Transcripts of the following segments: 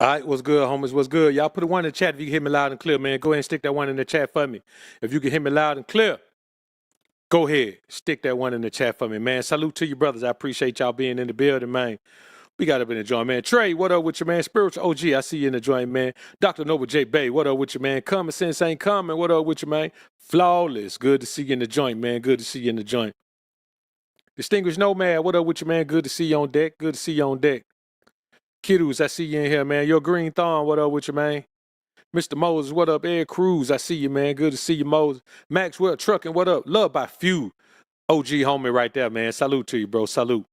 All right, what's good, homies? What's good? Y'all put a one in the chat if you can hear me loud and clear, man. Go ahead and stick that one in the chat for me. If you can hear me loud and clear, go ahead. Stick that one in the chat for me, man. Salute to you, brothers. I appreciate y'all being in the building, man. We got up in the joint, man. Trey, what up with you, man? Spiritual OG, I see you in the joint, man. Dr. Noble J. Bay, what up with you, man? Common Sense ain't coming. What up with you, man? Flawless. Good to see you in the joint, man. Good to see you in the joint. Distinguished Nomad, what up with you, man? Good to see you on deck. Good to see you on deck. Kiddos, I see you in here, man. Your Green Thorn, what up with you, man? Mr. Moses, what up? Ed Cruz, I see you, man. Good to see you, Moses. Maxwell Trucking, what up? Love by few. OG homie right there, man. Salute to you, bro. Salute.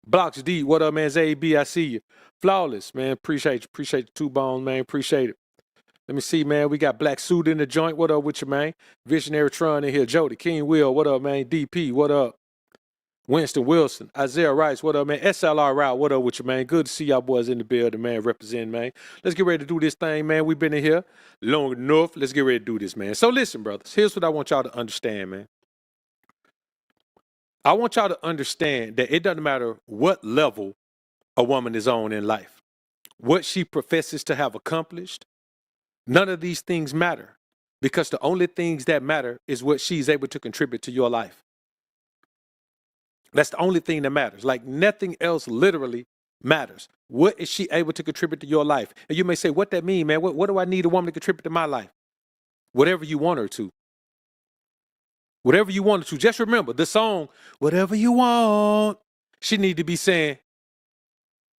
Blocks D, what up, man? ZAB, I see you. Flawless, man. Appreciate you. Appreciate the 2 Bone, man. Appreciate it. Let me see, man. We got Black Suit in the joint. What up with you, man? Visionary Tron in here. Jody, King Will, what up, man? DP, what up? Winston Wilson, Isaiah Rice, what up, man? SLR Route, what up with you, man? Good to see y'all boys in the building, man, representing, man. Let's get ready to do this thing, man. We've been in here long enough. Let's get ready to do this, man. So listen, brothers, here's what I want y'all to understand, man. I want y'all to understand that it doesn't matter what level a woman is on in life, what she professes to have accomplished, none of these things matter, because the only things that matter is what she's able to contribute to your life. That's the only thing that matters. Like nothing else literally matters. What is she able to contribute to your life? And you may say, what that mean, man? What do I need a woman to contribute to my life? Whatever you want her to. Whatever you want her to. Just remember the song, whatever you want. She need to be saying,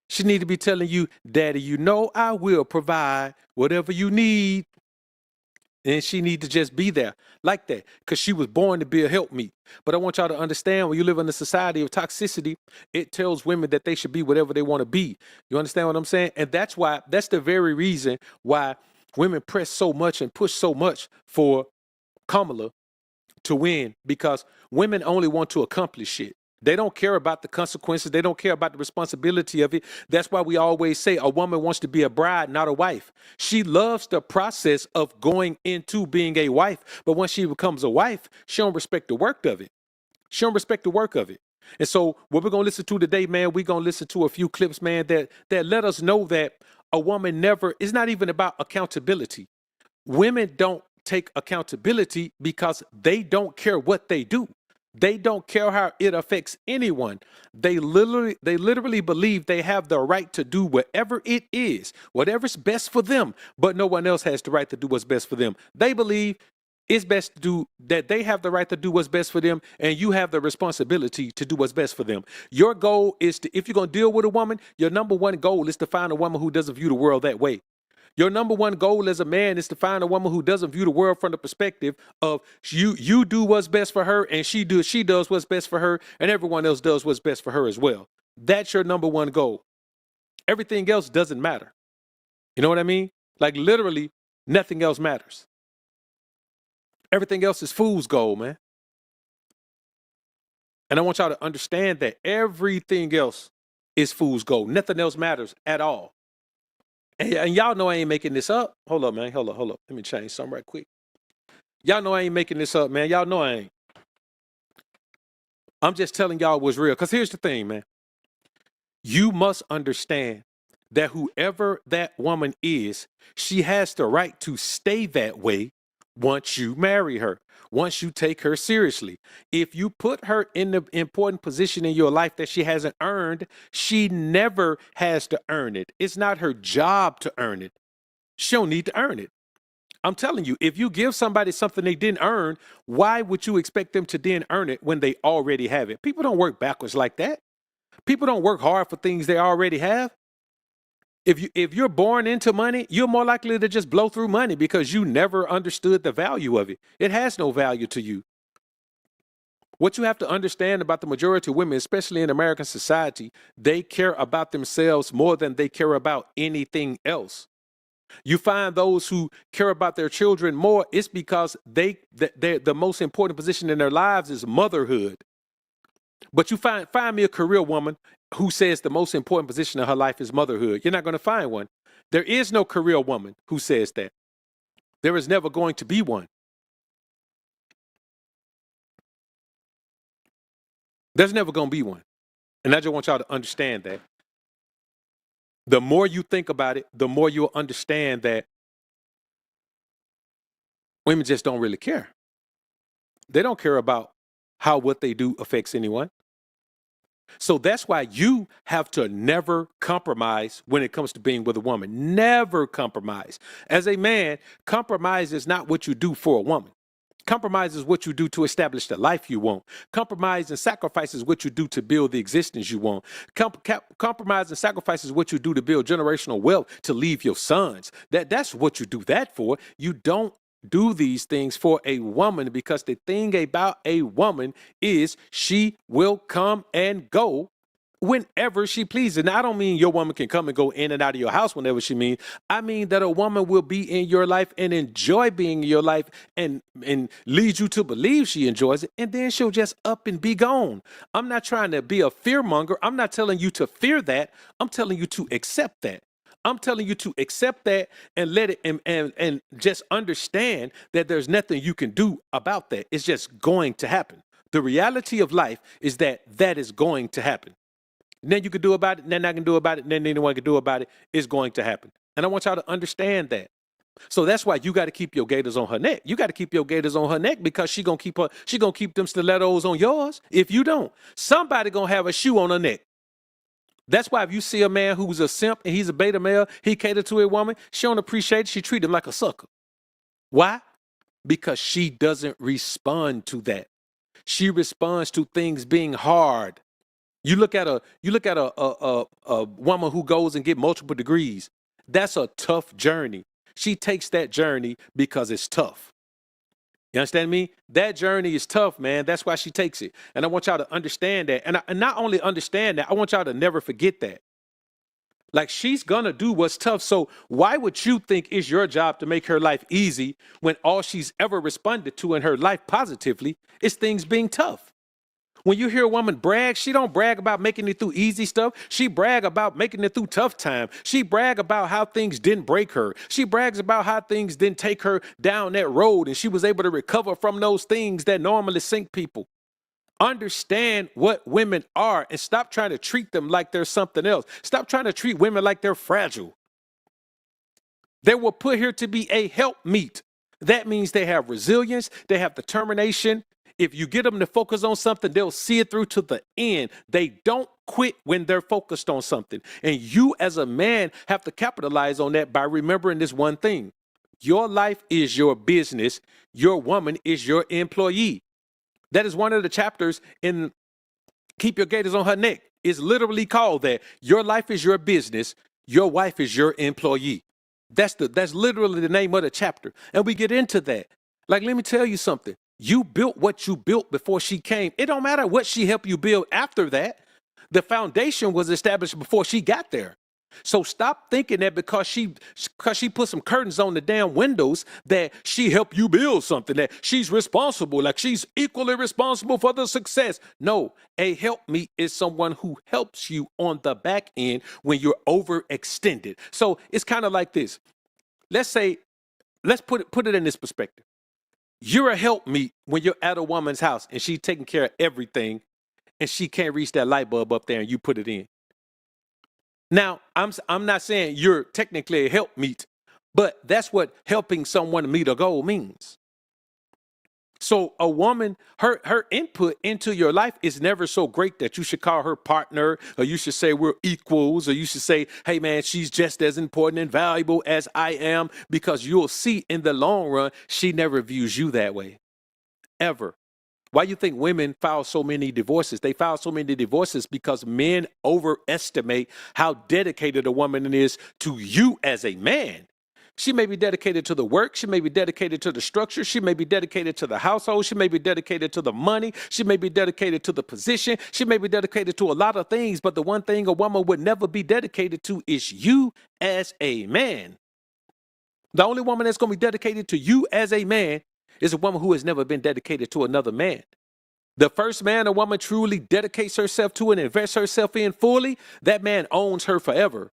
she need to be telling you, Daddy, you know I will provide whatever you need. And she need to just be there like that because she was born to be a helpmeet. But I want y'all to understand, when you live in a society of toxicity, it tells women that they should be whatever they want to be. You understand what I'm saying? And that's the very reason why women press so much and push so much for Kamala to win, because women only want to accomplish shit. They don't care about the consequences. They don't care about the responsibility of it. That's why we always say a woman wants to be a bride, not a wife. She loves the process of going into being a wife. But once she becomes a wife, she don't respect the work of it. She don't respect the work of it. And so what we're going to listen to today, man, we're going to listen to a few clips, man, that let us know that a woman never, it's not even about accountability. Women don't take accountability because they don't care what they do. They don't care how it affects anyone. They literally believe they have the right to do whatever it is, whatever's best for them, but no one else has the right to do what's best for them. They believe it's best to do that. They have the right to do what's best for them, and you have the responsibility to do what's best for them. Your goal is to, if you're going to deal with a woman, your number one goal is to find a woman who doesn't view the world that way. Your number one goal as a man is to find a woman who doesn't view the world from the perspective of you do what's best for her, and she does what's best for her, and everyone else does what's best for her as well. That's your number one goal. Everything else doesn't matter. You know what I mean? Like literally nothing else matters. Everything else is fool's gold, man. And I want y'all to understand that everything else is fool's gold. Nothing else matters at all. And y'all know I ain't making this up. Hold up, man. Hold up. Let me change something right quick. Y'all know I ain't making this up, man. Y'all know I ain't. I'm just telling y'all what's real. Because here's the thing, man. You must understand that whoever that woman is, she has the right to stay that way once you marry her, once you take her seriously. If you put her in the important position in your life that she hasn't earned, she never has to earn it. It's not her job to earn it. She don't need to earn it. I'm telling you, if you give somebody something they didn't earn, why would you expect them to then earn it when they already have it? People don't work backwards like that. People don't work hard for things they already have. If you're born into money, you're more likely to just blow through money because you never understood the value of it. It has no value to you. What you have to understand about the majority of women, especially in American society, they care about themselves more than they care about anything else. You find those who care about their children more, it's because the most important position in their lives is motherhood. But you find me a career woman who says the most important position in her life is motherhood. You're not going to find one. There is no career woman who says that. There is never going to be one. There's never going to be one. And I just want y'all to understand that. The more you think about it, the more you'll understand that women just don't really care. They don't care about how what they do affects anyone. So that's why you have to never compromise when it comes to being with a woman. Never compromise. As a man, compromise is not what you do for a woman. Compromise is what you do to establish the life you want. Compromise and sacrifice is what you do to build the existence you want. Compromise and sacrifice is what you do to build generational wealth to leave your sons. That's what you do that for. You don't do these things for a woman, because the thing about a woman is she will come and go whenever she pleases. And I don't mean your woman can come and go in and out of your house whenever she means. I mean that a woman will be in your life and enjoy being in your life and lead you to believe she enjoys it. And then she'll just up and be gone. I'm not trying to be a fear monger. I'm not telling you to fear that. I'm telling you to accept that. I'm telling you to accept that and let it and just understand that there's nothing you can do about that. It's just going to happen. The reality of life is that that is going to happen. Then you can do about it, then I can do about it, then anyone can do about it. It's going to happen. And I want y'all to understand that. So that's why you got to keep your gators on her neck. You got to keep your gators on her neck, because she gonna keep them stilettos on yours. If you don't, somebody gonna have a shoe on her neck. That's why if you see a man who's a simp and he's a beta male, he catered to a woman, she don't appreciate it, she treat him like a sucker. Why? Because she doesn't respond to that. She responds to things being hard. You look at a woman who goes and get multiple degrees. That's a tough journey. She takes that journey because it's tough. You understand me? That journey is tough, man. That's why she takes it. And I want y'all to understand that. And not only understand that, I want y'all to never forget that. Like, she's going to do what's tough. So why would you think it's your job to make her life easy when all she's ever responded to in her life positively is things being tough? When you hear a woman brag, she don't brag about making it through easy stuff. She brag about making it through tough time. She brag about how things didn't break her. She brags about how things didn't take her down that road and she was able to recover from those things that normally sink people. Understand what women are and stop trying to treat them like they're something else. Stop trying to treat women like they're fragile. They were put here to be a helpmeet. That means they have resilience, they have determination. If you get them to focus on something, they'll see it through to the end. They don't quit when they're focused on something. And you as a man have to capitalize on that by remembering this one thing. Your life is your business. Your woman is your employee. That is one of the chapters in Keep Your Gators on Her Neck. It's literally called that. Your life is your business. Your wife is your employee. That's literally the name of the chapter. And we get into that. Like, let me tell you something. You built what you built before she came. It don't matter what she helped you build after that. The foundation was established before she got there. So stop thinking that because she put some curtains on the damn windows that she helped you build something, that she's responsible, like she's equally responsible for the success. No, a helpmeet is someone who helps you on the back end when you're overextended. So it's kind of like this. Let's put it in this perspective. You're a helpmeet when you're at a woman's house and she's taking care of everything and she can't reach that light bulb up there and you put it in. Now, I'm not saying you're technically a helpmeet, but that's what helping someone meet a goal means. So a woman, her input into your life is never so great that you should call her partner, or you should say we're equals, or you should say, hey man, she's just as important and valuable as I am, because you'll see in the long run, she never views you that way, ever. Why you think women file so many divorces? They file so many divorces because men overestimate how dedicated a woman is to you as a man. She may be dedicated to the work. She may be dedicated to the structure. She may be dedicated to the household. She may be dedicated to the money. She may be dedicated to the position. She may be dedicated to a lot of things. But the one thing a woman would never be dedicated to is you as a man. The only woman that's going to be dedicated to you as a man is a woman who has never been dedicated to another man. The first man a woman truly dedicates herself to and invests herself in fully, that man owns her forever.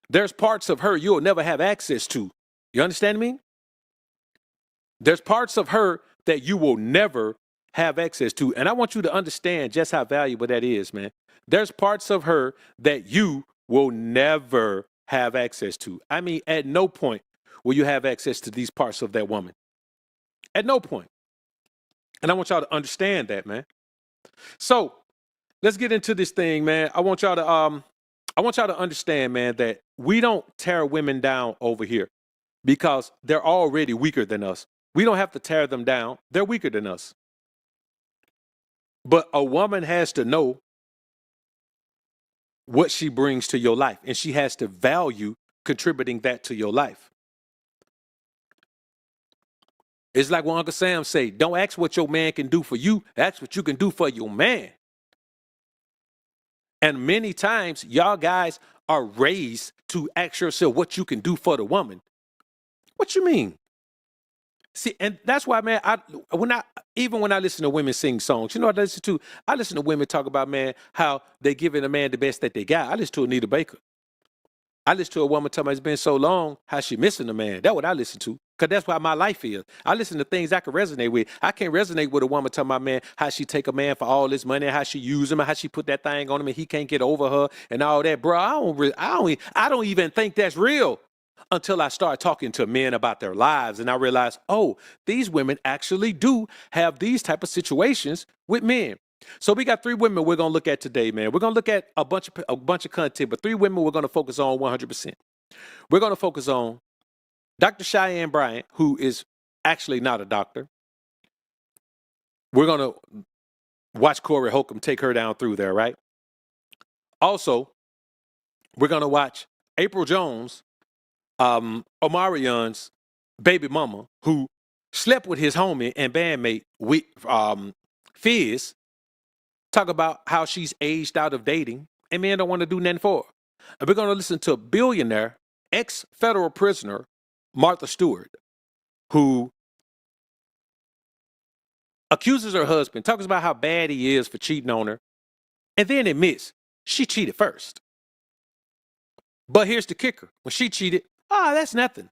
There's parts of her you'll never have access to. You understand me? There's parts of her that you will never have access to. And I want you to understand just how valuable that is, man. There's parts of her that you will never have access to. I mean, at no point will you have access to these parts of that woman. At no point. And I want y'all to understand that, man. So let's get into this thing, man. I want y'all to understand, man, that we don't tear women down over here because they're already weaker than us. We don't have to tear them down. They're weaker than us. But a woman has to know what she brings to your life, and she has to value contributing that to your life. It's like what Uncle Sam say, don't ask what your man can do for you, ask what you can do for your man. And many times, y'all guys are raised to ask yourself what you can do for the woman. What you mean? See, and that's why, man, even when I listen to women sing songs, you know what I listen to? I listen to women talk about, man, how they giving a man the best that they got. I listen to Anita Baker. I listen to a woman talking about it's been so long, how she missing a man. That's what I listen to, because that's why my life is. I listen to things I can resonate with. I can't resonate with a woman talking about, man, how she take a man for all this money, how she use him, how she put that thing on him and he can't get over her and all that. Bro, I don't even think that's real until I start talking to men about their lives and I realize, oh, these women actually do have these type of situations with men. So we got 3 women we're going to look at today, man. We're going to look at a bunch of content, but 3 women we're going to focus on 100%. We're going to focus on Dr. Cheyenne Bryant, who is actually not a doctor. We're going to watch Corey Holcomb take her down through there, right? Also, we're going to watch Apryl Jones, Omarion's baby mama, who slept with his homie and bandmate, Fizz, talk about how she's aged out of dating and men don't want to do nothing for her. And we're going to listen to billionaire, ex-federal prisoner, Martha Stewart, who accuses her husband, talks about how bad he is for cheating on her, and then admits she cheated first. But here's the kicker. When she cheated, that's nothing.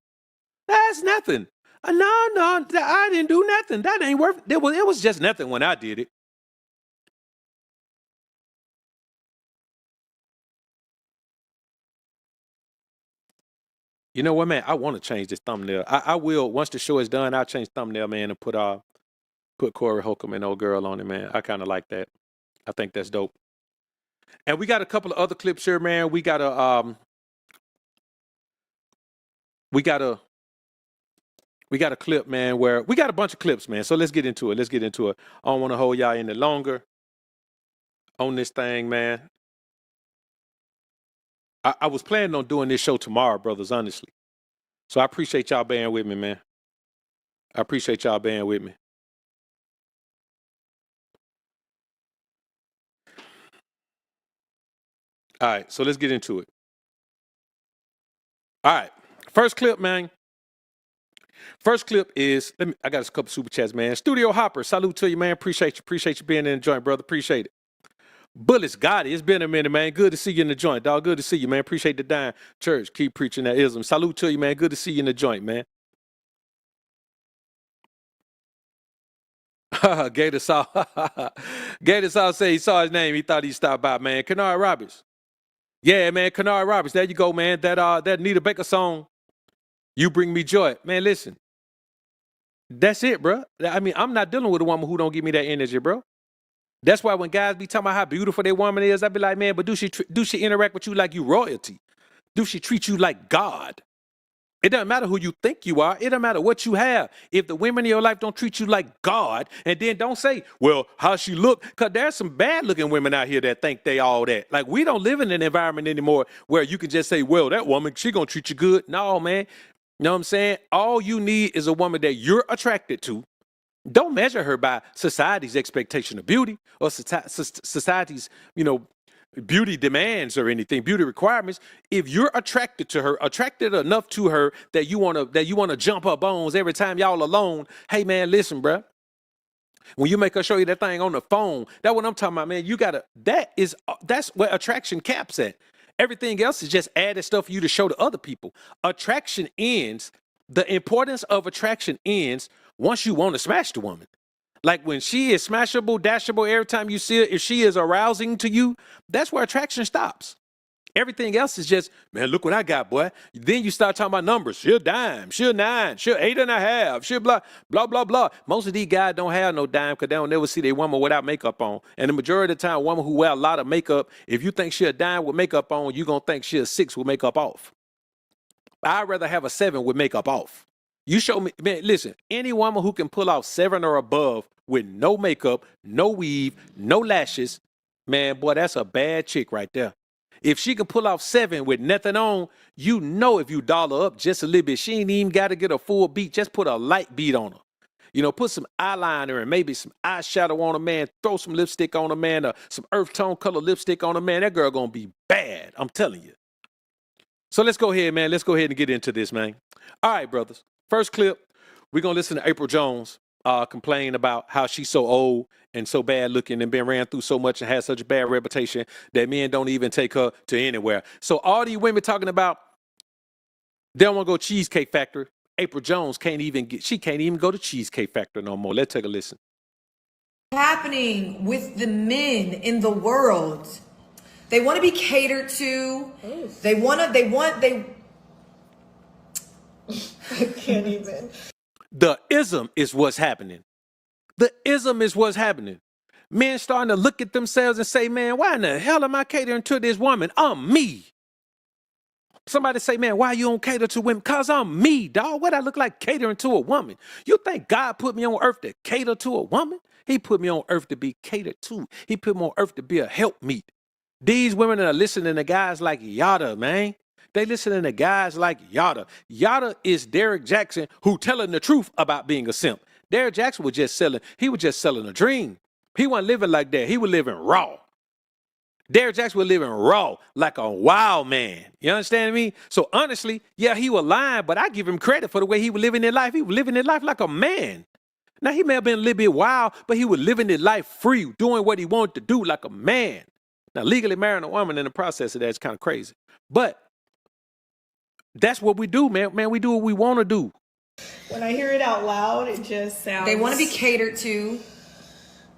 That's nothing. No, I didn't do nothing. That ain't worth it. It was just nothing when I did it. You know what, man? I want to change this thumbnail. I will, once the show is done, I'll change thumbnail, man, and put Corey Holcomb and old girl on it, man. I kind of like that. I think that's dope. And we got a couple of other clips here, man. We got a clip, man, where we got a bunch of clips, man. So let's get into it. I don't want to hold y'all any longer on this thing, man. I was planning on doing this show tomorrow, brothers, honestly. So I appreciate y'all bearing with me, man. I appreciate y'all bearing with me. All right, so let's get into it. All right, first clip, man. First clip is, I got a couple super chats, man. Studio Hopper, salute to you, man. Appreciate you being in the joint, brother. Appreciate it. Bullets got it. It's been a minute, man. Good to see you in the joint, dog. Good to see you, man. Appreciate the dime. Church, keep preaching that ism. Salute to you, man. Good to see you in the joint, man. Gators saw say he saw his name. He thought he'd stop by, man. Kennard Roberts. Yeah, man. Kennard Roberts. There you go, man. That Anita Baker song, You Bring Me Joy. Man, listen. That's it, bro. I mean, I'm not dealing with a woman who don't give me that energy, bro. That's why when guys be talking about how beautiful their woman is, I be like, man, but do she interact with you like you royalty? Do she treat you like God? It doesn't matter who you think you are. It doesn't matter what you have. If the women in your life don't treat you like God, and then don't say, well, how she look, because there's some bad-looking women out here that think they all that. Like, we don't live in an environment anymore where you can just say, well, that woman, she gonna treat you good. No, man. You know what I'm saying? All you need is a woman that you're attracted to. Don't measure her by society's expectation of beauty or society's, beauty demands or anything, beauty requirements. If you're attracted to her, attracted enough to her that you wanna jump her bones every time y'all alone. Hey, man, listen, bruh. When you make her show you that thing on the phone, that's what I'm talking about, man. That's where attraction caps at. Everything else is just added stuff for you to show to other people. Attraction ends. The importance of attraction ends once you want to smash the woman. Like when she is smashable, dashable every time you see her, if she is arousing to you, that's where attraction stops. Everything else is just, man, look what I got, boy. Then you start talking about numbers. She'll dime, she'll 9, she'll 8.5, she'll blah, blah, blah, blah. Most of these guys don't have no dime because they don't never see their woman without makeup on. And the majority of the time, a woman who wear a lot of makeup, if you think she'll dime with makeup on, you're going to think she'll 6 with makeup off. I'd rather have a 7 with makeup off. You show me, man, listen, any woman who can pull off 7 or above with no makeup, no weave, no lashes, man, boy, that's a bad chick right there. If she can pull off 7 with nothing on, you know if you dollar up just a little bit, she ain't even got to get a full beat. Just put a light beat on her. You know, put some eyeliner and maybe some eyeshadow on a man, throw some lipstick on a man, or some earth tone color lipstick on a man. That girl gonna be bad, I'm telling you. So let's go ahead, man. Let's go ahead and get into this, man. All right, brothers. First clip, we're going to listen to Apryl Jones complain about how she's so old and so bad looking and been ran through so much and has such a bad reputation that men don't even take her to anywhere. So all these women talking about they don't want to go Cheesecake Factory. Apryl Jones can't even go to Cheesecake Factory no more. Let's take a listen. Happening with the men in the world. They want to be catered to. I can't even. The ism is what's happening. The ism is what's happening. Men starting to look at themselves and say, man, why in the hell am I catering to this woman? I'm me. Somebody say, man, why you don't cater to women? Because I'm me, dog. What I look like catering to a woman? You think God put me on earth to cater to a woman? He put me on earth to be catered to. He put me on earth to be a helpmeet. These women are listening to guys like Yada, man. They listening to guys like Yada. Yada is Derek Jackson who telling the truth about being a simp. Derek Jackson was just selling a dream. He wasn't living like that. He was living raw. Derek Jackson was living raw like a wild man. You understand me? So honestly, yeah, he was lying, but I give him credit for the way he was living his life. He was living his life like a man. Now, he may have been a little bit wild, but he was living his life free, doing what he wanted to do like a man. Now, legally marrying a woman in the process of that is kind of crazy. But that's what we do, man. Man, we do what we want to do. When I hear it out loud, it just sounds... They want to be catered to.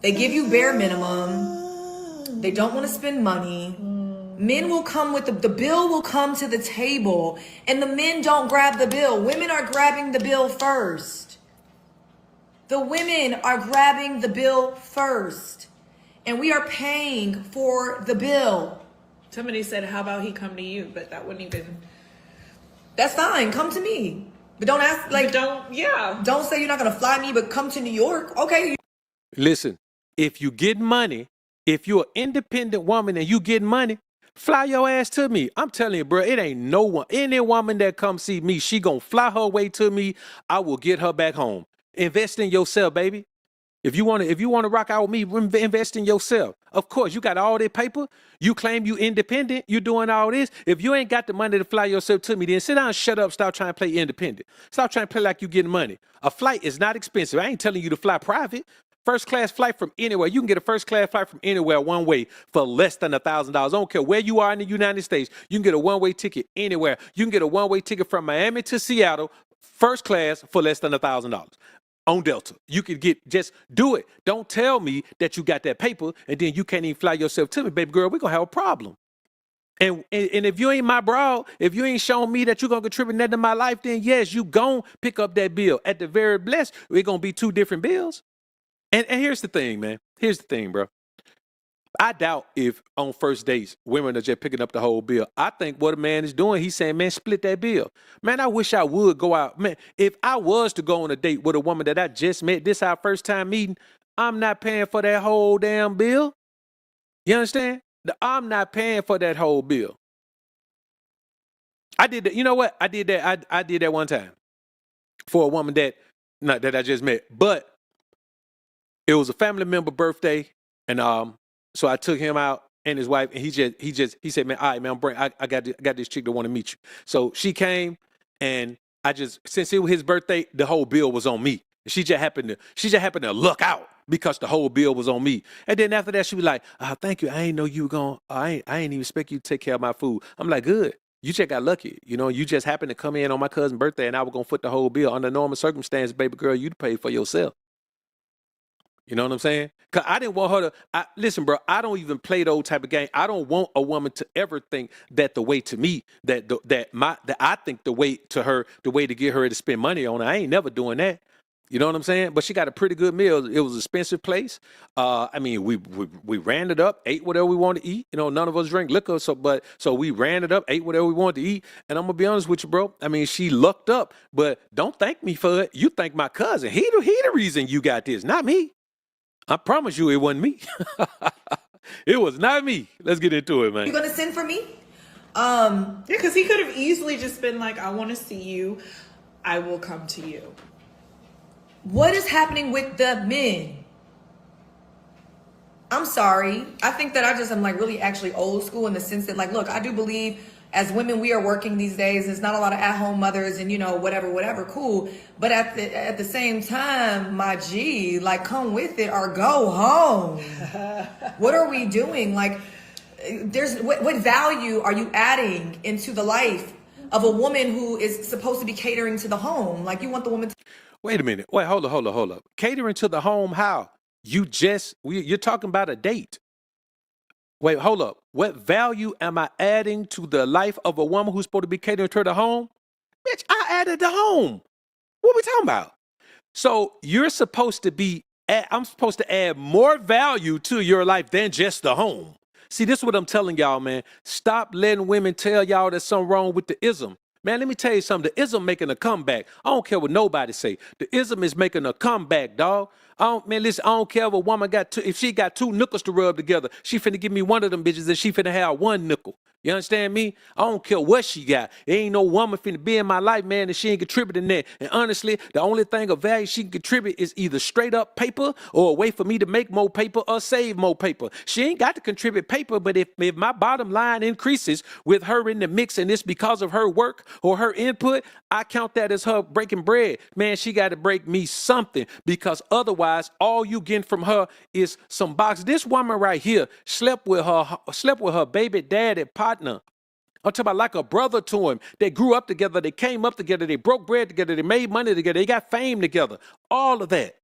They give you bare minimum. They don't want to spend money. Men will come with the bill will come to the table, and the men don't grab the bill. Women are grabbing the bill first. The women are grabbing the bill first, and we are paying for the bill. Somebody said, how about he come to you? But that wouldn't even... That's fine. Come to me. But don't ask, like, don't say you're not going to fly me, but come to New York. Okay. Listen, if you get money, if you're an independent woman and you get money, fly your ass to me. I'm telling you, bro, it ain't no one. Any woman that comes see me, she going to fly her way to me. I will get her back home. Invest in yourself, baby. If you want to rock out with me, invest in yourself. Of course, you got all that paper. You claim you independent. You doing all this. If you ain't got the money to fly yourself to me, then sit down and shut up. Stop trying to play independent. Stop trying to play like you getting money. A flight is not expensive. I ain't telling you to fly private. First class flight from anywhere. You can get a first class flight from anywhere one way for less than $1,000. I don't care where you are in the United States. You can get a one-way ticket anywhere. You can get a one-way ticket from Miami to Seattle, first class for less than $1,000. On Delta. You could just do it. Don't tell me that you got that paper and then you can't even fly yourself to me, baby girl. We're going to have a problem. And if you ain't my broad, if you ain't showing me that you're going to contribute nothing to my life, then yes, you gon' pick up that bill. At the very best, we're going to be 2 different bills. And here's the thing, man. Here's the thing, bro. I doubt if on first dates, women are just picking up the whole bill. I think what a man is doing, he's saying, man, split that bill. Man, I wish I would go out. Man, if I was to go on a date with a woman that I just met, this our first time meeting, I'm not paying for that whole damn bill. You understand? I'm not paying for that whole bill. I did that. You know what? I did that. I did that one time for a woman that I just met. But it was a family member birthday, and so I took him out and his wife, and he said, man, all right, man, I got this chick that want to meet you. So she came, and since it was his birthday, the whole bill was on me. She just happened to luck out because the whole bill was on me. And then after that, she was like, thank you. I ain't know you were going, I ain't even expect you to take care of my food. I'm like, good. You just got lucky. You know, you just happened to come in on my cousin's birthday and I was going to foot the whole bill. Under normal circumstances, baby girl, you'd pay for yourself. You know what I'm saying? Cause I didn't want her to listen, bro. I don't even play those type of game. I don't want a woman to ever think that the way to me, that I think the way to her, the way to get her to spend money on her. I ain't never doing that. You know what I'm saying? But she got a pretty good meal. It was an expensive place. I mean, we ran it up, ate whatever we wanted to eat. You know, none of us drink liquor, so we ran it up, ate whatever we wanted to eat. And I'm gonna be honest with you, bro. I mean, she lucked up, but don't thank me for it. You thank my cousin. He the reason you got this, not me. I promise you, it wasn't me. It was not me. Let's get into it, man. You gonna send for me? Yeah, because he could have easily just been like, I want to see you. I will come to you. What is happening with the men? I'm sorry. I think that I'm like really actually old school in the sense that, like, look, I do believe as women we are working these days. There's not a lot of at-home mothers and, you know, whatever, cool. But at the same time, my G, like, come with it or go home. What are we doing? Like, what value are you adding into the life of a woman who is supposed to be catering to the home? Like, you want the woman to... Wait a minute. Wait, hold up. Catering to the home, how? You're talking about a date. Wait, hold up. What value am I adding to the life of a woman who's supposed to be catering to the home? Bitch, I added the home. What are we talking about? So you're supposed to be, I'm supposed to add more value to your life than just the home. See, this is what I'm telling y'all, man. Stop letting women tell y'all there's something wrong with the ism. Man, let me tell you something. The ism making a comeback. I don't care what nobody say. The ism is making a comeback, dog. Listen, I don't care if a woman if she got two nickels to rub together, she finna give me one of them bitches and she finna have one nickel. You understand me? I don't care what she got. There ain't no woman finna be in my life, man, and she ain't contributing that. And honestly, the only thing of value she can contribute is either straight up paper or a way for me to make more paper or save more paper. She ain't got to contribute paper, but if my bottom line increases with her in the mix and it's because of her work or her input, I count that as her breaking bread. Man, she got to break me something, because otherwise all you getting from her is some box. This woman right here slept with her baby daddy partner. I'm talking about like a brother to him. They grew up together. They came up together. They broke bread together. They made money together. They got fame together. All of that.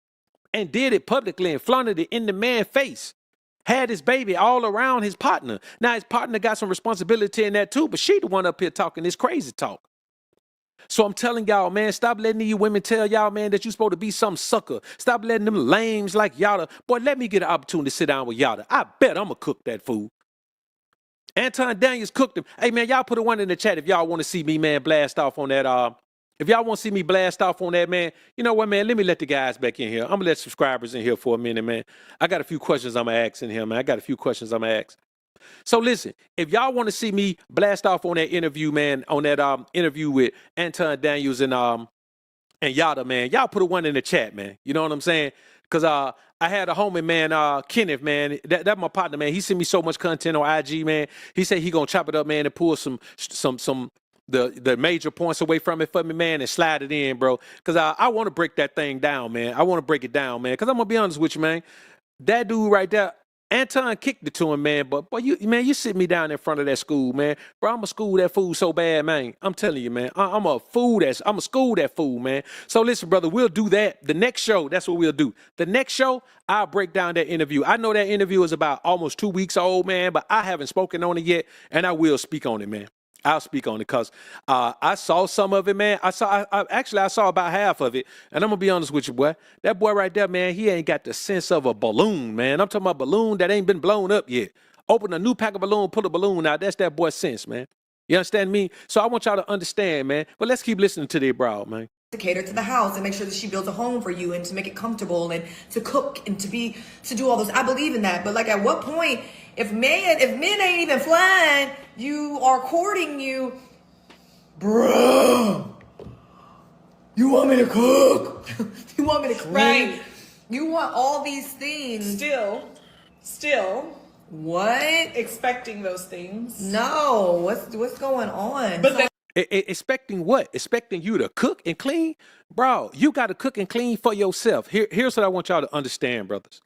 And did it publicly and flaunted it in the man's face. Had his baby all around his partner. Now his partner got some responsibility in that too, but she the one up here talking this crazy talk. So I'm telling y'all, man, stop letting you women tell y'all, man, that you supposed to be some sucker. Stop letting them lames like Yada. Boy, let me get an opportunity to sit down with Yada. I bet I'm going to cook that food. Anton Daniels cooked him. Hey, man, y'all put a one in the chat if y'all want to see me, man, blast off on that. If y'all want to see me blast off on that, man, you know what, man, let me let the guys back in here. I'm going to let subscribers in here for a minute, man. I got a few questions I'm going to ask in here, man. So listen, if y'all want to see me blast off on that interview, man, on that interview with Anton Daniels and Yada, man, y'all put a one in the chat, man. You know what I'm saying? Because I had a homie, man, Kenneth, man. That's my partner, man. He sent me so much content on IG, man. He said he gonna chop it up, man, and pull some the major points away from it for me, man, and slide it in, bro. Because I want to break that thing down, man. I want to break it down, man. Because I'm gonna be honest with you, man. That dude right there, Anton kicked it to him, man. But boy, you sit me down in front of that school, man. Bro, I'm gonna school that fool so bad, man. I'm telling you, man. I'm gonna school that fool, man. So listen, brother, we'll do that. The next show, that's what we'll do. The next show, I'll break down that interview. I know that interview is about almost 2 weeks old, man, but I haven't spoken on it yet, and I will speak on it, man. I'll speak on it because I saw some of it, man. I saw about half of it, and I'm gonna be honest with you, boy. That boy right there, man, he ain't got the sense of a balloon, man. I'm talking about a balloon that ain't been blown up yet. Open a new pack of balloon, pull a balloon out. That's that boy's sense, man. You understand me? So I want y'all to understand, man. But let's keep listening to their broad, man. To cater to the house and make sure that she builds a home for you and to make it comfortable and to cook and to do all those. I believe in that. But like, at what point, if men ain't even flying, you are courting you, bruh, you want me to cook? You want me to clean? Right. You want all these things. Still. What? Expecting those things. No. What's going on? But then Expecting what? Expecting you to cook and clean? Bro, you got to cook and clean for yourself. Here's what I want y'all to understand, brothers.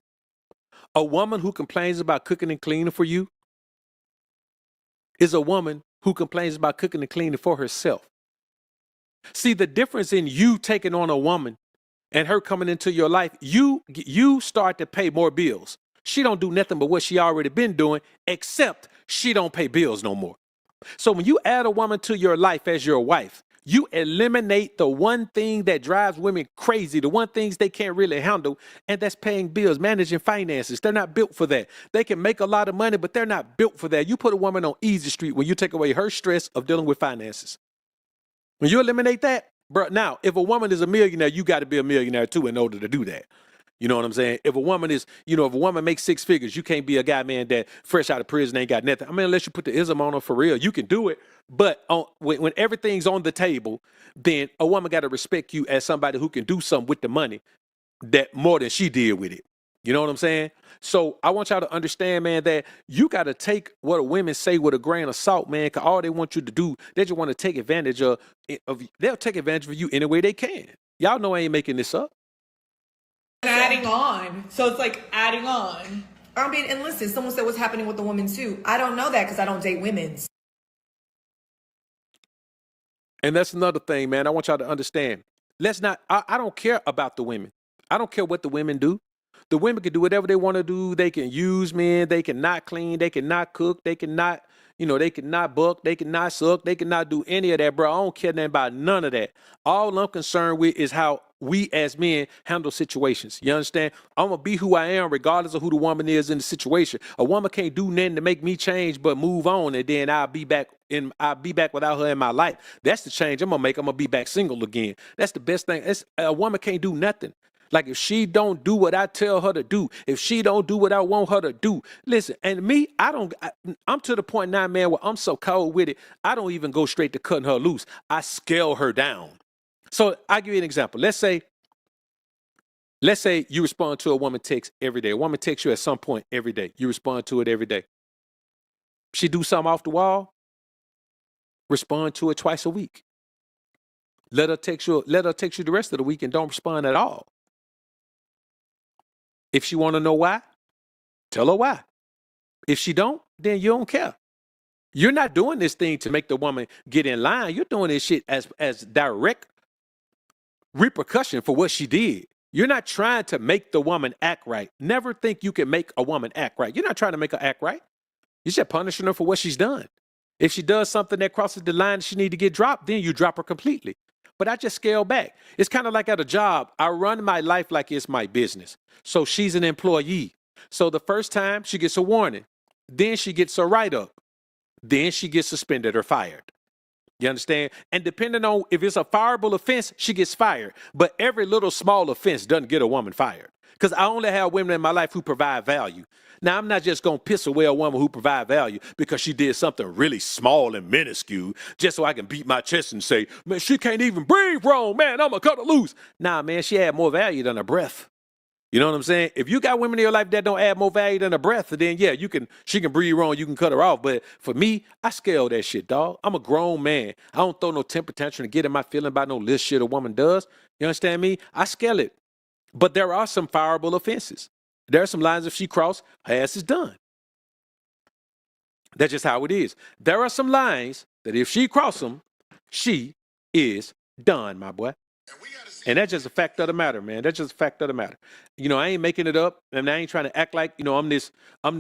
A woman who complains about cooking and cleaning for you is a woman who complains about cooking and cleaning for herself. See, the difference in you taking on a woman and her coming into your life, you start to pay more bills. She don't do nothing but what she already been doing, except she don't pay bills no more. So when you add a woman to your life as your wife, you eliminate the one thing that drives women crazy, the one things they can't really handle, and that's paying bills, managing finances. They're not built for that. They can make a lot of money, but they're not built for that. You put a woman on easy street when you take away her stress of dealing with finances. When you eliminate that, bro, now, if a woman is a millionaire, you got to be a millionaire too in order to do that. You know what I'm saying? If a woman is, if a woman makes 6 figures, you can't be a guy, man, that fresh out of prison ain't got nothing. I mean, unless you put the ism on her for real, you can do it. But when everything's on the table, then a woman got to respect you as somebody who can do something with the money that more than she did with it. You know what I'm saying? So I want y'all to understand, man, that you got to take what women say with a grain of salt, man, because all they want you to do, they just want to take advantage of they'll take advantage of you any way they can. Y'all know I ain't making this up. Adding on. So it's like adding on. I mean, and listen, someone said what's happening with the women too. I don't know that because I don't date women. And that's another thing, man. I want y'all to understand. I don't care about the women. I don't care what the women do. The women can do whatever they want to do. They can use men. They can not clean. They can not cook. They can not, they can not buck. They can not suck. They can not do any of that, bro. I don't care nothing about none of that. All I'm concerned with is how we as men handle situations. You understand? I'm going to be who I am regardless of who the woman is in the situation. A woman can't do nothing to make me change but move on, and then I'll be back without her in my life. That's the change I'm going to make. I'm going to be back single again. That's the best thing. A woman can't do nothing. Like if she don't do what I tell her to do, if she don't do what I want her to do, listen, and me, I'm to the point now, man, where I'm so cold with it, I don't even go straight to cutting her loose. I scale her down. So I'll give you an example. Let's say you respond to a woman text every day. A woman texts you at some point every day. You respond to it every day. She do something off the wall, respond to it twice a week. Let her text you the rest of the week and don't respond at all. If she want to know why, tell her why. If she don't, then you don't care. You're not doing this thing to make the woman get in line. You're doing this shit as direct repercussion for what she did. You're not trying to make the woman act right. Never think you can make a woman act right. You're not trying to make her act right. You're just punishing her for what she's done. If she does something that crosses the line she need to get dropped, then you drop her completely. But I just scale back. It's kind of like at a job. I run my life like it's my business. So she's an employee. So the first time she gets a warning, then she gets a write-up, then she gets suspended or fired. You understand? And depending on if it's a fireable offense, she gets fired. But every little small offense doesn't get a woman fired. Because I only have women in my life who provide value. Now, I'm not just going to piss away a woman who provide value because she did something really small and minuscule just so I can beat my chest and say, man, she can't even breathe wrong, man, I'm going to cut her loose. Nah, man, she had more value than a breath. You know what I'm saying? If you got women in your life that don't add more value than a breath, then yeah, she can breathe wrong, you can cut her off. But for me, I scale that shit, dog. I'm a grown man. I don't throw no temper tantrum to get in my feeling about no little shit a woman does. You understand me? I scale it. But there are some fireable offenses. There are some lines if she cross, her ass is done. That's just how it is. There are some lines that if she cross them, she is done, my boy. And that's just a fact of the matter, man. That's just a fact of the matter. I ain't making it up, and I ain't trying to act like, I'm this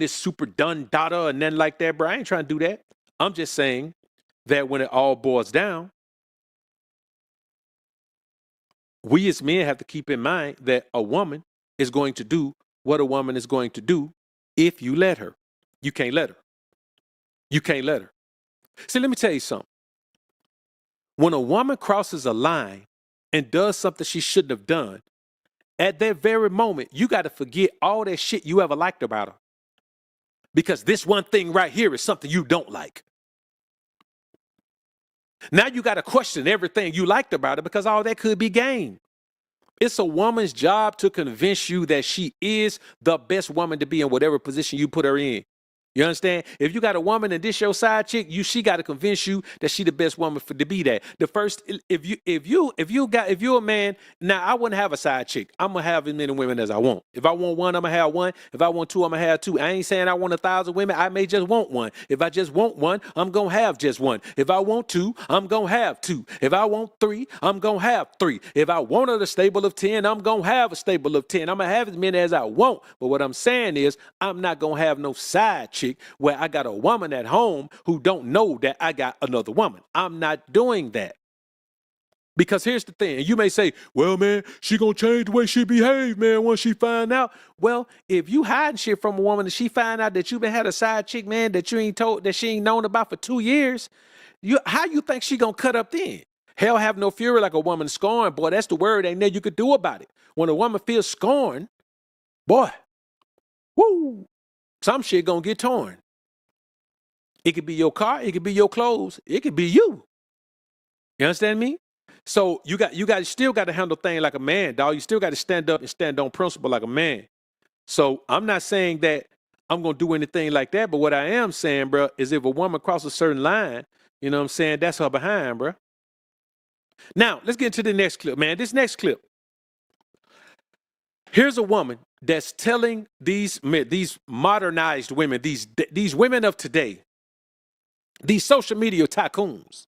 super done daughter and nothing like that, bro. I ain't trying to do that. I'm just saying that when it all boils down, we as men have to keep in mind that a woman is going to do what a woman is going to do if you let her. You can't let her. You can't let her. See, let me tell you something. When a woman crosses a line and does something she shouldn't have done, at that very moment, you got to forget all that shit you ever liked about her. Because this one thing right here is something you don't like. Now you got to question everything you liked about her because all that could be game. It's a woman's job to convince you that she is the best woman to be in whatever position you put her in. You understand? If you got a woman and this your side chick, she got to convince you that she the best woman to be that. The first, if you're a man, now I wouldn't have a side chick. I'm gonna have as many women as I want. If I want one, I'm gonna have one. If I want two, I'm gonna have two. I ain't saying I want 1,000 women. I may just want one. If I just want one, I'm gonna have just one. If I want two, I'm gonna have two. If I want three, I'm gonna have three. If I wanted a stable of 10, I'm gonna have a stable of 10. I'm gonna have as many as I want. But what I'm saying is, I'm not gonna have no side chick where I got a woman at home who don't know that I got another woman. I'm not doing that. Because here's the thing. You may say, well, man, she gonna change the way she behave, man, once she find out. Well, if you hiding shit from a woman and she find out that you been had a side chick, man, that you ain't told, that she ain't known about for 2 years, how you think she gonna cut up then? Hell have no fury like a woman scorned. Boy, that's the word. Ain't nothing you could do about it. When a woman feels scorned, boy, woo, some shit gonna get torn. It could be your car, it could be your clothes, it could be you. You understand me? So you still got to handle things like a man, dog. You still got to stand up and stand on principle like a man. So I'm not saying that I'm gonna do anything like that, but what I am saying, bro, is if a woman crosses a certain line, you know what I'm saying, that's her behind, bro. Now let's get into the next clip, man. This next clip. Here's a woman that's telling these men, these modernized women, these women of today, these social media tycoons,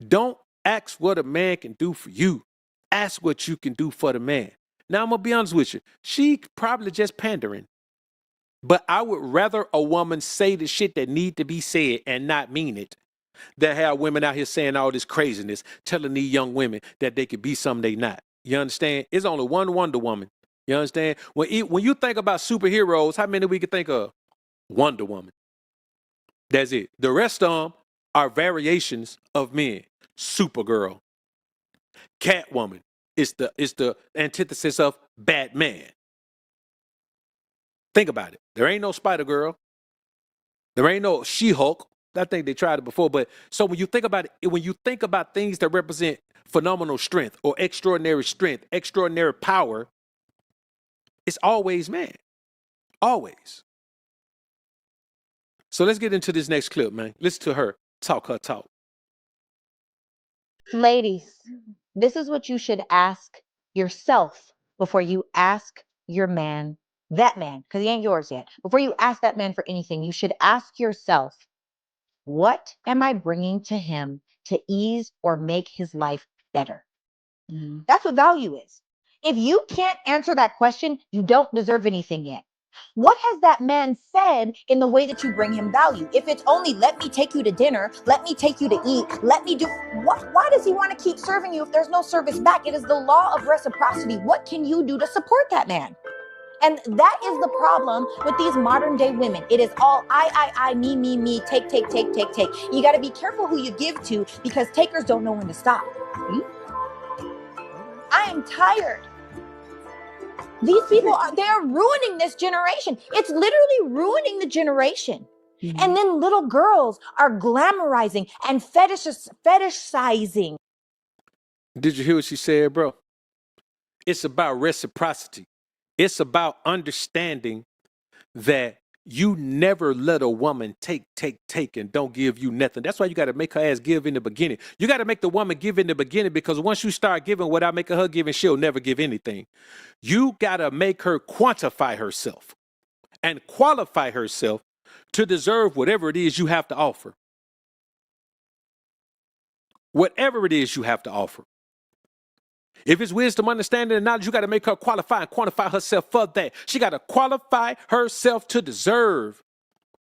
don't ask what a man can do for you. Ask what you can do for the man. Now, I'm going to be honest with you. She probably just pandering. But I would rather a woman say the shit that need to be said and not mean it than have women out here saying all this craziness, telling these young women that they could be something they not. You understand? It's only one Wonder Woman. You understand? When you think about superheroes, how many we can think of? Wonder Woman. That's it. The rest of them are variations of men. Supergirl. Catwoman is the antithesis of Batman. Think about it. There ain't no Spider-Girl. There ain't no She-Hulk. I think they tried it before, but so when you think about it, when you think about things that represent phenomenal strength or extraordinary power, it's always man. Always. So let's get into this next clip, man. Listen to her talk her talk. Ladies, this is what you should ask yourself before you ask your man, that man, because he ain't yours yet. Before you ask that man for anything, you should ask yourself, what am I bringing to him to ease or make his life better? That's what value is. If you can't answer that question, you don't deserve anything yet. What has that man said in the way that you bring him value? If it's only, let me take you to dinner, let me take you to eat, let me do, why does he want to keep serving you if there's no service back? It is the law of reciprocity. What can you do to support that man? And that is the problem with these modern day women. It is all I, me, take. You got to be careful who you give to because takers don't know when to stop. I am tired. These people they're ruining this generation. It's literally ruining the generation. And then little girls are glamorizing and fetishizing. Did you hear what she said, bro? It's about reciprocity. It's about understanding that you never let a woman take, and don't give you nothing. That's why you got to make her ass give in the beginning. You got to make the woman give in the beginning because once you start giving without making her giving, she'll never give anything. You got to make her quantify herself and qualify herself to deserve whatever it is you have to offer. Whatever it is you have to offer. If it's wisdom, understanding, and knowledge, you got to make her qualify and quantify herself for that. She got to qualify herself to deserve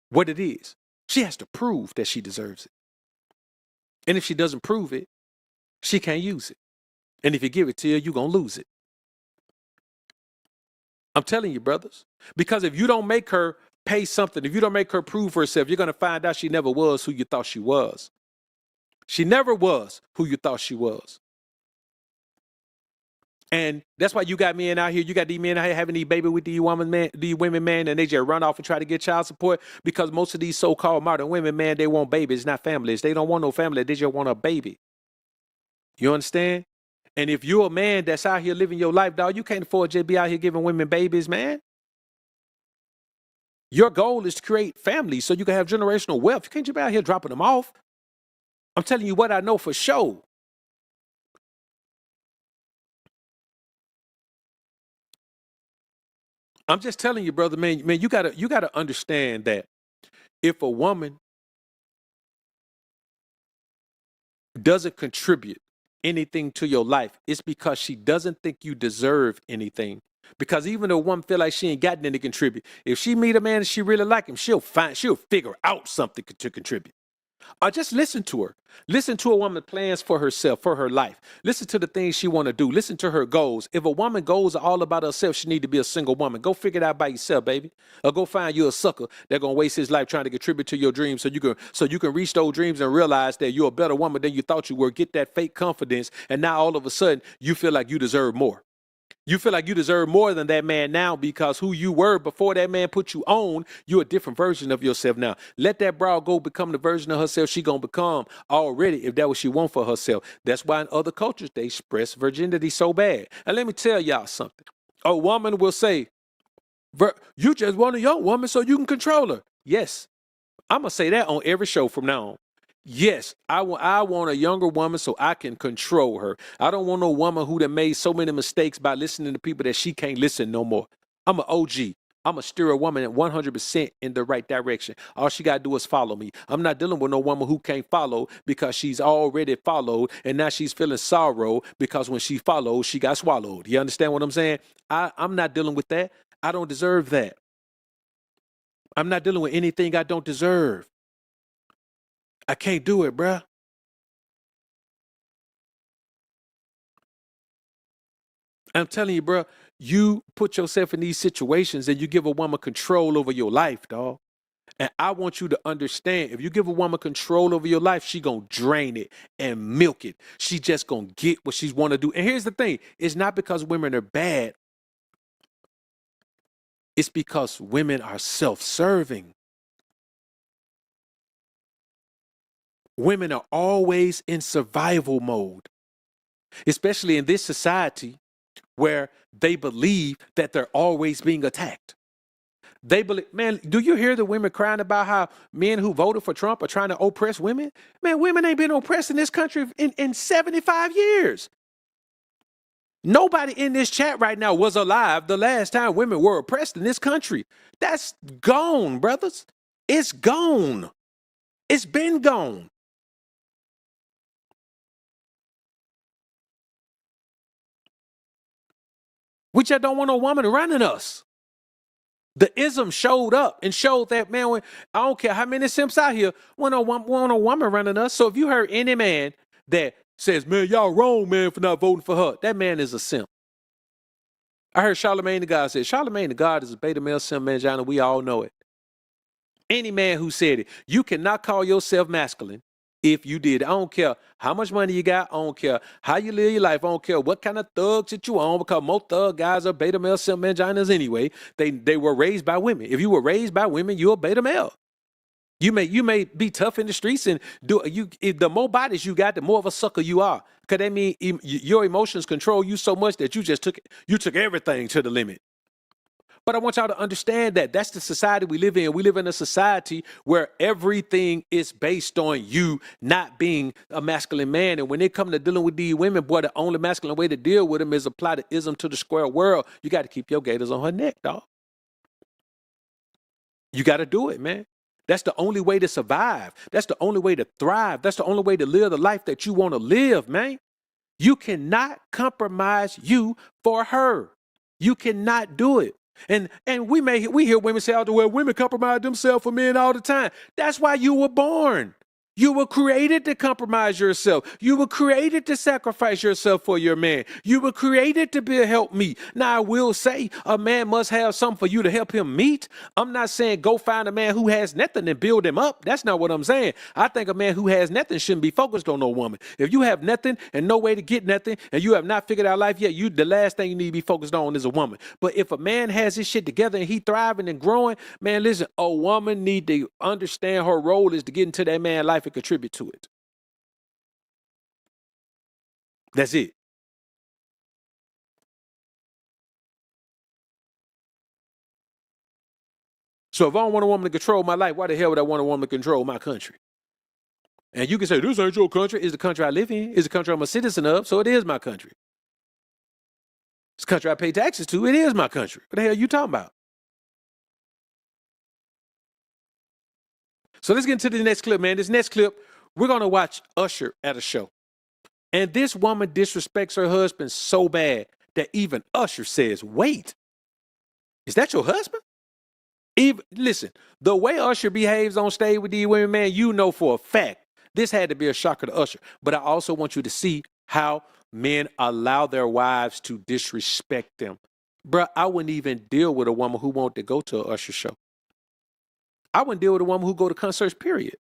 what it is. She has to prove that she deserves it. And if she doesn't prove it, she can't use it. And if you give it to her, you're going to lose it. I'm telling you, brothers. Because if you don't make her pay something, if you don't make her prove herself, you're going to find out she never was who you thought she was. She never was who you thought she was. And that's why you got men out here, you got these men out here having these baby with these women, man, and they just run off and try to get child support because most of these so-called modern women, man, they want babies, not families. They don't want no family. They just want a baby. You understand? And if you're a man that's out here living your life, dog, you can't afford to just be out here giving women babies, man. Your goal is to create families so you can have generational wealth. You can't just be out here dropping them off. I'm telling you what I know for sure. I'm just telling you, brother, man, you gotta understand that if a woman doesn't contribute anything to your life, it's because she doesn't think you deserve anything. Because even though a woman feel like she ain't got nothing to contribute, if she meet a man and she really like him, she'll figure out something to contribute. Just listen to her. Listen to a woman's plans for herself, for her life. Listen to the things she want to do. Listen to her goals. If a woman goals are all about herself, she need to be a single woman. Go figure it out by yourself, baby. Or go find you a sucker that gonna waste his life trying to contribute to your dreams, so you can reach those dreams and realize that you're a better woman than you thought you were. Get that fake confidence, and now all of a sudden you feel like you deserve more. You feel like you deserve more than that man now because who you were before that man put you on, you're a different version of yourself now. Let that broad go become the version of herself she gonna become already if that what she want for herself. That's why in other cultures they express virginity so bad. And let me tell y'all something. A woman will say, you just want a young woman so you can control her. Yes, I'm gonna say that on every show from now on. Yes, I want a younger woman so I can control her. I don't want no woman who done made so many mistakes by listening to people that she can't listen no more. I'm an OG. I'm going to steer a woman at 100% in the right direction. All she got to do is follow me. I'm not dealing with no woman who can't follow because she's already followed and now she's feeling sorrow because when she followed, she got swallowed. You understand what I'm saying? I'm not dealing with that. I don't deserve that. I'm not dealing with anything I don't deserve. I can't do it, bruh. I'm telling you, bro, you put yourself in these situations and you give a woman control over your life, dog. And I want you to understand, if you give a woman control over your life, she gonna drain it and milk it. She just gonna get what she's want to do. And here's the thing, it's not because women are bad. It's because women are self-serving. Women are always in survival mode, especially in this society where they believe that they're always being attacked. They believe, man, do you hear the women crying about how men who voted for Trump are trying to oppress women? Man, women ain't been oppressed in this country in 75 years. Nobody in this chat right now was alive the last time women were oppressed in this country. That's gone, brothers. It's gone. It's been gone. We just don't want no woman running us. The ism showed up and showed that, man, I don't care how many simps out here want a woman running us. So if you heard any man that says, man, y'all wrong, man, for not voting for her, that man is a simp. I heard Charlamagne the God say, Charlamagne the God is a beta male simp, man, Johnny. We all know it. Any man who said it, you cannot call yourself masculine if you did. I don't care how much money you got. I don't care how you live your life. I don't care what kind of thugs that you on, because most thug guys are beta male simp manginas anyway. They were raised by women. If you were raised by women, you're a beta male. You may be tough in the streets and the more bodies you got, the more of a sucker you are. Cause that mean your emotions control you so much that you took everything to the limit. But I want y'all to understand that that's the society we live in. We live in a society where everything is based on you not being a masculine man. And when it comes to dealing with these women, boy, the only masculine way to deal with them is apply the ism to the square world. You got to keep your gators on her neck, dog. You got to do it, man. That's the only way to survive. That's the only way to thrive. That's the only way to live the life that you want to live, man. You cannot compromise you for her. You cannot do it. And we hear women say, well, women compromise themselves for men all the time. That's why you were born. You were created to compromise yourself. You were created to sacrifice yourself for your man. You were created to be a helpmeet. Now, I will say a man must have something for you to help him meet. I'm not saying go find a man who has nothing and build him up. That's not what I'm saying. I think a man who has nothing shouldn't be focused on no woman. If you have nothing and no way to get nothing and you have not figured out life yet, the last thing you need to be focused on is a woman. But if a man has his shit together and he thriving and growing, man, listen, a woman need to understand her role is to get into that man's life and contribute to it. That's it. So if I don't want a woman to control my life, why the hell would I want a woman to control my country? And you can say, this ain't your country. It's the country I live in. It's the country I'm a citizen of, so it is my country. It's the country I pay taxes to. It is my country. What the hell are you talking about? So let's get into the next clip, man. This next clip, we're going to watch Usher at a show. And this woman disrespects her husband so bad that even Usher says, wait, is that your husband? Even, listen, the way Usher behaves on stage with these women, man, you know for a fact, this had to be a shocker to Usher. But I also want you to see how men allow their wives to disrespect them. Bruh, I wouldn't even deal with a woman who wanted to go to an Usher show. I wouldn't deal with a woman who go to concerts, period.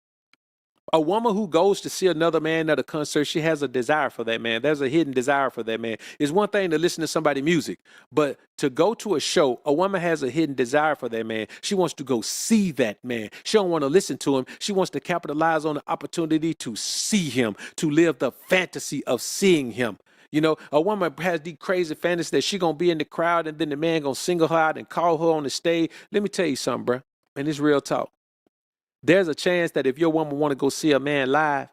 A woman who goes to see another man at a concert, she has a desire for that man. There's a hidden desire for that man. It's one thing to listen to somebody's music, but to go to a show, a woman has a hidden desire for that man. She wants to go see that man. She don't want to listen to him. She wants to capitalize on the opportunity to see him, to live the fantasy of seeing him. You know, a woman has these crazy fantasies that she going to be in the crowd and then the man going to single her out and call her on the stage. Let me tell you something, bro, and it's real talk. There's a chance that if your woman want to go see a man live,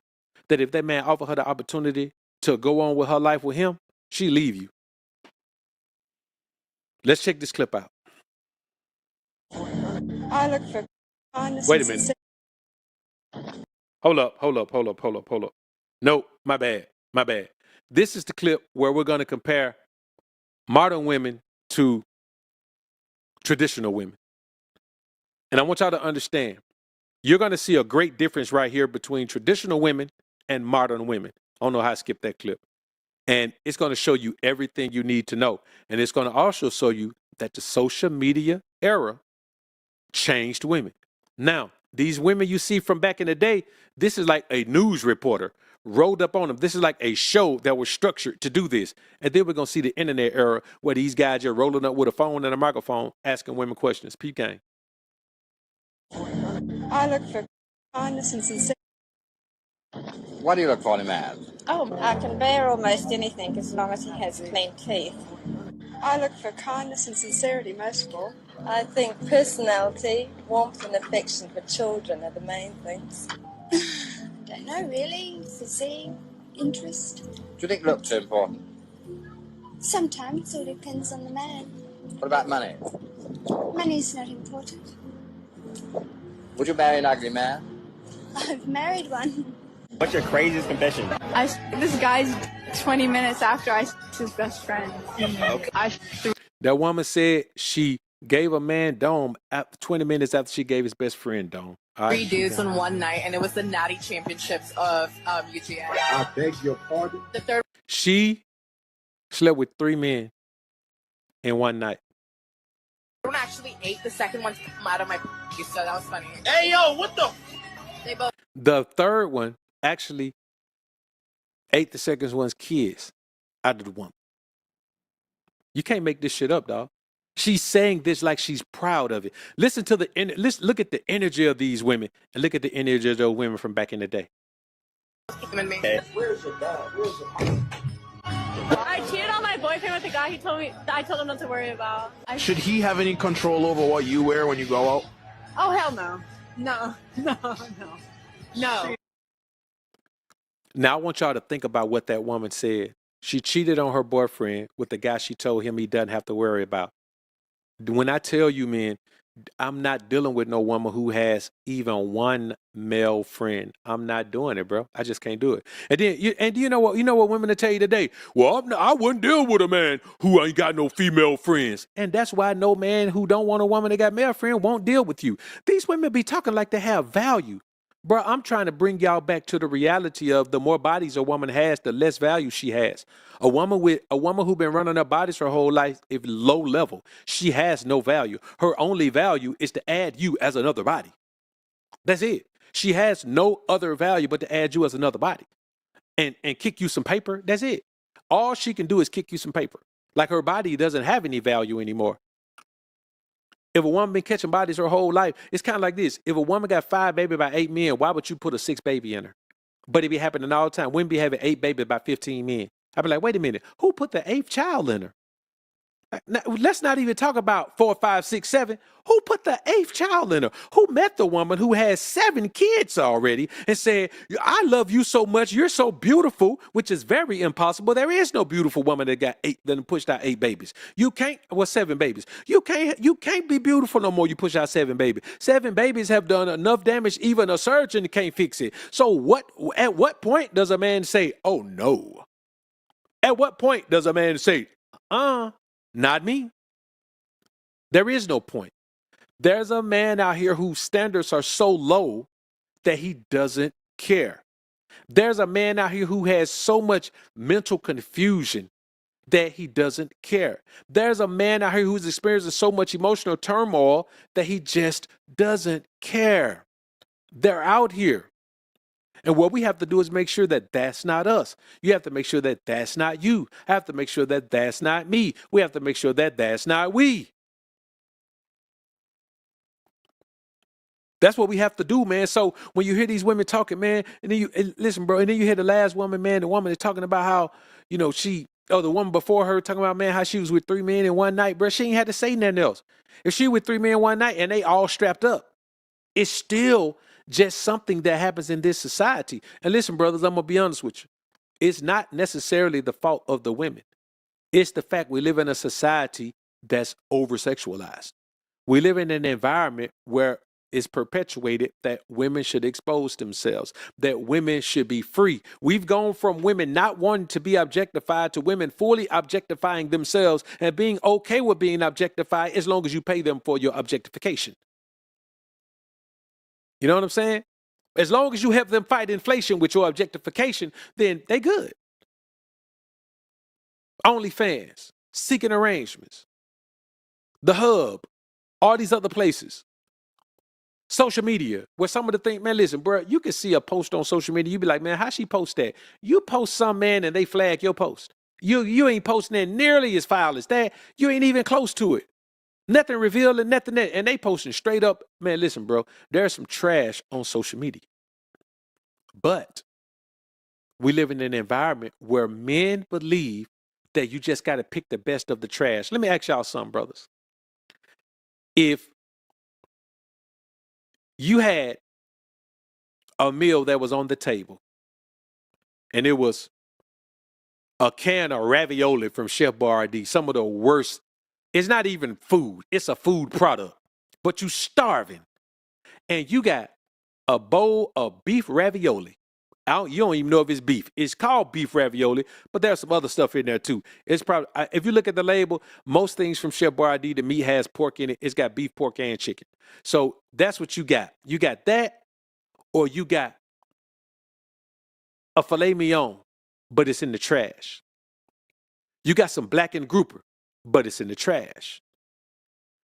that if that man offer her the opportunity to go on with her life with him, she leave you. Let's check this clip out. I look for kindness. Wait a minute. Hold up. No, my bad. This is the clip where we're going to compare modern women to traditional women. And I want y'all to understand, you're going to see a great difference right here between traditional women and modern women. I don't know how I skipped that clip. And it's going to show you everything you need to know. And it's going to also show you that the social media era changed women. Now, these women you see from back in the day, this is like a news reporter rolled up on them. This is like a show that was structured to do this. And then we're going to see the internet era where these guys are rolling up with a phone and a microphone asking women questions. Peep game. I look for kindness and sincerity. What do you look for in a man? Oh, I can bear almost anything as long as he has clean teeth. I look for kindness and sincerity most of all. I think personality, warmth and affection for children are the main things. Don't know really. Physique, interest. Do you think looks are important? Sometimes it all depends on the man. What about money? Money's not important. Would you marry an ugly man? I've married one. What's your craziest confession? This guy's 20 minutes after I his best friend. That woman said she gave a man dome 20 minutes after she gave his best friend dome. Three dudes in one night, and it was the Natty Championships of UGA. I beg your pardon? The third. She slept with 3 men in one night. One actually ate the second one to come out of my so that was funny. Hey, yo, what the? They both. The third one actually ate the second one's kids out of the woman. You can't make this shit up, dog. She's saying this like she's proud of it. Listen to look at the energy of these women and look at the energy of those women from back in the day. Where's your dad? Where's your I cheated on my boyfriend with a guy I told him not to worry about. Should he have any control over what you wear when you go out? Oh, hell no. No. Now I want y'all to think about what that woman said. She cheated on her boyfriend with the guy she told him he doesn't have to worry about. When I tell you, man, I'm not dealing with no woman who has even one male friend. I'm not doing it, bro. I just can't do it. And then, do you know what? You know what women will tell you today? Well, I wouldn't deal with a man who ain't got no female friends. And that's why no man who don't want a woman that got male friend won't deal with you. These women be talking like they have value. Bro, I'm trying to bring y'all back to the reality of the more bodies a woman has, the less value she has. A woman who been running her bodies her whole life is low level. She has no value. Her only value is to add you as another body. That's it. She has no other value but to add you as another body and kick you some paper. That's it. All she can do is kick you some paper. Like her body doesn't have any value anymore. If a woman been catching bodies her whole life, it's kind of like this. If a woman got 5 babies by 8 men, why would you put a 6th baby in her? But it be happening all the time. Women be having 8 babies by 15 men. I'd be like, wait a minute. Who put the 8th child in her? Now, let's not even talk about 4, 5, 6, 7. Who put the 8th child in her? Who met the woman who has 7 kids already and said, I love you so much, you're so beautiful, which is very impossible. There is no beautiful woman that got 8, that pushed out 8 babies. You can't, well, 7 babies. You can't be beautiful no more. You push out 7 babies. 7 babies have done enough damage, even a surgeon can't fix it. So at what point does a man say, oh no? At what point does a man say, not me? There is no point. There's a man out here whose standards are so low that he doesn't care. There's a man out here who has so much mental confusion that he doesn't care. There's a man out here who's experiencing so much emotional turmoil that he just doesn't care. They're out here. And what we have to do is make sure that that's not us. You have to make sure that that's not you. I have to make sure that that's not me. We have to make sure that that's not we. That's what we have to do, man. So when you hear these women talking, man, and then listen, bro, and then you hear the last woman, man, the woman is talking about how, the woman before her talking about, man, how she was with 3 men in one night, bro. She ain't had to say nothing else. If she with 3 men one night and they all strapped up, it's still just something that happens in this society. And listen, brothers, I'm going to be honest with you. It's not necessarily the fault of the women. It's the fact we live in a society that's over-sexualized. We live in an environment where it's perpetuated that women should expose themselves, that women should be free. We've gone from women not wanting to be objectified to women fully objectifying themselves and being okay with being objectified as long as you pay them for your objectification. You know what I'm saying? As long as you help them fight inflation with your objectification, then they good. OnlyFans, Seeking Arrangements, The Hub, all these other places. Social media, where some of the things, man, listen, bro, you can see a post on social media. You be like, man, how she post that? You post some, man, and they flag your post. You ain't posting it nearly as foul as that. You ain't even close to it. Nothing revealing, nothing that. And they posting straight up, man, listen, bro, there's some trash on social media. But we live in an environment where men believe that you just got to pick the best of the trash. Let me ask y'all something, brothers. If you had a meal that was on the table and it was a can of ravioli from Chef Boyardee, some of the worst, it's not even food, it's a food product, but you starving and you got a bowl of beef ravioli. You don't even know if it's beef. It's called beef ravioli, but there's some other stuff in there too. It's probably, if you look at the label, most things from Chef Boyardee, the meat has pork in it. It's got beef, pork, and chicken. So that's what you got. You got that, or you got a filet mignon, but it's in the trash. You got some blackened grouper, but it's in the trash.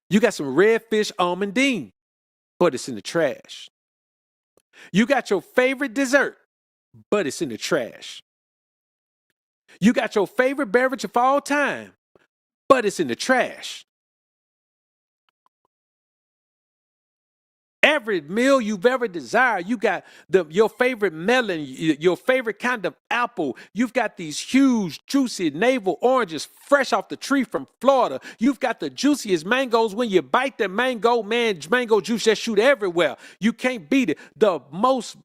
You got some redfish almondine, but it's in the trash. You got your favorite dessert, but it's in the trash. You got your favorite beverage of all time, but it's in the trash. Every meal you've ever desired, you got your favorite melon, your favorite kind of apple. You've got these huge, juicy navel oranges fresh off the tree from Florida. You've got the juiciest mangoes. When you bite the mango, man, mango juice just shoot everywhere. You can't beat it. The most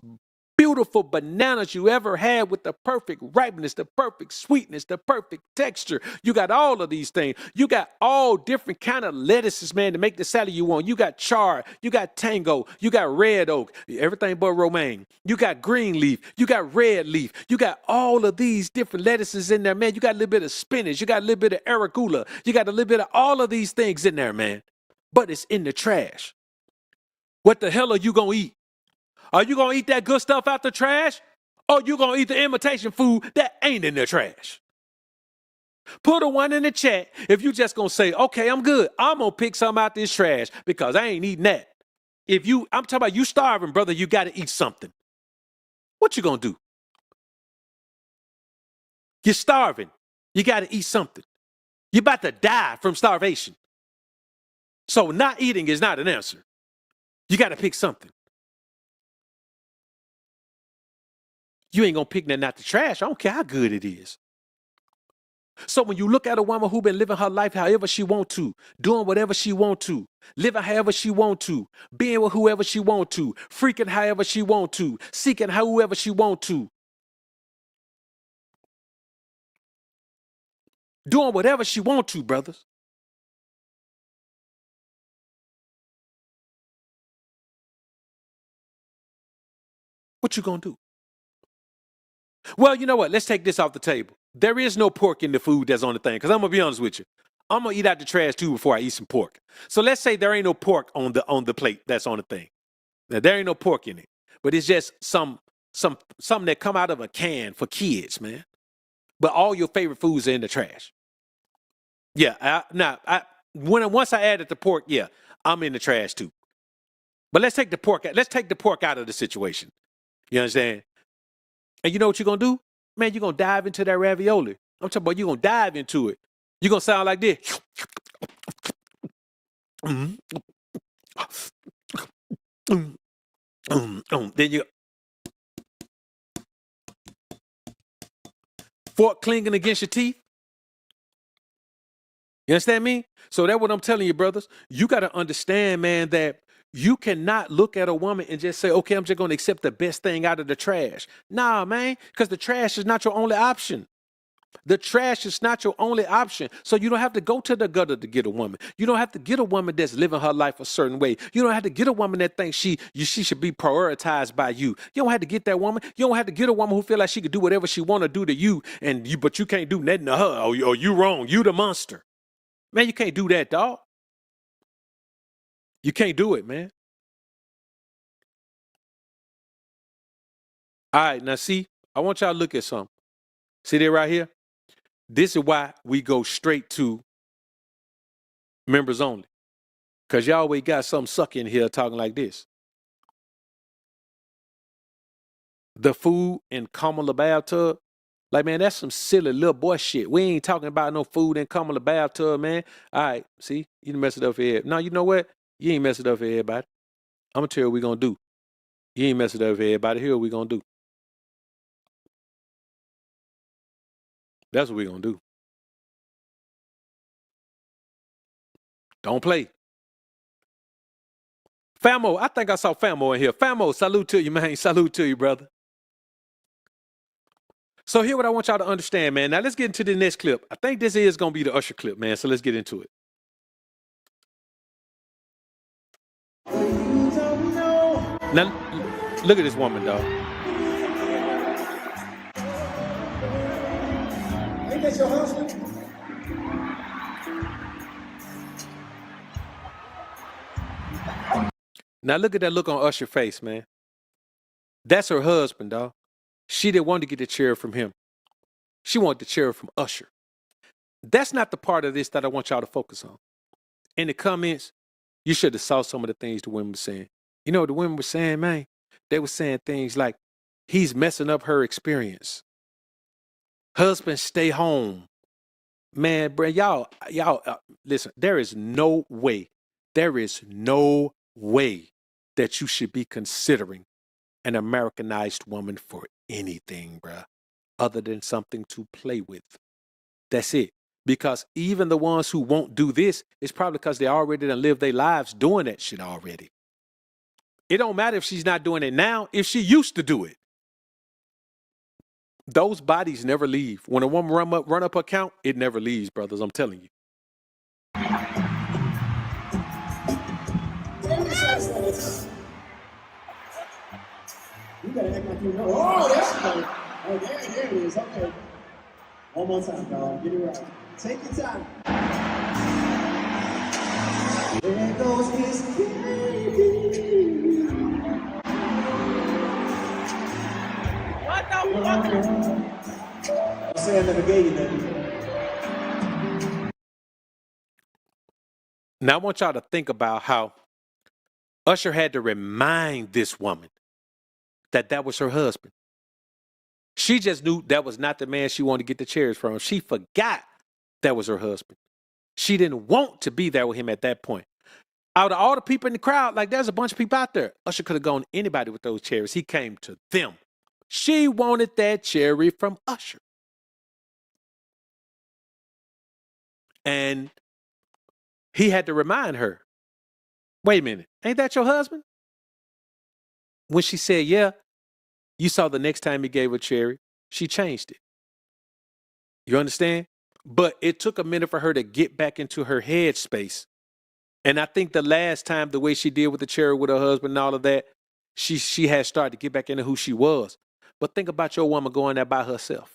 beautiful bananas you ever had with the perfect ripeness, the perfect sweetness, the perfect texture. You got all of these things. You got all different kind of lettuces, man, to make the salad you want. You got chard, you got tango, you got red oak, everything but romaine. You got green leaf, you got red leaf. You got all of these different lettuces in there, man. You got a little bit of spinach, you got a little bit of arugula, you got a little bit of all of these things in there, man. But it's in the trash. What the hell are you gonna eat? Are you going to eat that good stuff out the trash? Or you going to eat the imitation food that ain't in the trash? Put a 1 in the chat if you just going to say, okay, I'm good. I'm going to pick some out this trash because I ain't eating that. I'm talking about you starving, brother, you got to eat something. What you going to do? You're starving. You got to eat something. You're about to die from starvation. So not eating is not an answer. You got to pick something. You ain't going to pick nothing out the trash. I don't care how good it is. So when you look at a woman who been living her life however she want to, doing whatever she want to, living however she want to, being with whoever she want to, freaking however she want to, seeking whoever she want to, doing whatever she want to, brothers. What you gonna do? Well, you know what? Let's take this off the table. There is no pork in the food that's on the thing. Because I'm going to be honest with you. I'm going to eat out the trash too before I eat some pork. So let's say there ain't no pork on the plate that's on the thing. Now, there ain't no pork in it. But it's just something that come out of a can for kids, man. But all your favorite foods are in the trash. Yeah. Once I added the pork, yeah, I'm in the trash too. But let's take the pork out of the situation. You understand? And you know what you're going to do? Man, you're going to dive into that ravioli. I'm talking about you're going to dive into it. You're going to sound like this. Then you fork clinging against your teeth. You understand me? So that's what I'm telling you, brothers. You got to understand, man, that you cannot look at a woman and just say, okay, I'm just going to accept the best thing out of the trash. Nah, man, because the trash is not your only option. The trash is not your only option. So you don't have to go to the gutter to get a woman. You don't have to get a woman that's living her life a certain way. You don't have to get a woman that thinks she should be prioritized by you. You don't have to get that woman. You don't have to get a woman who feel like she could do whatever she want to do to you, but you can't do nothing to her. Or you wrong. You the monster. Man, you can't do that, dog. You can't do it, man. All right, now see, I want y'all to look at something. See that right here? This is why we go straight to members only. Because y'all always got some sucker in here talking like this. The food in Kamala bathtub. Like, man, that's some silly little boy shit. We ain't talking about no food in Kamala bathtub, man. All right, see, you done mess it up for everybody. No, you know what? You ain't mess it up for everybody. I'm going to tell you what we going to do. You ain't mess it up for everybody. Here what we going to do. That's what we going to do. Don't play. Famo, I think I saw Famo in here. Famo, salute to you, man. Salute to you, brother. So here what I want y'all to understand, man. Now let's get into the next clip. I think this is going to be the Usher clip, man. So let's get into it. Now, look at this woman, dog. Ain't that your husband? Now look at that look on Usher's face, man. That's her husband, dog. She didn't want to get the chair from him. She wanted the chair from Usher. That's not the part of this that I want y'all to focus on. In the comments, you should have saw some of the things the women were saying. You know what the women were saying, man? They were saying things like, he's messing up her experience. Husband, stay home. Man, bro, y'all, listen, there is no way that you should be considering an Americanized woman for anything, bruh, other than something to play with. That's it. Because even the ones who won't do this, it's probably because they already done lived their lives doing that shit already. It don't matter if she's not doing it now, if she used to do it. Those bodies never leave. When a woman run up her count, it never leaves, brothers. I'm telling you. You better act like you know. Oh, that's funny. Oh, there it is. Okay. One more time, dog. Get it right. Take your time. There goes his baby. What the fuck? I'm saying I never gave you nothing. Now I want y'all to think about how Usher had to remind this woman that was her husband. She just knew that was not the man she wanted to get the chairs from. She forgot that was her husband. She didn't want to be there with him at that point. Out of all the people in the crowd, like there's a bunch of people out there. Usher could have gone to anybody with those cherries. He came to them. She wanted that cherry from Usher. And he had to remind her, wait a minute, ain't that your husband? When she said, yeah, you saw the next time he gave her cherry, she changed it. You understand? But it took a minute for her to get back into her head space. And I think the last time, the way she did with the cherry with her husband and all of that, she had started to get back into who she was. But think about your woman going there by herself.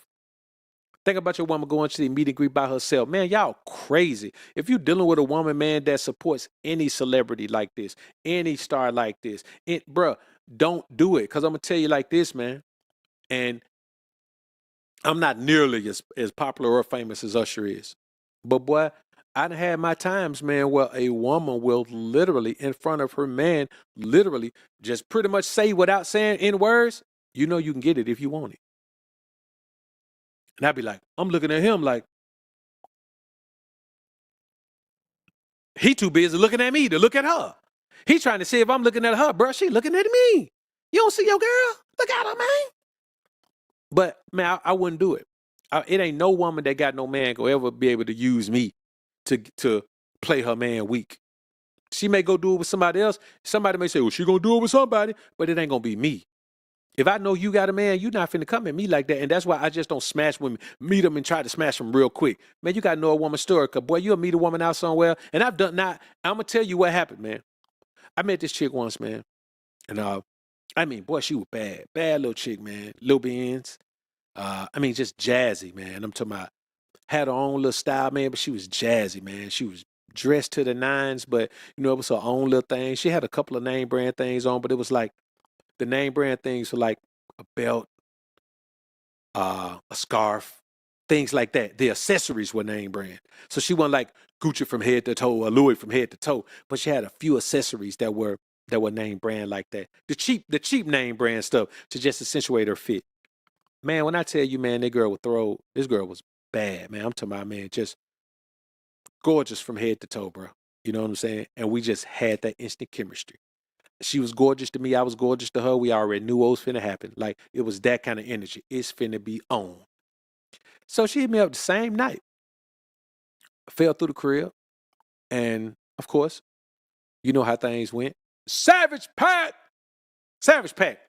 Think about your woman going to the meet and greet by herself. Man, y'all crazy. If you're dealing with a woman, man, that supports any celebrity like this, any star like this, bruh, don't do it. Because I'm going to tell you like this, man. And I'm not nearly as popular or famous as Usher is. But boy, I done had my times, man, where a woman will literally, in front of her man, literally just pretty much say without saying any words, you know you can get it if you want it. And I'd be like, I'm looking at him like, he too busy looking at me to look at her. He trying to see if I'm looking at her, bro. She looking at me. You don't see your girl? Look at her, man. But, man, I wouldn't do it. It ain't no woman that got no man go ever be able to use me to play her man weak. She may go do it with somebody else. Somebody may say, well, she gonna do it with somebody, but it ain't gonna be me. If I know you got a man, you not finna come at me like that. And that's why I just don't smash women, meet them and try to smash them real quick. Man, you gotta know a woman's story, cause boy, you'll meet a woman out somewhere. And I'm gonna tell you what happened, man. I met this chick once, man. And I mean, boy, she was bad. Bad little chick, man. Little beans. I mean, just jazzy, man. I'm talking about, had her own little style, man, but she was jazzy, man. She was dressed to the nines, but, you know, it was her own little thing. She had a couple of name brand things on, but it was like, the name brand things were like a belt, a scarf, things like that. The accessories were name brand. So she wasn't like Gucci from head to toe or Louis from head to toe, but she had a few accessories that were name brand like that. The cheap name brand stuff to just accentuate her fit. Man, when I tell you, man, this girl was bad, man. I'm talking about, man, just gorgeous from head to toe, bro. You know what I'm saying? And we just had that instant chemistry. She was gorgeous to me. I was gorgeous to her. We already knew what was finna happen. Like, it was that kind of energy. It's finna be on. So she hit me up the same night. I fell through the crib. And, of course, you know how things went. Savage Pat! Savage Pat.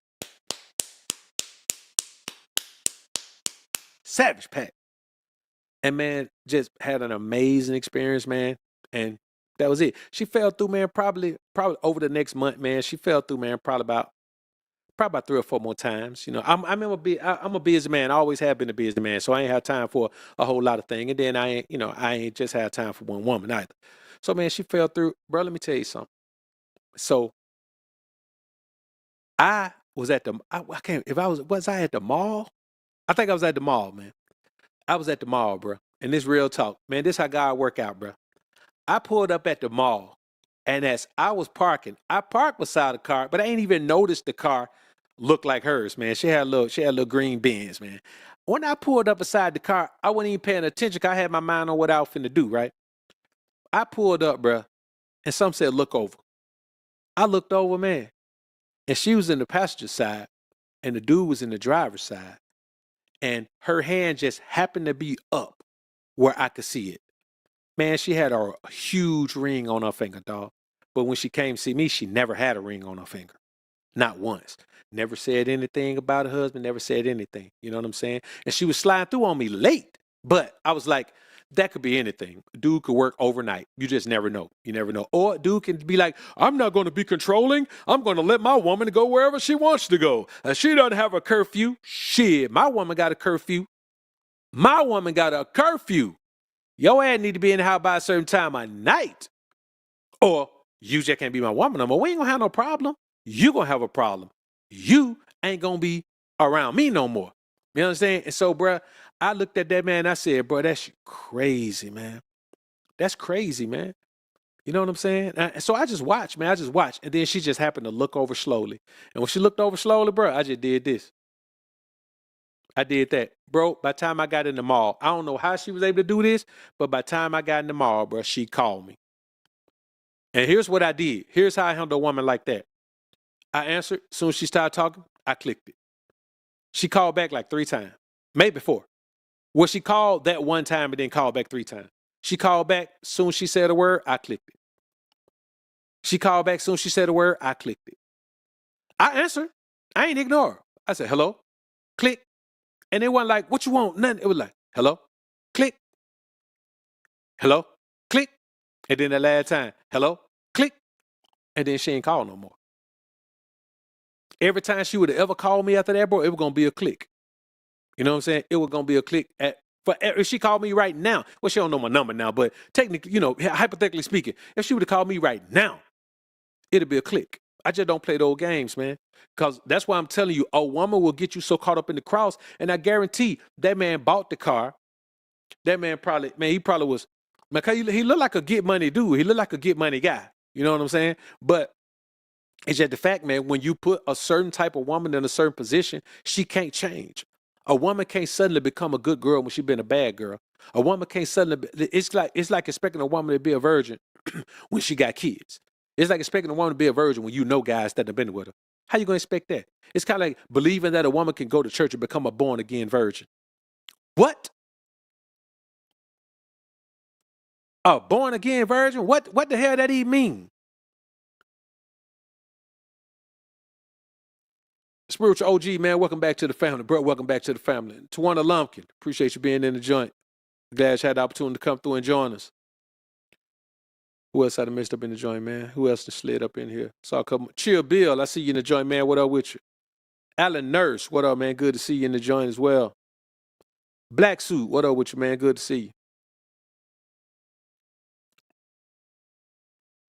Savage Pat. And, man, just had an amazing experience, man. And that was it. She fell through, man, probably over the next month, man. She fell through, man, probably about 3 or 4 more times. You know, I'm a busy man. I always have been a busy man. So I ain't have time for a whole lot of things. And then I ain't just had time for one woman either. So, man, she fell through. Bro, let me tell you something. So I was at was I at the mall? I think I was at the mall, man. I was at the mall, bro. And this real talk, man, this how God work out, bro. I pulled up at the mall, and as I was parking, I parked beside the car, but I ain't even noticed the car looked like hers, man. She had a little green Benz, man. When I pulled up beside the car, I wasn't even paying attention because I had my mind on what I was finna do, right? I pulled up, bro, and some said, look over. I looked over, man, and she was in the passenger side, and the dude was in the driver's side, and her hand just happened to be up where I could see it. Man, she had a huge ring on her finger, dog. But when she came to see me, she never had a ring on her finger. Not once. Never said anything about her husband, never said anything. You know what I'm saying? And she was sliding through on me late. But I was like, that could be anything. Dude could work overnight. You just never know. You never know. Or dude can be like, I'm not going to be controlling. I'm going to let my woman go wherever she wants to go. She doesn't have a curfew. Shit, my woman got a curfew. My woman got a curfew. Your ass need to be in the house by a certain time of night. Or you just can't be my woman no more. We ain't gonna have no problem. You gonna have a problem. You ain't gonna be around me no more. You know what I'm saying? And so, bruh, I looked at that man and I said, bro, that's crazy, man. That's crazy, man. You know what I'm saying? So I just watched, man. I just watched. And then she just happened to look over slowly. And when she looked over slowly, bro, I just did this. I did that. Bro, by the time I got in the mall, I don't know how she was able to do this, but by the time I got in the mall, bro, she called me. And here's what I did. Here's how I handle a woman like that. I answered. As soon as she started talking, I clicked it. She called back like 3 times, maybe 4. Well, she called that one time and then called back 3 times. She called back. Soon as she said a word, I clicked it. She called back. Soon as she said a word, I clicked it. I answered. I ain't ignore her. I said, hello, click. And it wasn't like, what you want? Nothing. It was like, hello, click. Hello, click. And then the last time, hello, click. And then she ain't call no more. Every time she would have ever called me after that, bro, it was going to be a click. You know what I'm saying? It was going to be a click. If she called me right now, well, she don't know my number now, but technically, hypothetically speaking, if she would have called me right now, it'd be a click. I just don't play those games, man. Because that's why I'm telling you, a woman will get you so caught up in the cross. And I guarantee that man bought the car. That man he probably was, man, he looked like a get money dude. He looked like a get money guy. You know what I'm saying? But it's just the fact, man, when you put a certain type of woman in a certain position, she can't change. A woman can't suddenly become a good girl when she's been a bad girl. A woman can't suddenly, it's like expecting a woman to be a virgin when she got kids. It's like expecting a woman to be a virgin when you know guys that have been with her. How you going to expect that? It's kind of like believing that a woman can go to church and become a born-again virgin. What? A born-again virgin? What the hell that even mean? Spiritual OG, man, welcome back to the family. Bro, welcome back to the family. Tawana Lumpkin, appreciate you being in the joint. Glad you had the opportunity to come through and join us. Who else had a messed up in the joint, man? Who else just slid up in here? Saw a couple. Chill Bill, I see you in the joint, man. What up with you? Alan Nurse, what up, man? Good to see you in the joint as well. Black Suit, what up with you, man? Good to see you.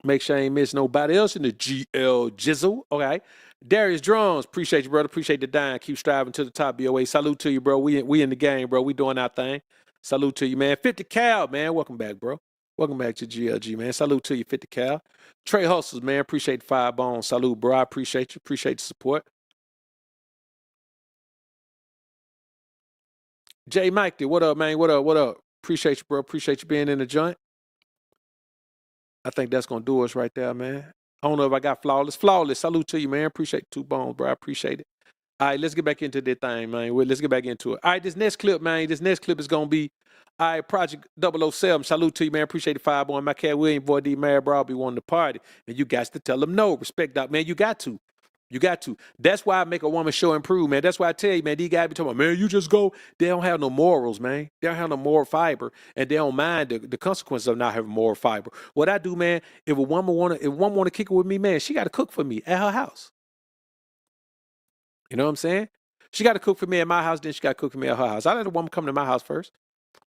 Make sure I ain't miss nobody else in the GL Jizzle. Okay. Darius Drums, appreciate you, brother. Appreciate the dime. Keep striving to the top, BOA. Salute to you, bro. We in the game, bro. We doing our thing. Salute to you, man. 50 Cal, man. Welcome back, bro. Welcome back to GLG, man. Salute to you, 50 Cal. Trey Hustles, man. Appreciate the 5 bones. Salute, bro. I appreciate you. Appreciate the support. Jay Mike, what up, man? What up? What up? Appreciate you, bro. Appreciate you being in the joint. I think that's going to do us right there, man. I don't know if I got flawless. Flawless. Salute to you, man. Appreciate 2 bones, bro. I appreciate it. All right, let's get back into that thing, man. Let's get back into it. All right, this next clip, man. This next clip is going to be, all right, Project 007. Salute to you, man. Appreciate the 5 boy. My cat William, boy, D. Mary, bro. I'll be wanting to party. And you guys to tell them no. Respect that, man. You got to. You got to. That's why I make a woman show and prove, man. That's why I tell you, man, these guys be talking about, man, you just go. They don't have no morals, man. They don't have no moral fiber, and they don't mind the consequences of not having moral fiber. What I do, man, if a woman want to kick it with me, man, she got to cook for me at her house. You know what I'm saying? She got to cook for me at my house, then she got to cook for me at her house. I let a woman come to my house first.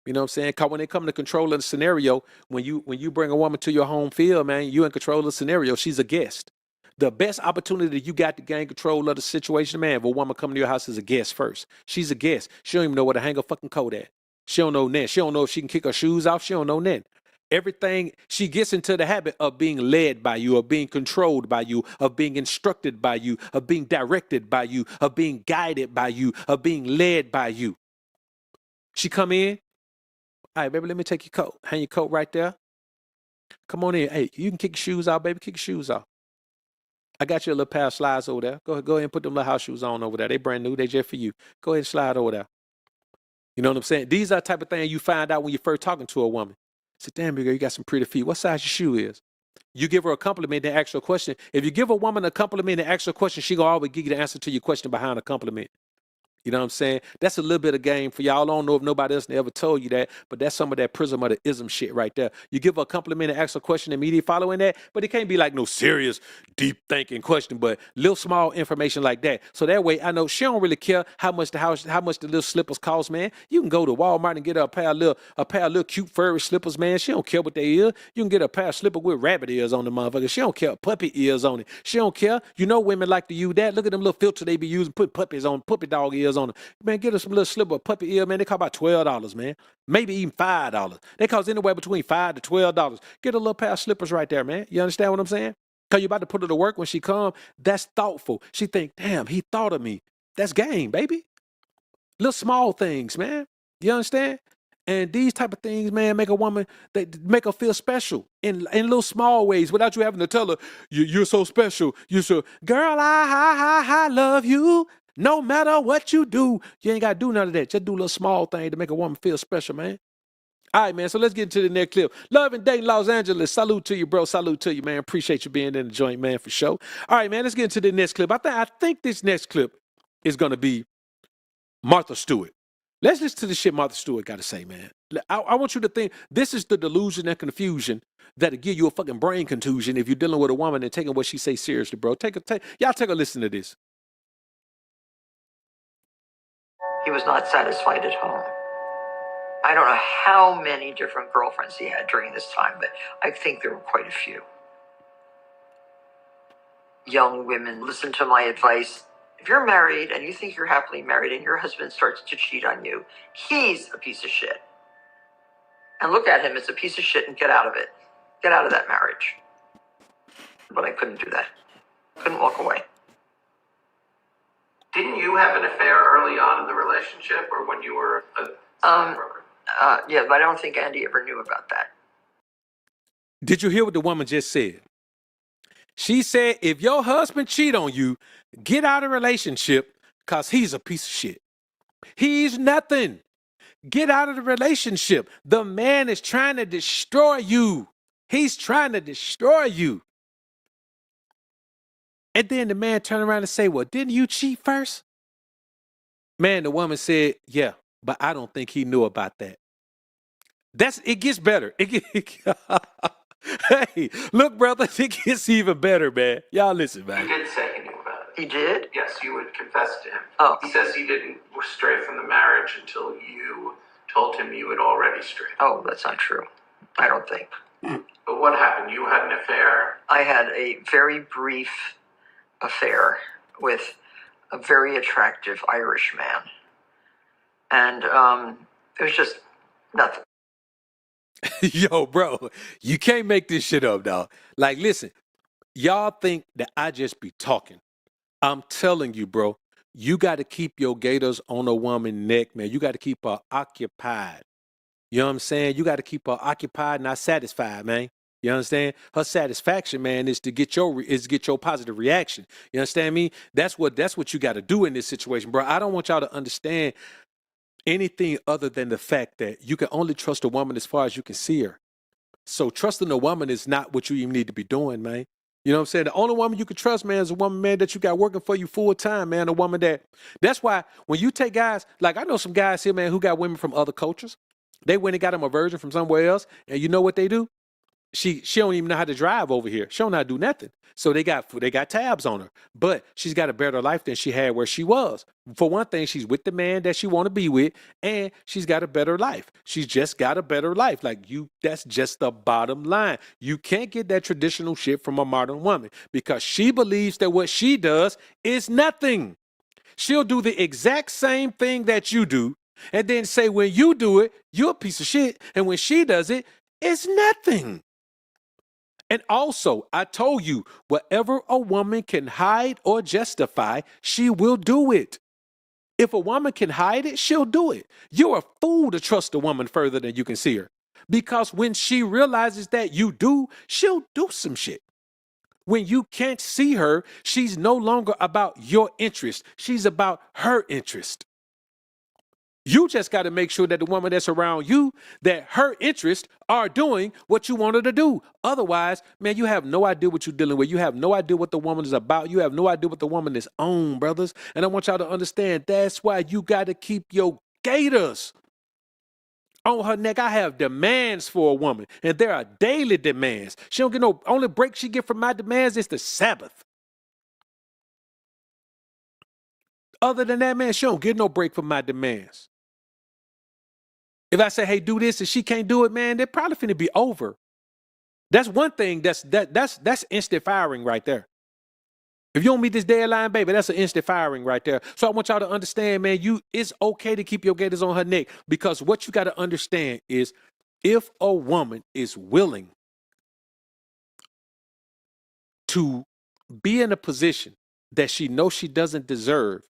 You know what I'm saying? Because when they come to control of the scenario, when you bring a woman to your home field, man, you in control of the scenario. She's a guest. The best opportunity you got to gain control of the situation, man, if a woman come to your house as a guest first. She's a guest. She don't even know where to hang her fucking coat at. She don't know that. She don't know if she can kick her shoes off. She don't know that. Everything, she gets into the habit of being led by you, of being controlled by you, of being instructed by you, of being directed by you, of being guided by you, of being led by you. She come in. All right, baby, let me take your coat. Hang your coat right there. Come on in. Hey, you can kick your shoes off, baby. Kick your shoes off. I got you a little pair of slides over there. Go ahead and put them little house shoes on over there. They brand new. They just for you. Go ahead and slide over there. You know what I'm saying? These are the type of things you find out when you're first talking to a woman. Say, damn, big girl, you got some pretty feet. What size your shoe is? You give her a compliment, then ask her a question. If you give a woman a compliment and ask her a question, she gonna always give you the answer to your question behind a compliment. You know what I'm saying? That's a little bit of game for y'all. I don't know if nobody else ever told you that, but that's some of that prism of the ism shit right there. You give her a compliment and ask her a question immediately following that, but it can't be like no serious, deep thinking question, but little small information like that. So that way I know she don't really care how much the little slippers cost, man. You can go to Walmart and get her a pair of little cute furry slippers, man. She don't care what they is. You can get a pair of slippers with rabbit ears on the motherfucker. She don't care. Puppy ears on it. She don't care. You know women like to use that. Look at them little filters they be using, put puppy dog ears on them. Man, get us some little slip of puppy ear, man. They cost about $12, man. Maybe even $5. They cost anywhere between $5 to $12. Get a little pair of slippers right there, man. You understand what I'm saying? Because you're about to put her to work when she come. That's thoughtful. She think, damn, he thought of me. That's game, baby. Little small things, man. You understand? And these type of things, man, make a woman, they make her feel special in little small ways without you having to tell her, you're so special. You're so, girl, I love you. No matter what you do, you ain't got to do none of that. Just do a little small thing to make a woman feel special, man. All right, man. So let's get into the next clip. Love and Dayton, Los Angeles. Salute to you, bro. Salute to you, man. Appreciate you being in the joint, man, for sure. All right, man. Let's get into the next clip. I think this next clip is gonna be Martha Stewart. Let's listen to the shit Martha Stewart got to say, man. I want you to think this is the delusion and confusion that'll give you a fucking brain contusion if you're dealing with a woman and taking what she say seriously, bro. Y'all take a listen to this. He was not satisfied at home. I don't know how many different girlfriends he had during this time, but I think there were quite a few. Young women, listen to my advice. If you're married and you think you're happily married and your husband starts to cheat on you, he's a piece of shit. And look at him as a piece of shit and get out of it. Get out of that marriage. But I couldn't do that. Couldn't walk away. Didn't you have an affair early on in the relationship or when you were a stockbroker? Yeah, but I don't think Andy ever knew about that. Did you hear what the woman just said? She said, if your husband cheat on you, get out of the relationship because he's a piece of shit. He's nothing. Get out of the relationship. The man is trying to destroy you. He's trying to destroy you. And then the man turned around and say, well, didn't you cheat first? Man, the woman said, yeah, but I don't think he knew about that. It gets better. Hey, look, brother, it gets even better, man. Y'all listen, man. He did say he knew about it. He did? Yes, you would confess to him. Oh. He says he didn't stray from the marriage until you told him you had already strayed. Oh, that's not true. I don't think. But what happened? You had an affair? I had a very brief affair with a very attractive Irish man. And it was just nothing. Yo, bro, you can't make this shit up, dog. Like, listen, y'all think that I just be talking. I'm telling you, bro, you got to keep your gators on a woman's neck, man. You got to keep her occupied. You know what I'm saying? You got to keep her occupied, not satisfied, man. You understand? Her satisfaction, man, is to get your positive reaction. You understand me? That's what you got to do in this situation, bro. I don't want y'all to understand anything other than the fact that you can only trust a woman as far as you can see her. So trusting a woman is not what you even need to be doing, man. You know what I'm saying? The only woman you can trust, man, is a woman, man, that you got working for you full time, man. A woman that's why when you take guys, like I know some guys here, man, who got women from other cultures. They went and got them a virgin from somewhere else. And you know what they do? She don't even know how to drive over here. She don't know how to do nothing. So they got tabs on her. But she's got a better life than she had where she was. For one thing, she's with the man that she want to be with, and she's got a better life. She's just got a better life. That's just the bottom line. You can't get that traditional shit from a modern woman because she believes that what she does is nothing. She'll do the exact same thing that you do, and then say when you do it, you're a piece of shit. And when she does it, it's nothing. And also, I told you, whatever a woman can hide or justify, she will do it. If a woman can hide it, she'll do it. You're a fool to trust a woman further than you can see her. Because when she realizes that you do, she'll do some shit. When you can't see her, she's no longer about your interest. She's about her interest. You just got to make sure that the woman that's around you, that her interests are doing what you want her to do. Otherwise, man, you have no idea what you're dealing with. You have no idea what the woman is about. You have no idea what the woman is on, brothers. And I want y'all to understand that's why you got to keep your gators on her neck. I have demands for a woman, and there are daily demands. She don't get only break she get from my demands is the Sabbath. Other than that, man, she don't get no break from my demands. If I say, hey, do this and she can't do it, man, they're probably finna be over. That's one thing that's instant firing right there. If you don't meet this deadline, baby, that's an instant firing right there. So I want y'all to understand, man, it's okay to keep your gators on her neck because what you got to understand is if a woman is willing to be in a position that she knows she doesn't deserve,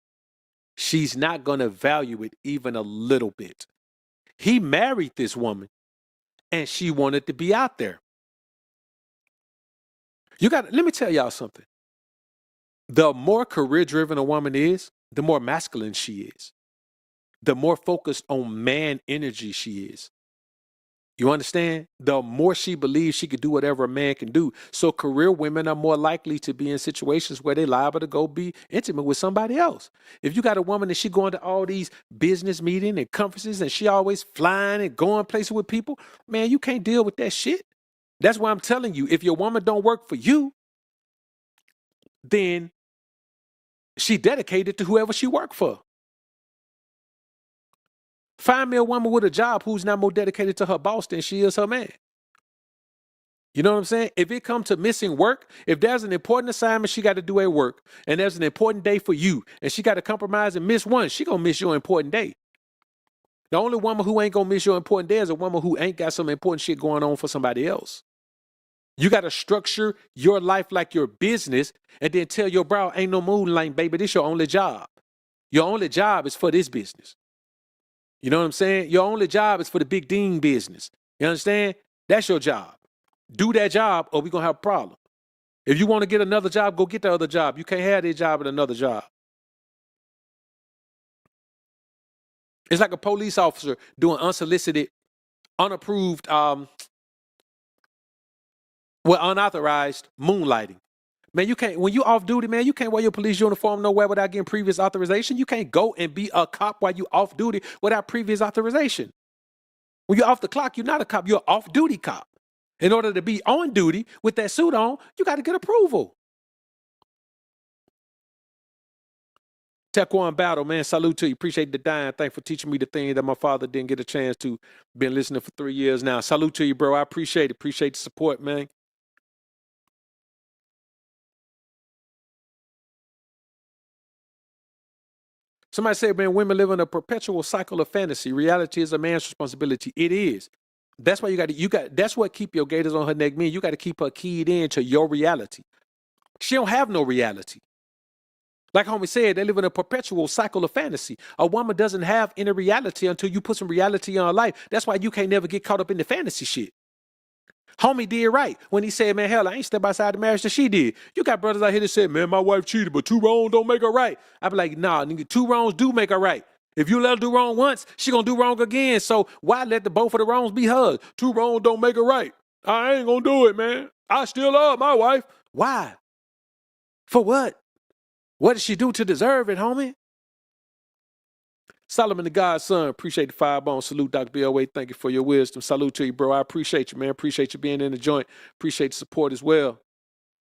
she's not going to value it even a little bit. He married this woman, and she wanted to be out there. Let me tell y'all something. The more career-driven a woman is, the more masculine she is. The more focused on man energy she is. You understand? The more she believes she could do whatever a man can do. So career women are more likely to be in situations where they're liable to go be intimate with somebody else. If you got a woman and she going to all these business meetings and conferences and she always flying and going places with people, man, you can't deal with that shit. That's why I'm telling you, if your woman don't work for you, then she dedicated to whoever she work for. Find me a woman with a job who's not more dedicated to her boss than she is her man. You know what I'm saying? If it comes to missing work, if there's an important assignment she got to do at work, and there's an important day for you, and she got to compromise and miss one, she gonna miss your important day. The only woman who ain't gonna miss your important day is a woman who ain't got some important shit going on for somebody else. You got to structure your life like your business, and then tell your bro, ain't no moonlight, baby. This your only job. Your only job is for this business. You know what I'm saying? Your only job is for the big Dean business. You understand? That's your job. Do that job or we're going to have a problem. If you want to get another job, go get the other job. You can't have that job and another job. It's like a police officer doing unsolicited, unapproved, unauthorized moonlighting. Man, you can't, when you off duty, man, you can't wear your police uniform nowhere without getting previous authorization. You can't go and be a cop while you off duty without previous authorization. When you're off the clock, you're not a cop, you're an off-duty cop. In order to be on duty with that suit on, you got to get approval. Taekwondo battle, man. Salute to you. Appreciate the dying. Thanks for teaching me the thing that my father didn't get a chance to. Been listening for 3 years now. Salute to you, bro. I appreciate it. Appreciate the support, man. Somebody said, man, women live in a perpetual cycle of fantasy. Reality is a man's responsibility. It is. That's why that's what keep your gators on her neck, man. You got to keep her keyed in to your reality. She don't have no reality. Like homie said, they live in a perpetual cycle of fantasy. A woman doesn't have any reality until you put some reality in her life. That's why you can't never get caught up in the fantasy shit. Homie did right when he said, man, hell, I ain't step outside the marriage that she did. You got brothers out here that said, man, my wife cheated, but 2 wrongs don't make her right. I be like, nah, nigga, 2 wrongs do make her right. If you let her do wrong once, she gonna do wrong again. So why let the both of the wrongs be hers? 2 wrongs don't make her right. I ain't gonna do it, man. I still love my wife. Why? For what? What did she do to deserve it, homie? Solomon the God's son, appreciate the 5 bone. Salute, Dr. B.O.A. Thank you for your wisdom. Salute to you, bro. I appreciate you, man. Appreciate you being in the joint. Appreciate the support as well.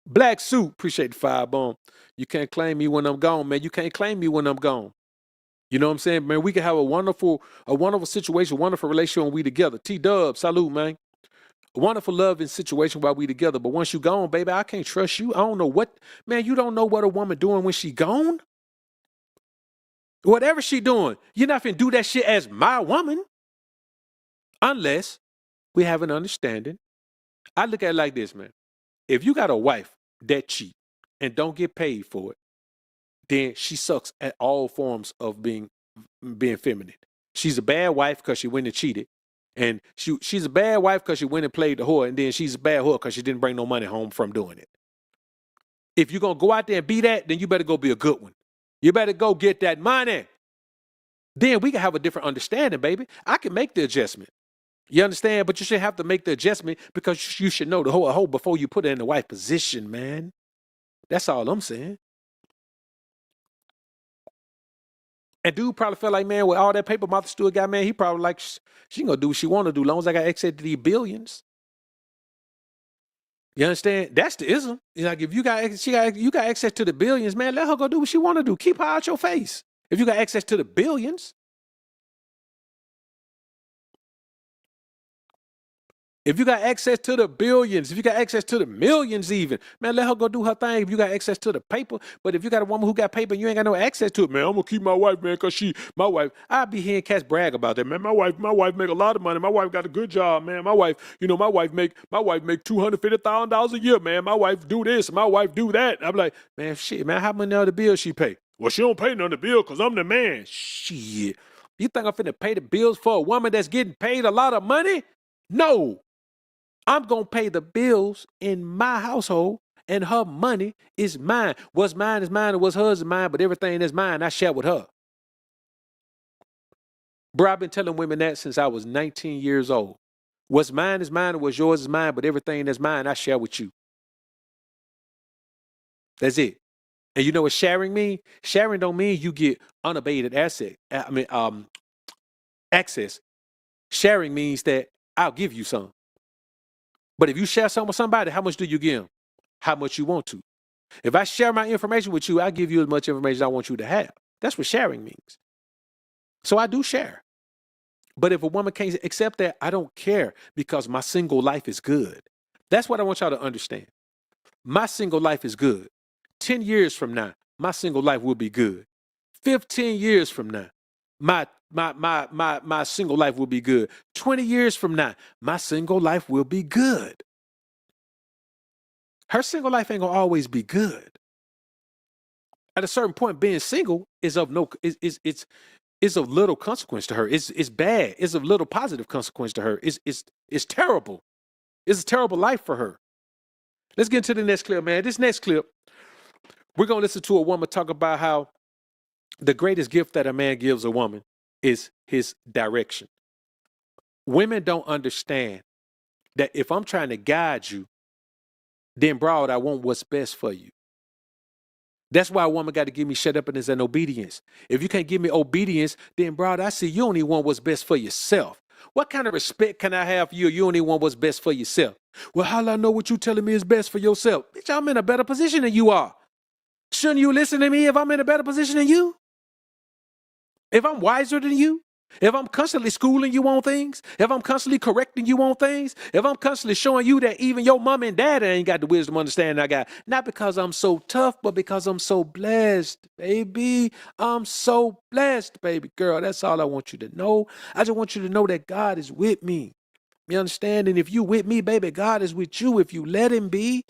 Black Suit, appreciate the 5 bone. You can't claim me when I'm gone, man. You can't claim me when I'm gone. You know what I'm saying, man? We can have a wonderful situation, wonderful relationship when we together. T-Dub, salute, man. A wonderful loving situation while we together. But once you gone, baby, I can't trust you. I don't know what, man, you don't know what a woman doing when she gone? Whatever she doing, you're not finna do that shit as my woman. Unless we have an understanding. I look at it like this, man. If you got a wife that cheat and don't get paid for it, then she sucks at all forms of being feminine. She's a bad wife because she went and cheated. And she's a bad wife because she went and played the whore. And then she's a bad whore because she didn't bring no money home from doing it. If you're going to go out there and be that, then you better go be a good one. You better go get that money. Then we can have a different understanding, baby. I can make the adjustment. You understand? But you should have to make the adjustment because you should know the whole before you put her in the wife position, man. That's all I'm saying. And dude probably felt like, man, with all that paper Martha Stewart got, man, he probably like, she gonna do what she want to do, as long as I got access to these billions. You understand? That's the ism. It's like if you got access to the billions, man, let her go do what she want to do. Keep her out your face. If you got access to the billions. If you got access to the billions, if you got access to the millions even, man, let her go do her thing if you got access to the paper. But if you got a woman who got paper and you ain't got no access to it, man, I'm going to keep my wife, man, because my wife, I be hearing cats brag about that, man. My wife make a lot of money. My wife got a good job, man. My wife make $250,000 a year, man. My wife do this, my wife do that. I'm like, man, shit, man, how many other bills she pay? Well, she don't pay none of the bill because I'm the man. Shit. You think I'm finna pay the bills for a woman that's getting paid a lot of money? No. I'm going to pay the bills in my household, and her money is mine. What's mine is mine, and what's hers is mine, but everything that's mine, I share with her. Bro, I've been telling women that since I was 19 years old. What's mine is mine, and what's yours is mine, but everything that's mine, I share with you. That's it. And you know what sharing mean? Sharing don't mean you get unabated access. Sharing means that I'll give you some. But if you share something with somebody, how much do you give them? How much you want to. If I share my information with you, I give you as much information as I want you to have. That's what sharing means. So I do share. But if a woman can't accept that, I don't care, because my single life is good. That's what I want y'all to understand. My single life is good. 10 years from now, my single life will be good. 15 years from now, my single life will be good. 20 years from now, my single life will be good. Her single life ain't gonna always be good. At a certain point, being single is of little consequence to her. It's bad. It's of little positive consequence to her. It's terrible. It's a terrible life for her. Let's get into the next clip, man. This next clip, we're gonna listen to a woman talk about how the greatest gift that a man gives a woman is his direction. Women don't understand that if I'm trying to guide you, then broad, I want what's best for you. That's why a woman got to give me shut up and obedience. If you can't give me obedience, then broad, I see you only want what's best for yourself. What kind of respect can I have for you? You only want what's best for yourself. Well, how do I know what you telling me is best for yourself? Bitch, I'm in a better position than you are. Shouldn't you listen to me if I'm in a better position than you? If I'm wiser than you? If I'm constantly schooling you on things? If I'm constantly correcting you on things? If I'm constantly showing you that even your mom and dad ain't got the wisdom understanding I got? Not because I'm so tough, but because I'm so blessed, baby. I'm so blessed, baby girl. That's all I want you to know. I just want you to know that God is with me. You understand? And if you with me, baby, God is with you if you let him be.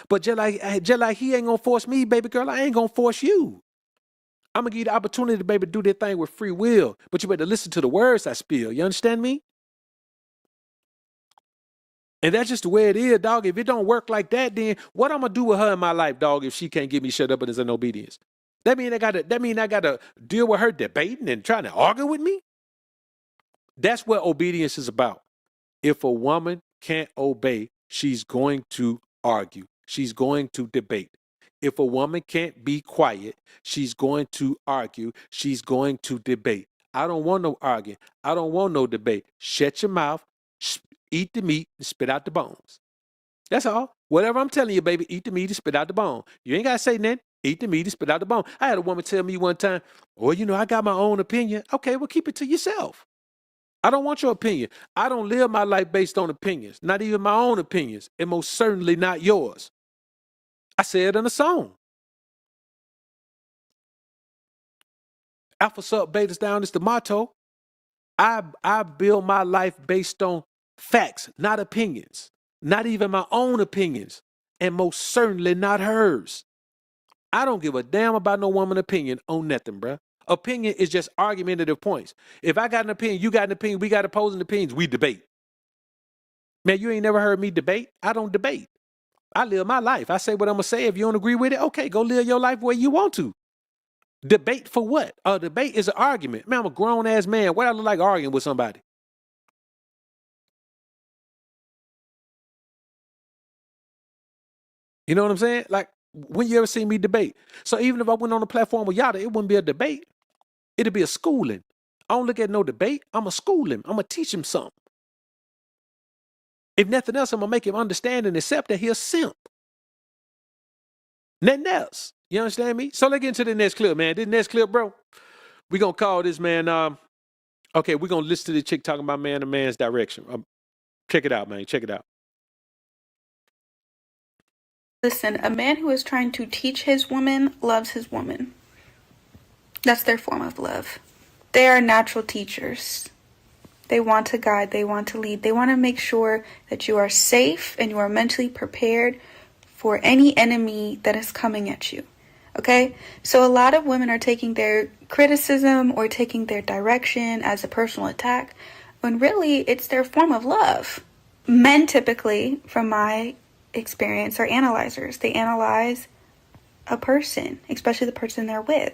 But just like he ain't gonna force me, baby girl, I ain't gonna force you. I'm going to give you the opportunity, baby, to do that thing with free will. But you better listen to the words I spill. You understand me? And that's just the way it is, dog. If it don't work like that, then what I'm going to do with her in my life, dog, if she can't get me shut up and is in obedience? That mean I gotta deal with her debating and trying to argue with me? That's what obedience is about. If a woman can't obey, she's going to argue. She's going to debate. If a woman can't be quiet, she's going to argue. She's going to debate. I don't want no arguing. I don't want no debate. Shut your mouth, eat the meat, and spit out the bones. That's all. Whatever I'm telling you, baby, eat the meat and spit out the bone. You ain't got to say nothing. Eat the meat and spit out the bone. I had a woman tell me one time, well, I got my own opinion. Okay, well, keep it to yourself. I don't want your opinion. I don't live my life based on opinions, not even my own opinions, and most certainly not yours. I said in a song. Alpha sub betas down is the motto. I build my life based on facts, not opinions, not even my own opinions, and most certainly not hers. I don't give a damn about no woman opinion on nothing, bruh. Opinion is just argumentative points. If I got an opinion, you got an opinion, we got opposing opinions, we debate. Man, you ain't never heard me debate. I don't debate. I live my life. I say what I'm going to say. If you don't agree with it, okay, go live your life where you want to. Debate for what? A debate is an argument. Man, I'm a grown-ass man. What I look like arguing with somebody? You know what I'm saying? Like, when you ever see me debate? So even if I went on a platform with Yada, it wouldn't be a debate. It'd be a schooling. I don't look at no debate. I'm going to school him. I'm going to teach him something. If nothing else, I'm going to make him understand and accept that he's a simp. Nothing else. You understand me? So let's get into the next clip, man. This next clip, bro, we're going to call this, man, okay, we're going to listen to this chick talking about, man, a man's direction. Check it out, man. Check it out. Listen, a man who is trying to teach his woman loves his woman. That's their form of love. They are natural teachers. They want to guide. They want to lead. They want to make sure that you are safe and you are mentally prepared for any enemy that is coming at you. Okay? So a lot of women are taking their criticism or taking their direction as a personal attack, when really it's their form of love. Men typically, from my experience, are analyzers. They analyze a person, especially the person they're with.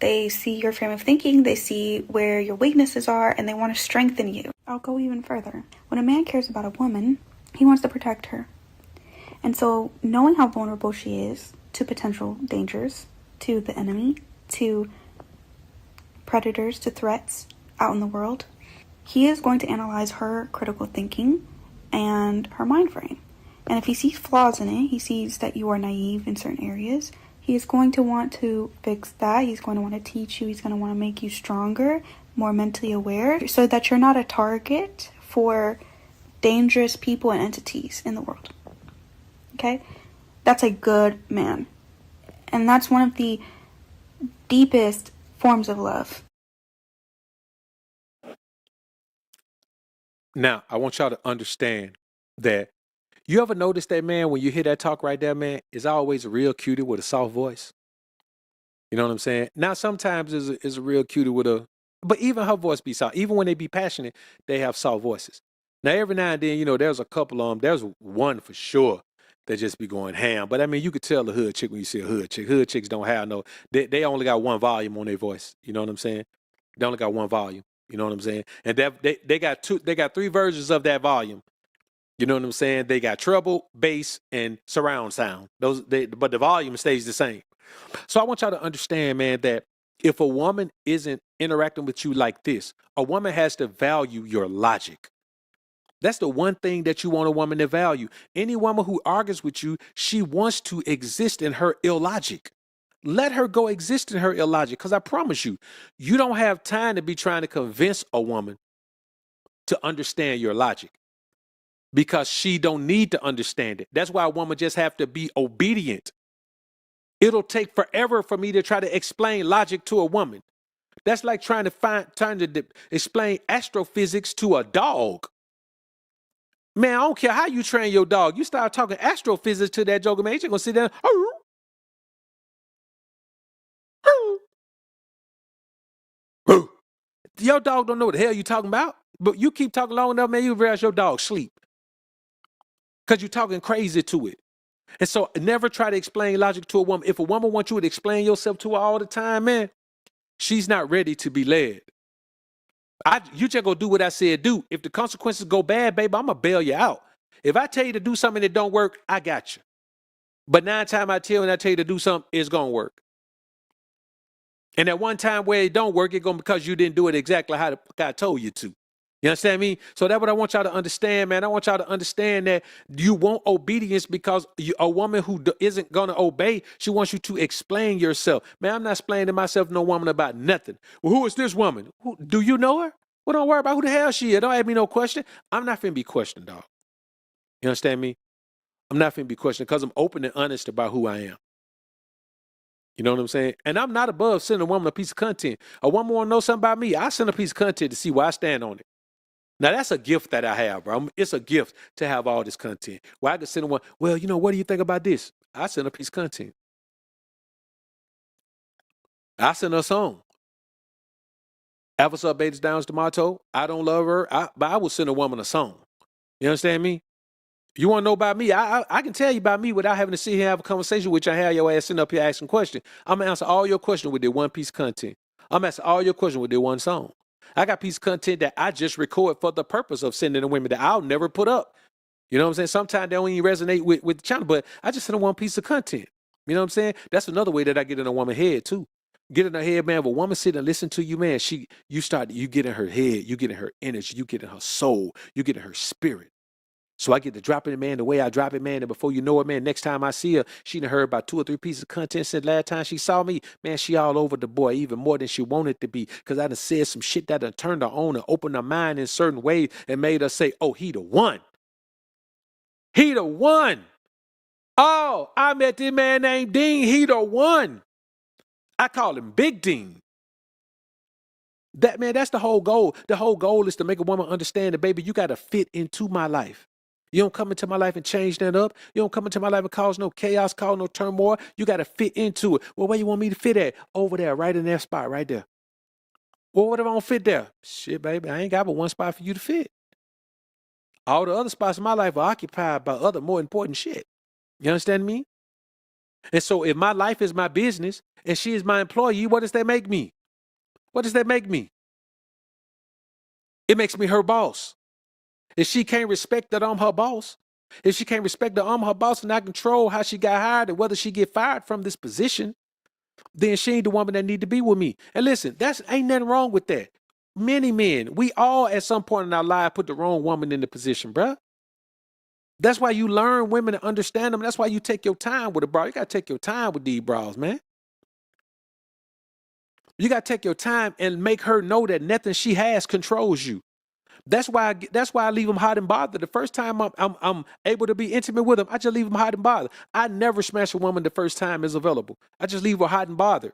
They see your frame of thinking, they see where your weaknesses are, and they want to strengthen you. I'll go even further. When a man cares about a woman, he wants to protect her. And so knowing how vulnerable she is to potential dangers, to the enemy, to predators, to threats out in the world, he is going to analyze her critical thinking and her mind frame. And if he sees flaws in it, he sees that you are naive in certain areas, he is going to want to fix that. He's going to want to teach you. He's going to want to make you stronger, more mentally aware, so that you're not a target for dangerous people and entities in the world. Okay? That's a good man. And that's one of the deepest forms of love. Now, I want y'all to understand that you ever notice that, man, when you hear that talk right there, man, it's always a real cutie with a soft voice. You know what I'm saying? Now, sometimes it's a real cutie with a, but even her voice be soft. Even when they be passionate, they have soft voices. Now, every now and then, you know, there's a couple of them. There's one for sure that just be going ham. But I mean, you could tell a hood chick when you see a hood chick. Hood chicks don't have no, they only got one volume on their voice. You know what I'm saying? They only got one volume. You know what I'm saying? And they got three versions of that volume. You know what I'm saying? They got treble, bass, and surround sound. But the volume stays the same. So I want y'all to understand, man, that if a woman isn't interacting with you like this, a woman has to value your logic. That's the one thing that you want a woman to value. Any woman who argues with you, she wants to exist in her illogic. Let her go exist in her illogic, because I promise you, you don't have time to be trying to convince a woman to understand your logic, because she don't need to understand it. That's why a woman just have to be obedient. It'll take forever for me to try to explain logic to a woman. That's like trying to explain astrophysics to a dog. Man, I don't care how you train your dog. You start talking astrophysics to that joker, man, he's gonna sit down. Your dog don't know what the hell you talking about. But you keep talking long enough, man, you realize your dog sleep. Because you're talking crazy to it. And so never try to explain logic to a woman. If a woman wants you to explain yourself to her all the time, man, she's not ready to be led. You just go do what I said do. If the consequences go bad, baby, I'm going to bail you out. If I tell you to do something that don't work, I got you. But 9 times I tell you to do something, it's going to work. And at one time where it don't work, it's going to be because you didn't do it exactly how the fuck I told you to. You understand me? So that's what I want y'all to understand, man. I want y'all to understand that you want obedience because a woman who isn't going to obey, she wants you to explain yourself. Man, I'm not explaining myself to no woman about nothing. Well, who is this woman? Do you know her? Well, don't worry about who the hell she is. Don't ask me no question. I'm not finna be questioned, dog. You understand me? I'm not finna be questioned because I'm open and honest about who I am. You know what I'm saying? And I'm not above sending a woman a piece of content. A woman want to know something about me, I send a piece of content to see where I stand on it. Now, that's a gift that I have, bro. It's a gift to have all this content. Where I can send one, well, you know, what do you think about this? I send a piece of content. I send her a song. Alpha Betas Downs Tomato. I don't love her, but I will send a woman a song. You understand me? You want to know about me? I can tell you about me without having to sit here and have a conversation with you and have your ass sitting up here asking questions. I'm going to answer all your questions with that one piece of content. I'm going to answer all your questions with that one song. I got piece of content that I just record for the purpose of sending to women that I'll never put up. You know what I'm saying? Sometimes they don't even resonate with the channel, but I just send them one piece of content. You know what I'm saying? That's another way that I get in a woman's head too. Get in her head, man. If a woman sit and listen to you, man, you get in her head, you get in her energy, you get in her soul, you get in her spirit. So I get to drop it, man, the way I drop it, man. And before you know it, man, next time I see her, she done heard about 2 or 3 pieces of content since last time she saw me. Man, she all over the boy even more than she wanted to be. Because I done said some shit that done turned her on and opened her mind in certain ways and made her say, oh, he the one. He the one. Oh, I met this man named Dean. He the one. I call him Big Dean. That's the whole goal. The whole goal is to make a woman understand that, baby, you got to fit into my life. You don't come into my life and change that up. You don't come into my life and cause no chaos, cause no turmoil. You got to fit into it. Well, where you want me to fit at? Over there, right in that spot, right there. Well, what if I don't fit there? Shit, baby, I ain't got but one spot for you to fit. All the other spots in my life are occupied by other more important shit. You understand me? And so if my life is my business and she is my employee, what does that make me? What does that make me? It makes me her boss. If she can't respect that I'm her boss, if she can't respect that I'm her boss and I control how she got hired and whether she get fired from this position, then she ain't the woman that need to be with me. And listen, that's ain't nothing wrong with that. Many men, we all at some point in our life put the wrong woman in the position, bruh. That's why you learn women to understand them. That's why you take your time with a bra. You got to take your time with these bras, man. You got to take your time and make her know that nothing she has controls you. That's why I leave them hot and bothered. The first time I'm able to be intimate with them, I just leave them hot and bothered. I never smash a woman the first time is available. I just leave her hot and bothered.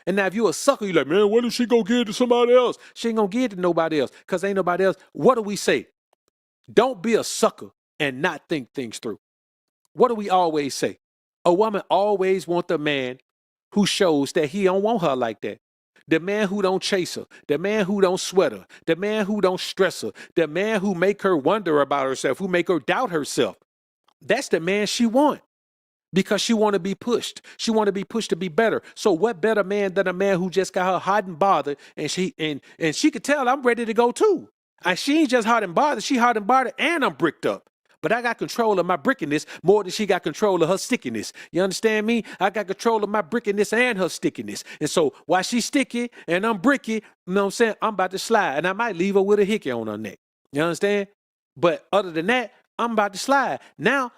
And now if you a sucker, you like, man, what if she go give it to somebody else? She ain't gonna give it to nobody else because ain't nobody else. What do we say? Don't be a sucker and not think things through. What do we always say? A woman always want the man who shows that he don't want her like that. The man who don't chase her, the man who don't sweat her, the man who don't stress her, the man who make her wonder about herself, who make her doubt herself. That's the man she want. Because she want to be pushed. She want to be pushed to be better. So what better man than a man who just got her hot and bothered and she could tell I'm ready to go too. And she ain't just hot and bothered, she hot and bothered and I'm bricked up. But I got control of my brickiness more than she got control of her stickiness. You understand me? I got control of my brickiness and her stickiness. And so while she's sticky and I'm bricky, you know what I'm saying? I'm about to slide. And I might leave her with a hickey on her neck. You understand? But other than that, I'm about to slide. Now,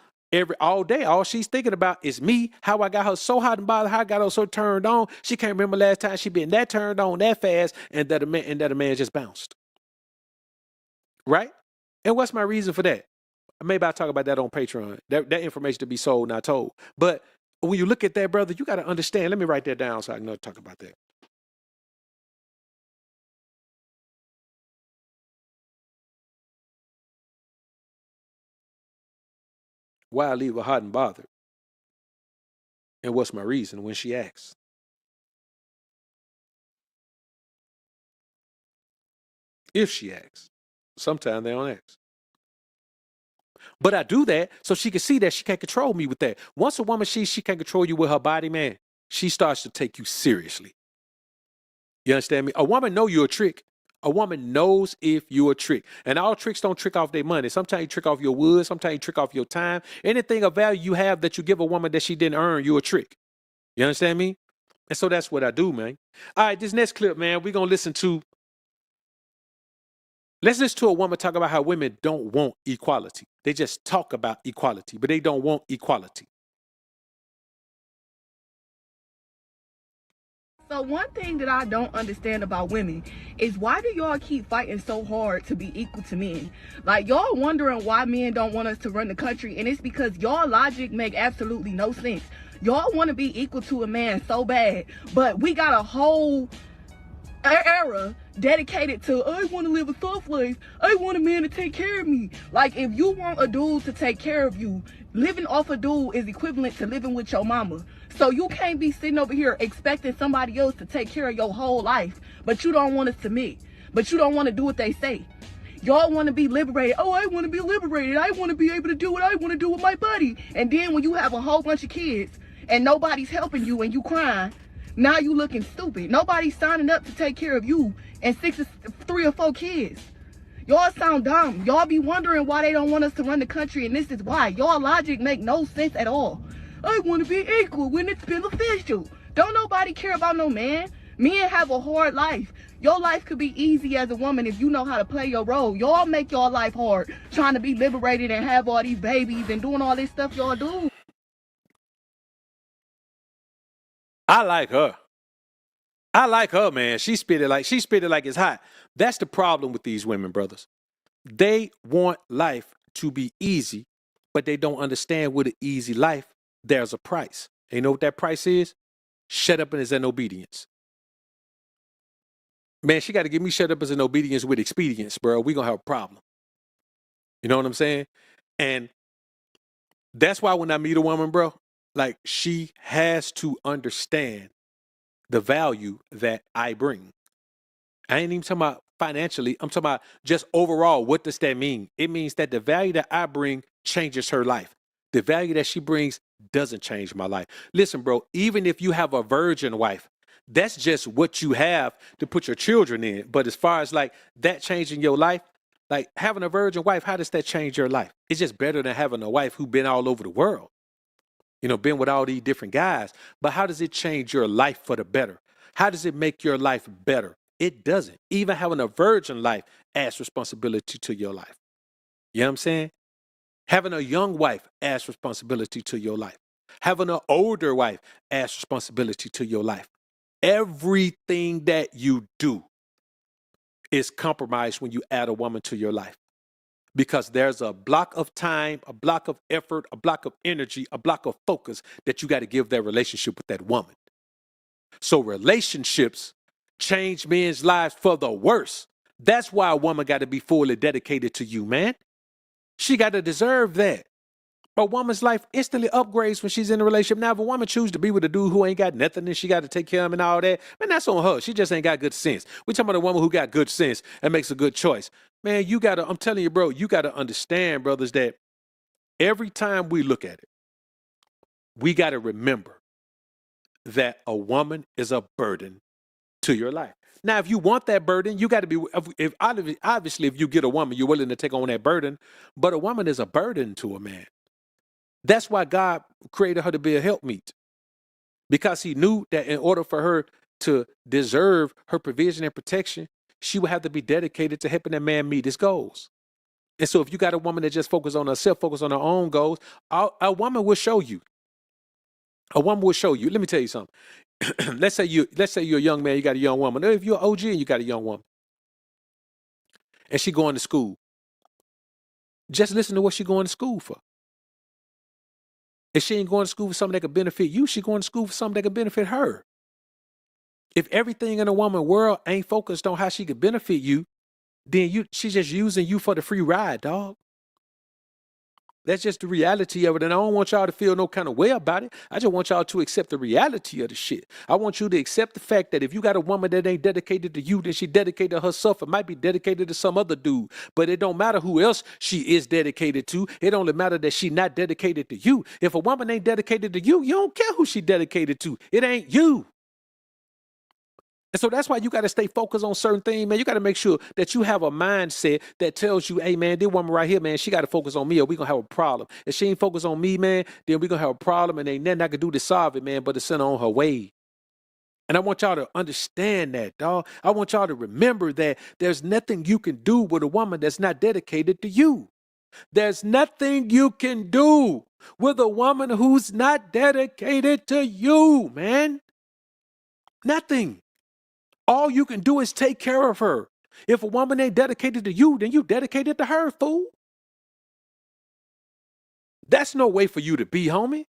all day, all she's thinking about is me, how I got her so hot and bothered, how I got her so turned on. She can't remember last time she been that turned on that fast and that a man just bounced. Right? And what's my reason for that? Maybe I'll talk about that on Patreon. That information to be sold, not told. But when you look at that, brother, you got to understand. Let me write that down so I can talk about that. Why I leave her hot and bothered. And what's my reason when she asks. If she asks. Sometimes they don't ask. But I do that so she can see that she can't control me with that. Once a woman sees she can't control you with her body, man, she starts to take you seriously. You understand me? A woman know you're a trick. A woman knows if you're a trick. And all tricks don't trick off their money. Sometimes you trick off your wood. Sometimes you trick off your time. Anything of value you have that you give a woman that she didn't earn, you're a trick. You understand me? And so that's what I do, man. All right, this next clip, man, we're going to listen to a woman talk about how women don't want equality. They just talk about equality, but they don't want equality. So one thing that I don't understand about women is why do y'all keep fighting so hard to be equal to men? Like y'all wondering why men don't want us to run the country, and it's because y'all logic make absolutely no sense. Y'all want to be equal to a man so bad, but we got a whole era dedicated to, I want to live a soft life. I want a man to take care of me. Like if you want a dude to take care of you, living off a dude is equivalent to living with your mama. So you can't be sitting over here expecting somebody else to take care of your whole life, but you don't want to submit, but you don't want to do what they say. Y'all want to be liberated. Oh, I want to be liberated. I want to be able to do what I want to do with my buddy. And then when you have a whole bunch of kids and nobody's helping you and you crying, now you looking stupid. Nobody's signing up to take care of you and 3 or 4 kids. Y'all sound dumb. Y'all be wondering why they don't want us to run the country, and this is why. Y'all logic make no sense at all. I want to be equal when it's beneficial. Don't nobody care about no man. Men have a hard life. Your life could be easy as a woman if you know how to play your role. Y'all make your life hard trying to be liberated and have all these babies and doing all this stuff y'all do. I like her. I like her, man. She spit it like it's hot. That's the problem with these women, brothers. They want life to be easy, but they don't understand with an easy life, there's a price. And you know what that price is? Shut up and is an obedience. Man, she got to give me shut up as an obedience with expedience, bro. We're going to have a problem. You know what I'm saying? And that's why when I meet a woman, bro, like she has to understand the value that I bring. I ain't even talking about financially. I'm talking about just overall. What does that mean? It means that the value that I bring changes her life. The value that she brings doesn't change my life. Listen, bro, even if you have a virgin wife, That's just what you have to put your children in. But as far as like that changing your life, like having a virgin wife, how does that change your life? It's just better than having a wife who's been all over the world, been with all these different guys. But how does it change your life for the better? How does it make your life better? It doesn't. Even having a virgin life adds responsibility to your life. You know what I'm saying? Having a young wife adds responsibility to your life. Having an older wife adds responsibility to your life. Everything that you do is compromised when you add a woman to your life. Because there's a block of time, a block of effort, a block of energy, a block of focus that you got to give that relationship with that woman. So relationships change men's lives for the worse. That's why a woman got to be fully dedicated to you, man. She got to deserve that. A woman's life instantly upgrades when she's in a relationship. Now, if a woman chooses to be with a dude who ain't got nothing and she got to take care of him and all that, man, that's on her. She just ain't got good sense. We talking about a woman who got good sense and makes a good choice. Man, I'm telling you, bro, you got to understand, brothers, that every time we look at it, we got to remember that a woman is a burden to your life. Now, if you want that burden, you got to be, obviously, if you get a woman, you're willing to take on that burden, but a woman is a burden to a man. That's why God created her to be a helpmeet, because he knew that in order for her to deserve her provision and protection, she would have to be dedicated to helping that man meet his goals. And so if you got a woman that just focuses on herself, focus on her own goals, a woman will show you. A woman will show you. Let me tell you something. let's say you're a young man, you got a young woman. Or if you're an OG and you got a young woman, and she going to school, just listen to what she going to school for. If she ain't going to school for something that could benefit you, she going to school for something that could benefit her. If everything in a woman's world ain't focused on how she could benefit you, then she's just using you for the free ride, dog. That's just the reality of it. And I don't want y'all to feel no kind of way about it. I just want y'all to accept the reality of the shit. I want you to accept the fact that if you got a woman that ain't dedicated to you, then she dedicated to herself. It might be dedicated to some other dude. But it don't matter who else she is dedicated to. It only matter that she not dedicated to you. If a woman ain't dedicated to you, you don't care who she dedicated to. It ain't you. And so that's why you got to stay focused on certain things, man. You got to make sure that you have a mindset that tells you, hey, man, this woman right here, man, she got to focus on me or we're going to have a problem. If she ain't focused on me, man, then we're going to have a problem and ain't nothing I can do to solve it, man, but to send her on her way. And I want y'all to understand that, dog. I want y'all to remember that there's nothing you can do with a woman that's not dedicated to you. There's nothing you can do with a woman who's not dedicated to you, man. Nothing. All you can do is take care of her. If a woman ain't dedicated to you, then you dedicated to her, fool. That's no way for you to be, homie.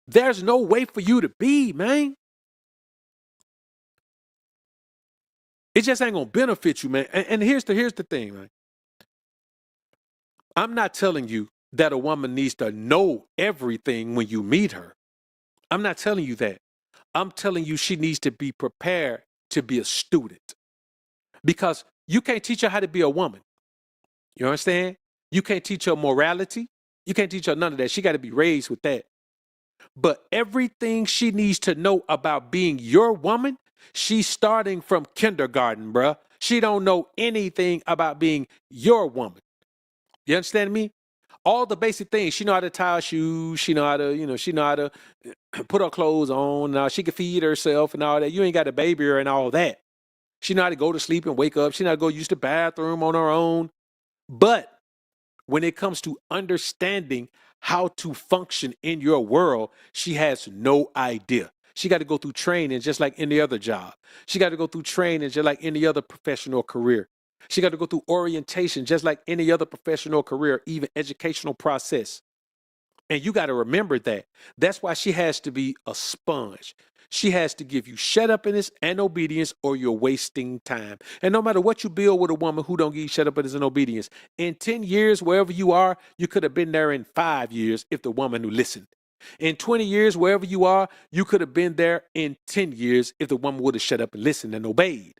There's no way for you to be, man. It just ain't gonna benefit you, man. And here's the thing, man. I'm not telling you that a woman needs to know everything when you meet her. I'm not telling you that. I'm telling you she needs to be prepared to be a student. Because you can't teach her how to be a woman. You understand? You can't teach her morality. You can't teach her none of that. She got to be raised with that. But everything she needs to know about being your woman, she's starting from kindergarten, bruh. She don't know anything about being your woman. You understand me? All the basic things. She know how to tie her shoes. She know how to, she know how to put her clothes on. She can feed herself and all that. You ain't got to baby her and all that. She know how to go to sleep and wake up. She know how to go use the bathroom on her own. But when it comes to understanding how to function in your world, she has no idea. She got to go through training just like any other job. She got to go through training just like any other professional career. She got to go through orientation just like any other professional career, even educational process. And you got to remember that. That's why she has to be a sponge. She has to give you shut upness and obedience or you're wasting time. And no matter what you build with a woman who don't give you shut upness and obedience, in 10 years, wherever you are, you could have been there in 5 years if the woman who listened. In 20 years, wherever you are, you could have been there in 10 years if the woman would have shut up and listened and obeyed.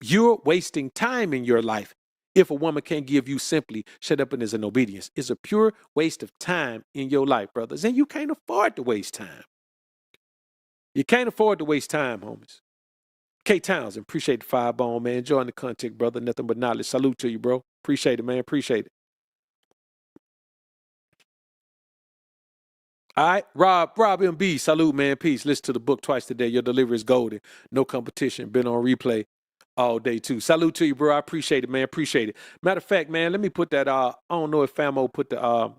You're wasting time in your life if a woman can't give you simply shut upness and obedience. It's a pure waste of time in your life, brothers. And you can't afford to waste time. You can't afford to waste time, homies. K Townsend, appreciate the 5-bone, man. Enjoying the content, brother. Nothing but knowledge. Salute to you, bro. Appreciate it, man. Appreciate it. All right, Rob MB, salute, man. Peace. Listen to the book twice today. Your delivery is golden. No competition. Been on replay all day too. Salute to you, bro. I appreciate it, man. Appreciate it. Matter of fact, man, let me put that. I don't know if Famo put the.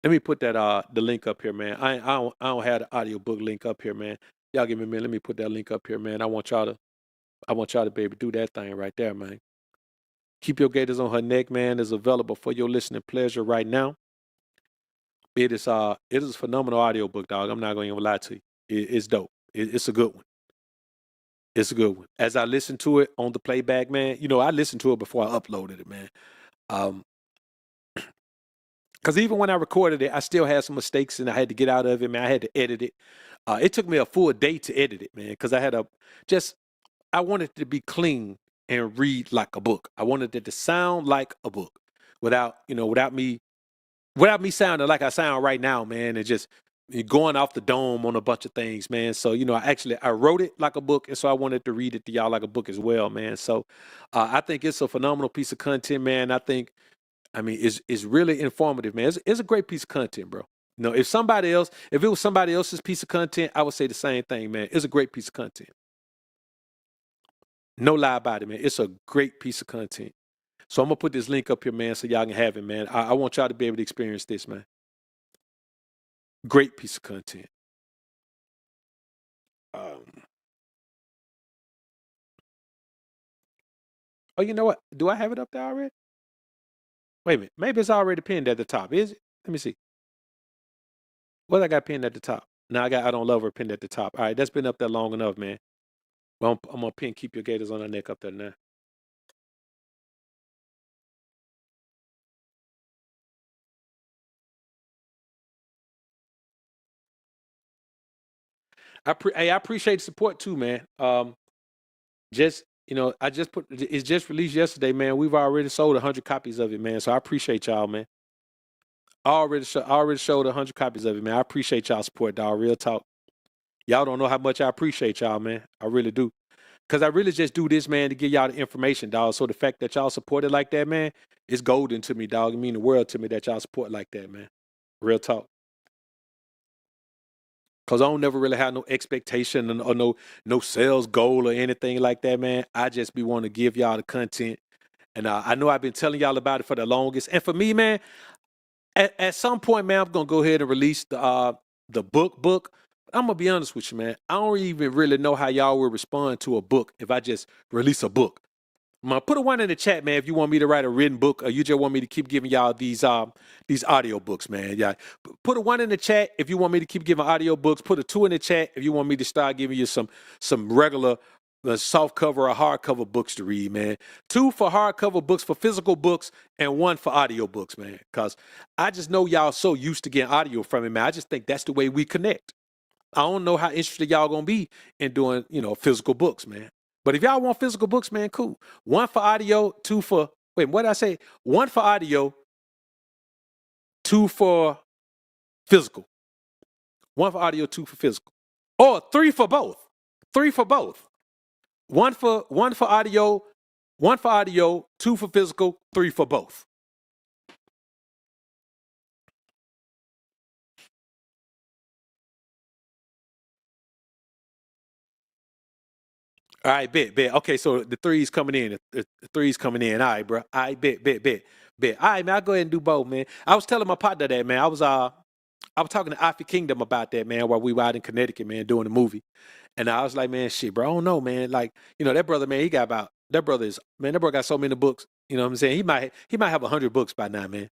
Let me put that. The link up here, man. I don't have the audiobook link up here, man. Y'all give me a minute. Let me put that link up here, man. I want y'all to be able to do that thing right there, man. Keep Your Gators on Her Neck, man, is available for your listening pleasure right now. It is a phenomenal audiobook, dog. I'm not going to even lie to you. It's dope. It's a good one. It's a good one. As I listen to it on the playback, man, I listened to it before I uploaded it, man. Because even when I recorded it, I still had some mistakes and I had to get out of it, man. I had to edit it. It took me a full day to edit it, man, because I wanted it to be clean and read like a book. I wanted it to sound like a book without me sounding like I sound right now, man, and just going off the dome on a bunch of things, man. So, I wrote it like a book, and so I wanted to read it to y'all like a book as well, man. So I think it's a phenomenal piece of content, man. It's really informative, man. It's a great piece of content, bro. If it was somebody else's piece of content, I would say the same thing, man. It's a great piece of content. No lie about it, man. It's a great piece of content. So I'm going to put this link up here, man, so y'all can have it, man. I want y'all to be able to experience this, man. Great piece of content. Oh, you know what? Do I have it up there already? Wait a minute. Maybe it's already pinned at the top. Is it? Let me see. What I got pinned at the top? No, I don't love her pinned at the top. All right, that's been up there long enough, man. Well, I'm going to pin Keep Your Gators on Her Neck up there now. I appreciate the support too, man. I just put it's just released yesterday, man. We've already sold 100 copies of it, man. So I appreciate y'all, man. I already showed 100 copies of it, man. I appreciate y'all support, dog. Real talk. Y'all don't know how much I appreciate y'all, man. I really do. Because I really just do this, man, to give y'all the information, dog. So the fact that y'all support it like that, man, it's golden to me, dog. It mean the world to me that y'all support like that, man. Real talk. Because I don't never really have no expectation or no sales goal or anything like that, man. I just be wanting to give y'all the content. And I know I've been telling y'all about it for the longest. And for me, man, at some point, man, I'm going to go ahead and release the book. I'm going to be honest with you, man. I don't even really know how y'all will respond to a book if I just release a book. Put a 1 in the chat, man, if you want me to write a written book or you just want me to keep giving y'all these audio books, man. Yeah. Put a 1 in the chat if you want me to keep giving audio books. Put a 2 in the chat if you want me to start giving you some regular soft cover or hardcover books to read, man. 2 for hardcover books, for physical books, and 1 for audio books, man. Because I just know y'all so used to getting audio from me, man. I just think that's the way we connect. I don't know how interested y'all gonna be in doing, physical books, man. But if y'all want physical books, man, cool. 1 for audio, 2 for, what did I say? 1 for audio, 2 for physical. 1 for audio, 2 for physical. Or 3 for both. 3 for both. 1 for audio, 1 for audio, 2 for physical, 3 for both. All right, bet. Okay, so the 3's coming in. The 3's coming in. All right, bro. All right, bet. All right, man, I'll go ahead and do both, man. I was telling my partner that, man. I was talking to Alpha Kingdom about that, man, while we were out in Connecticut, man, doing the movie. And I was like, man, shit, bro, I don't know, man. Like, that brother, man, that brother got so many books. You know what I'm saying? He might have 100 books by now, man.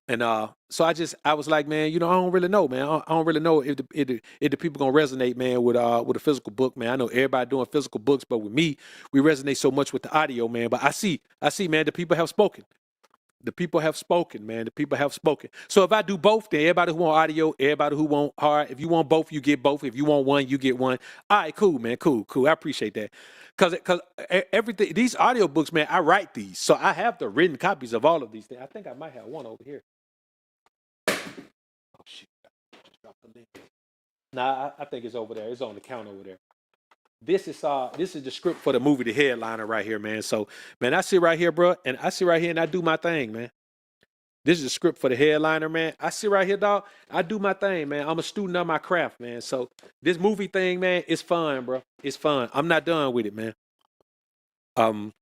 And so I was like, man, I don't really know, man. I don't really know if the people gonna resonate, man, with a physical book, man. I know everybody doing physical books, but with me, we resonate so much with the audio, man. But I see, man, the people have spoken. The people have spoken, man. The people have spoken. So if I do both, then everybody who want audio, everybody who want hard, if you want both, you get both. If you want 1, you get 1. All right, cool, man. Cool. I appreciate that. Because everything, these audio books, man, I write these. So I have the written copies of all of these things. I think I might have one over here. Oh, shit. Just dropped the link. Nah, I think it's over there. It's on the counter over there. This is the script for the movie, The Headliner, right here, man. So, man, I sit right here, bro, and I sit right here and I do my thing, man. This is a script for The Headliner, man. I sit right here, dog. I do my thing, man. I'm a student of my craft, man. So this movie thing, man, it's fun, bro. It's fun. I'm not done with it, man. Um,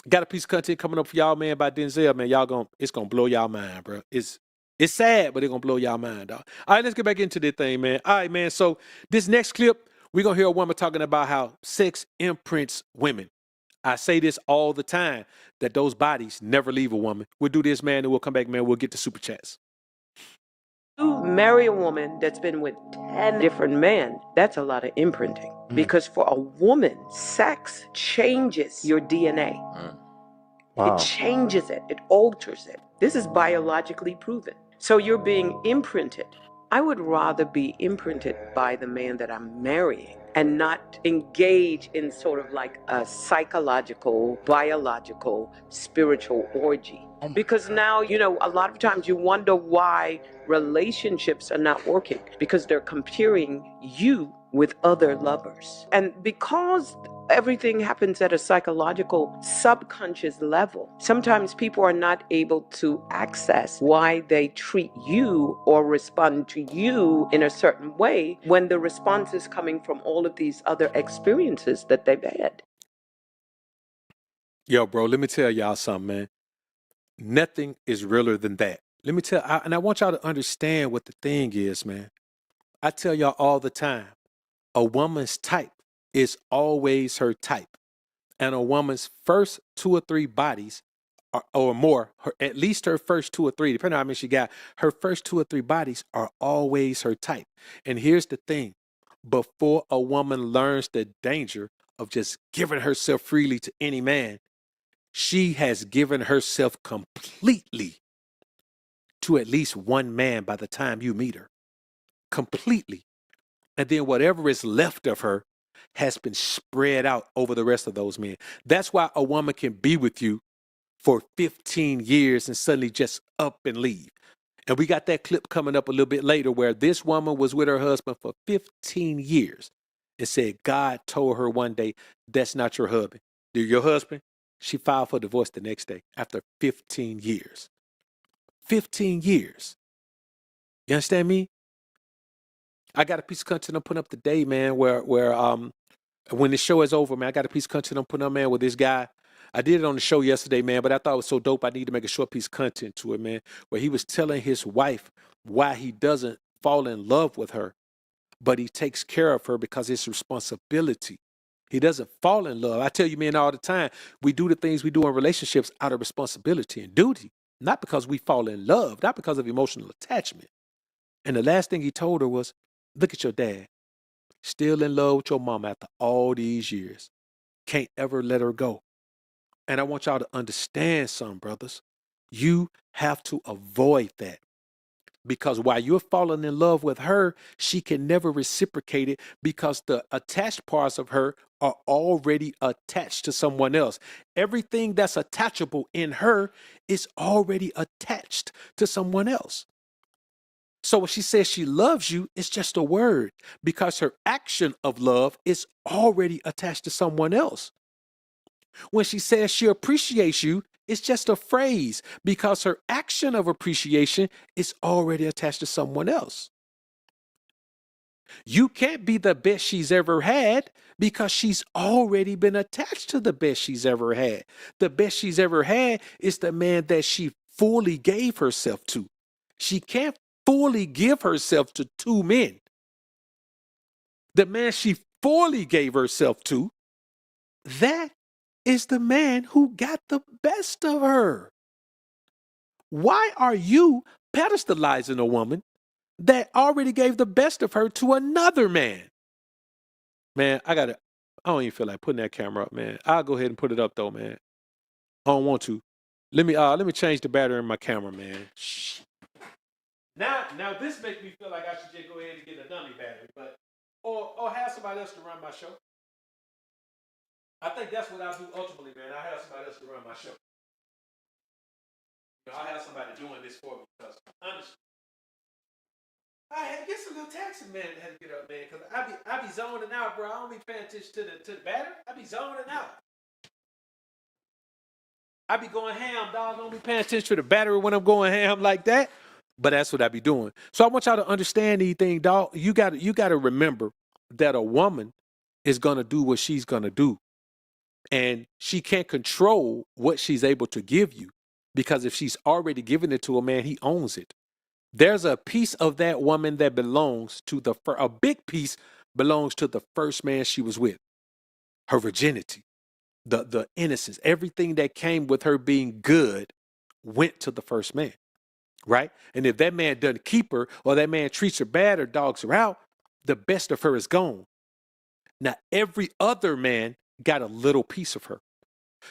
got a piece of content coming up for y'all, man, by Denzel, man. It's gonna blow y'all mind, bro. It's sad, but it's gonna blow y'all mind, dog. All right, let's get back into this thing, man. All right, man. So this next clip, we're gonna hear a woman talking about how sex imprints women. I say this all the time, that those bodies never leave a woman. We'll do this, man, and we'll come back, man. We'll get to super chats. You marry a woman that's been with 10 different men, that's a lot of imprinting. Because for a woman, sex changes your DNA. Wow. It changes it, it alters it. This is biologically proven. So you're being imprinted. I would rather be imprinted by the man that I'm marrying and not engage in sort of like a psychological, biological, spiritual orgy. Because now, a lot of times you wonder why relationships are not working because they're comparing you with other lovers. And because everything happens at a psychological, subconscious level, sometimes people are not able to access why they treat you or respond to you in a certain way when the response is coming from all of these other experiences that they've had. Yo, bro, let me tell y'all something, man. Nothing is realer than that. Let me and I want y'all to understand what the thing is, man. I tell y'all all the time, a woman's type is always her type. And a woman's first 2 or 3 bodies or more, at least her first 2 or 3, depending on how many she got, her first 2 or 3 bodies are always her type. And here's the thing, before a woman learns the danger of just giving herself freely to any man, she has given herself completely to at least one man by the time you meet her. Completely. And then whatever is left of her has been spread out over the rest of those men. That's why a woman can be with you for 15 years and suddenly just up and leave. And we got that clip coming up a little bit later where this woman was with her husband for 15 years and said God told her one day, that's not your husband. They're your husband. She filed for divorce the next day after 15 years. 15 years. You understand me? I got a piece of content I'm putting up today, man, where when the show is over, man, I got a piece of content I'm putting up, man, with this guy. I did it on the show yesterday, man, but I thought it was so dope I need to make a short piece of content to it, man, where he was telling his wife why he doesn't fall in love with her, but he takes care of her because it's responsibility. He doesn't fall in love. I tell you, man, all the time, we do the things we do in relationships out of responsibility and duty, not because we fall in love, not because of emotional attachment. And the last thing he told her was, look at your dad, still in love with your mom after all these years. Can't ever let her go. And I want y'all to understand something, brothers. You have to avoid that. Because while you're falling in love with her, she can never reciprocate it because the attached parts of her are already attached to someone else. Everything that's attachable in her is already attached to someone else. So when she says she loves you, it's just a word because her action of love is already attached to someone else. When she says she appreciates you, it's just a phrase because her action of appreciation is already attached to someone else. You can't be the best she's ever had because she's already been attached to the best she's ever had. The best she's ever had is the man that she fully gave herself to. She can't fully give herself to 2 men. The man she fully gave herself to, that is the man who got the best of her. Why are you pedestalizing a woman that already gave the best of her to another man? Man, I don't even feel like putting that camera up, man. I'll go ahead and put it up though, man. I don't want to. Let me change the battery in my camera, man. Shh. Now this makes me feel like I should just go ahead and get a dummy battery, but or have somebody else to run my show. I think that's what I'll do ultimately, man. I'll have somebody else to run my show. I'll have somebody doing this for me because honestly, I had to get some little taxi man that had to get up, man, because I be zoning out, bro. I don't be paying attention to the battery. I be zoning out. I be going ham, dog. I don't be paying attention to the battery when I'm going ham like that. But that's what I be doing. So I want y'all to understand these things, dog. You gotta remember that a woman is gonna do what she's gonna do. And she can't control what she's able to give you. Because if she's already given it to a man, he owns it. There's a piece of that woman that belongs to a big piece belongs to the first man she was with. Her virginity, the innocence, everything that came with her being good went to the first man, right? And if that man doesn't keep her or that man treats her bad or dogs her out, the best of her is gone. Now, every other man got a little piece of her.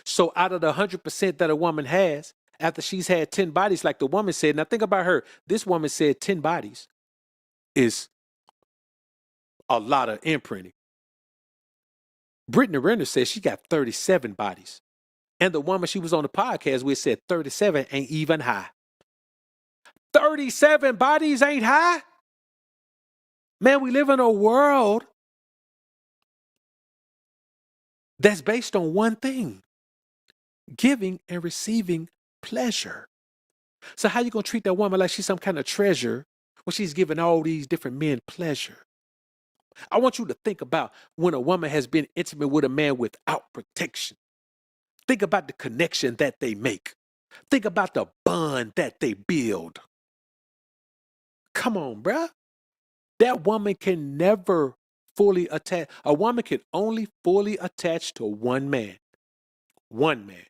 So out of the 100% that a woman has, after she's had 10 bodies, like the woman said, now think about her. This woman said 10 bodies is a lot of imprinting. Brittany Renner said she got 37 bodies. And the woman she was on the podcast with said 37 ain't even high. 37 bodies ain't high? Man, we live in a world that's based on one thing: giving and receiving pleasure. So how you gonna treat that woman like she's some kind of treasure when she's giving all these different men pleasure? I want you to think about when a woman has been intimate with a man without protection. Think about the connection that they make. Think about the bond that they build. Come on, bruh. That woman can never fully attach. A woman can only fully attach to one man. One man.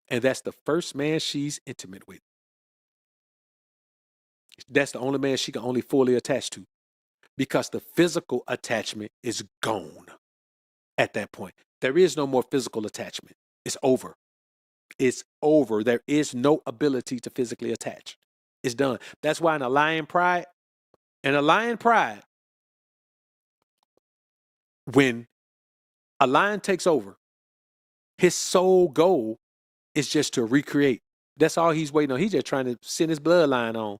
And that's the first man she's intimate with. That's the only man she can only fully attach to. Because the physical attachment is gone at that point. There is no more physical attachment. It's over. It's over. There is no ability to physically attach. It's done. That's why in a lion pride, when a lion takes over, his sole goal is just to recreate. That's all he's waiting on. He's just trying to send his bloodline on.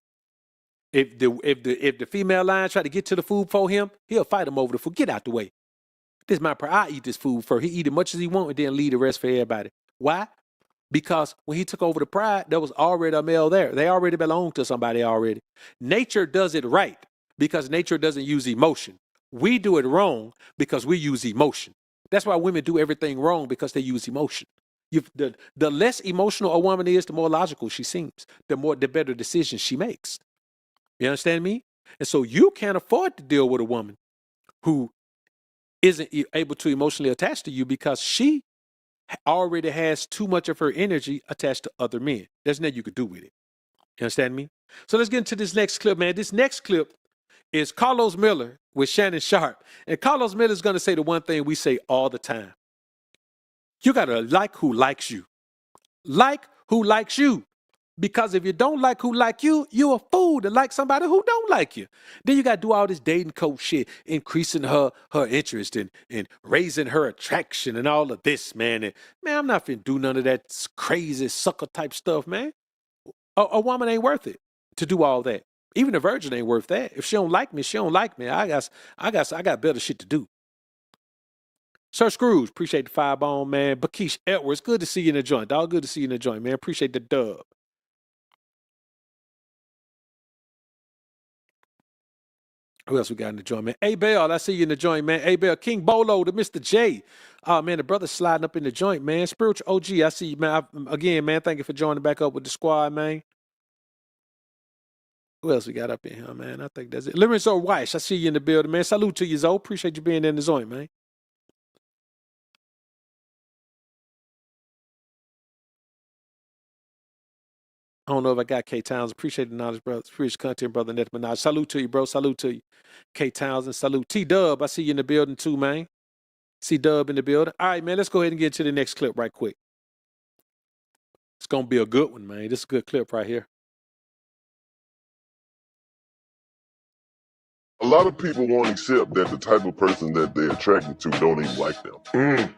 If the female lion try to get to the food for him, he'll fight him over the food. Get out the way. This is my pride. I eat this food first. He eat as much as he want and then leave the rest for everybody. Why? Because when he took over the pride, there was already a male there. They already belonged to somebody already. Nature does it right because nature doesn't use emotion. We do it wrong because we use emotion. That's why women do everything wrong, because they use emotion. The less emotional a woman is, the more logical she seems, the better decisions she makes. You understand me? And so you can't afford to deal with a woman who isn't able to emotionally attach to you because she already has too much of her energy attached to other men. There's nothing you could do with it. You understand me? So let's get into this next clip, man. This next clip is Carlos Miller with Shannon Sharp. And Carlos Miller is going to say the one thing we say all the time. You got to like who likes you. Like who likes you. Because if you don't like who like you, you're a fool to like somebody who don't like you. Then you got to do all this dating coach shit, increasing her interest and raising her attraction and all of this, man. And, man, I'm not finna do none of that crazy sucker type stuff, man. A woman ain't worth it to do all that. Even a virgin ain't worth that. If she don't like me, she don't like me. I got better shit to do. Sir Scrooge, appreciate the firebomb, man. Bakeesh Edwards, good to see you in the joint, dog. Good to see you in the joint, man. Appreciate the dub. Who else we got in the joint, man? A-Bell, I see you in the joint, man. A-Bell, King Bolo to Mr. J. Oh, man, the brother's sliding up in the joint, man. Spiritual OG, I see you, man. Again, man, thank you for joining back up with the squad, man. Who else we got up in here, man? I think that's it. Lorenzo Weiss, I see you in the building, man. Salute to you, Zoe. Appreciate you being in the joint, man. I don't know if I got K Towns. Appreciate the knowledge, brother. Appreciate content, brother. Net Minaj. Salute to you, bro. Salute to you. K Towns and salute. T Dub, I see you in the building too, man. See Dub in the building. All right, man. Let's go ahead and get to the next clip right quick. It's gonna be a good one, man. This is a good clip right here. A lot of people won't accept that the type of person that they're attracted to don't even like them.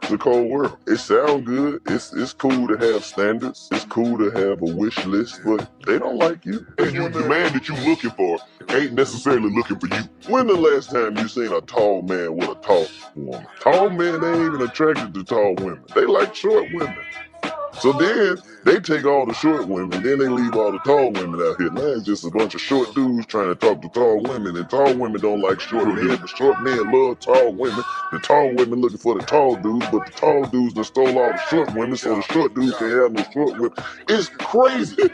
It's a cold world. It sounds good. It's cool to have standards. It's cool to have a wish list, but they don't like you. And the man that you looking for ain't necessarily looking for you. When the last time you seen a tall man with a tall woman? Tall men ain't even attracted to tall women. They like short women. So then they take all the short women, then they leave all the tall women out here. Now it's just a bunch of short dudes trying to talk to tall women, and tall women don't like short men. The short men love tall women. The tall women looking for the tall dudes, but the tall dudes done stole all the short women, so the short dudes can't have no short women. It's crazy.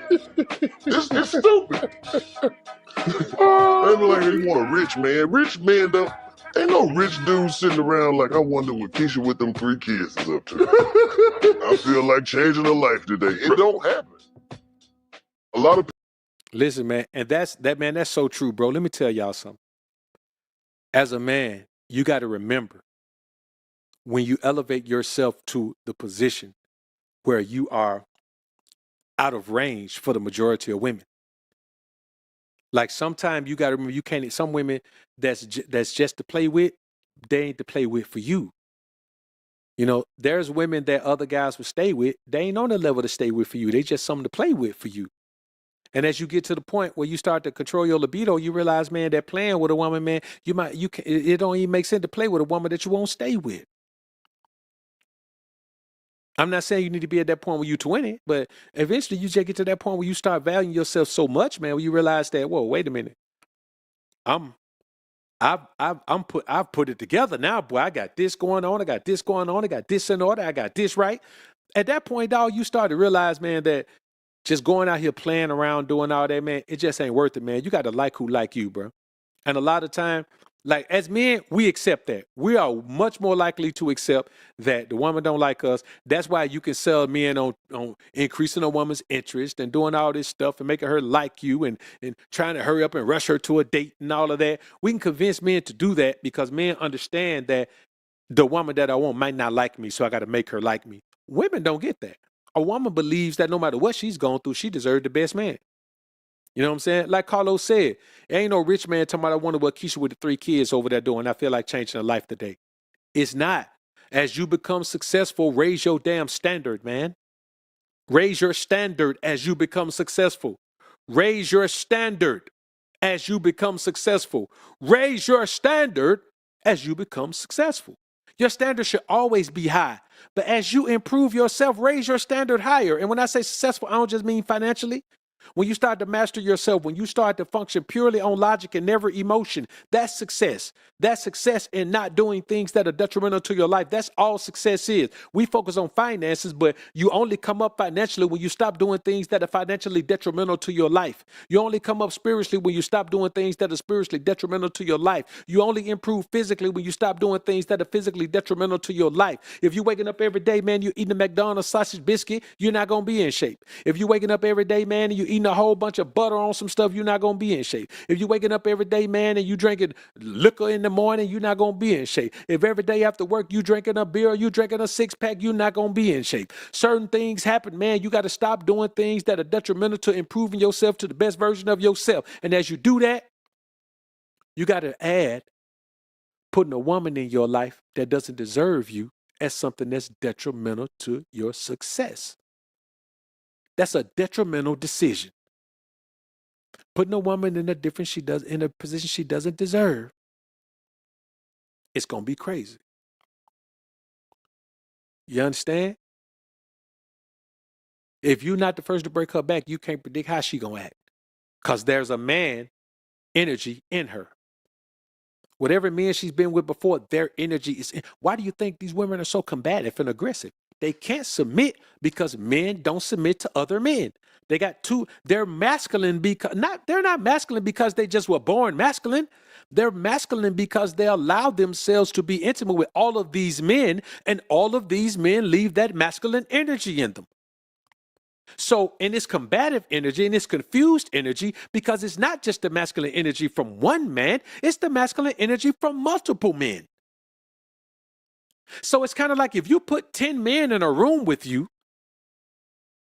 It's stupid. They be like, they want a rich man. Rich men don't. Ain't no rich dude sitting around like, I wonder what Keisha with them 3 kids is up to. I feel like changing a life today. It don't happen. A lot of people. Listen, man, and that's so true, bro. Let me tell y'all something. As a man, you got to remember when you elevate yourself to the position where you are out of range for the majority of women. Like sometimes you got to remember you can't. Some women that's just to play with, they ain't to play with for you. You know, there's women that other guys would stay with. They ain't on the level to stay with for you. They just something to play with for you. And as you get to the point where you start to control your libido, you realize, man, that playing with a woman, man, it don't even make sense to play with a woman that you won't stay with. I'm not saying you need to be at that point where you're 20, but eventually you just get to that point where you start valuing yourself so much, man, where you realize that, whoa, wait a minute. I've put it together now, boy. I got this going on. I got this going on. I got this in order. I got this right. At that point, dog, you start to realize, man, that just going out here playing around, doing all that, man, it just ain't worth it, man. You got to like who like you, bro. And a lot of time, like as men, we accept that. We are much more likely to accept that the woman don't like us. That's why you can sell men on increasing a woman's interest and doing all this stuff and making her like you and trying to hurry up and rush her to a date and all of that. We can convince men to do that because men understand that the woman that I want might not like me, so I got to make her like me. Women don't get that. A woman believes that no matter what she's going through, she deserves the best man. You know what I'm saying? Like Carlos said, ain't no rich man talking about I wonder what Keisha with the 3 kids over there doing. I feel like changing her life today. It's not. As you become successful, raise your damn standard, man. Raise your standard as you become successful. Raise your standard as you become successful. Raise your standard as you become successful. Your standard should always be high. But as you improve yourself, raise your standard higher. And when I say successful, I don't just mean financially. When you start to master yourself, when you start to function purely on logic and never emotion, that's success. That's success in not doing things that are detrimental to your life. That's all success is. We focus on finances, but you only come up financially when you stop doing things that are financially detrimental to your life. You only come up spiritually when you stop doing things that are spiritually detrimental to your life. You only improve physically when you stop doing things that are physically detrimental to your life. If you're waking up every day, man, you're eating a McDonald's sausage biscuit, you're not going to be in shape. If you're waking up every day, man, and you're eating a whole bunch of butter on some stuff, you're not going to be in shape. If you're waking up every day, man, and you drinking liquor in the morning, you're not going to be in shape. If every day after work you drinking a beer, you drinking a 6-pack, you're not going to be in shape. Certain things happen, man. You got to stop doing things that are detrimental to improving yourself to the best version of yourself. And as you do that, you got to add putting a woman in your life that doesn't deserve you as something that's detrimental to your success. That's a detrimental decision. Putting a woman in a position she doesn't deserve, it's gonna be crazy. You understand? If you're not the first to break her back, you can't predict how she gonna act. Because there's a man energy in her. Whatever men she's been with before, their energy is in. Why do you think these women are so combative and aggressive? They can't submit because men don't submit to other men. They got they're masculine they're not masculine because they just were born masculine. They're masculine because they allow themselves to be intimate with all of these men, and all of these men leave that masculine energy in them. So in this combative energy, in this confused energy, because it's not just the masculine energy from one man, it's the masculine energy from multiple men. So it's kind of like if you put 10 men in a room with you,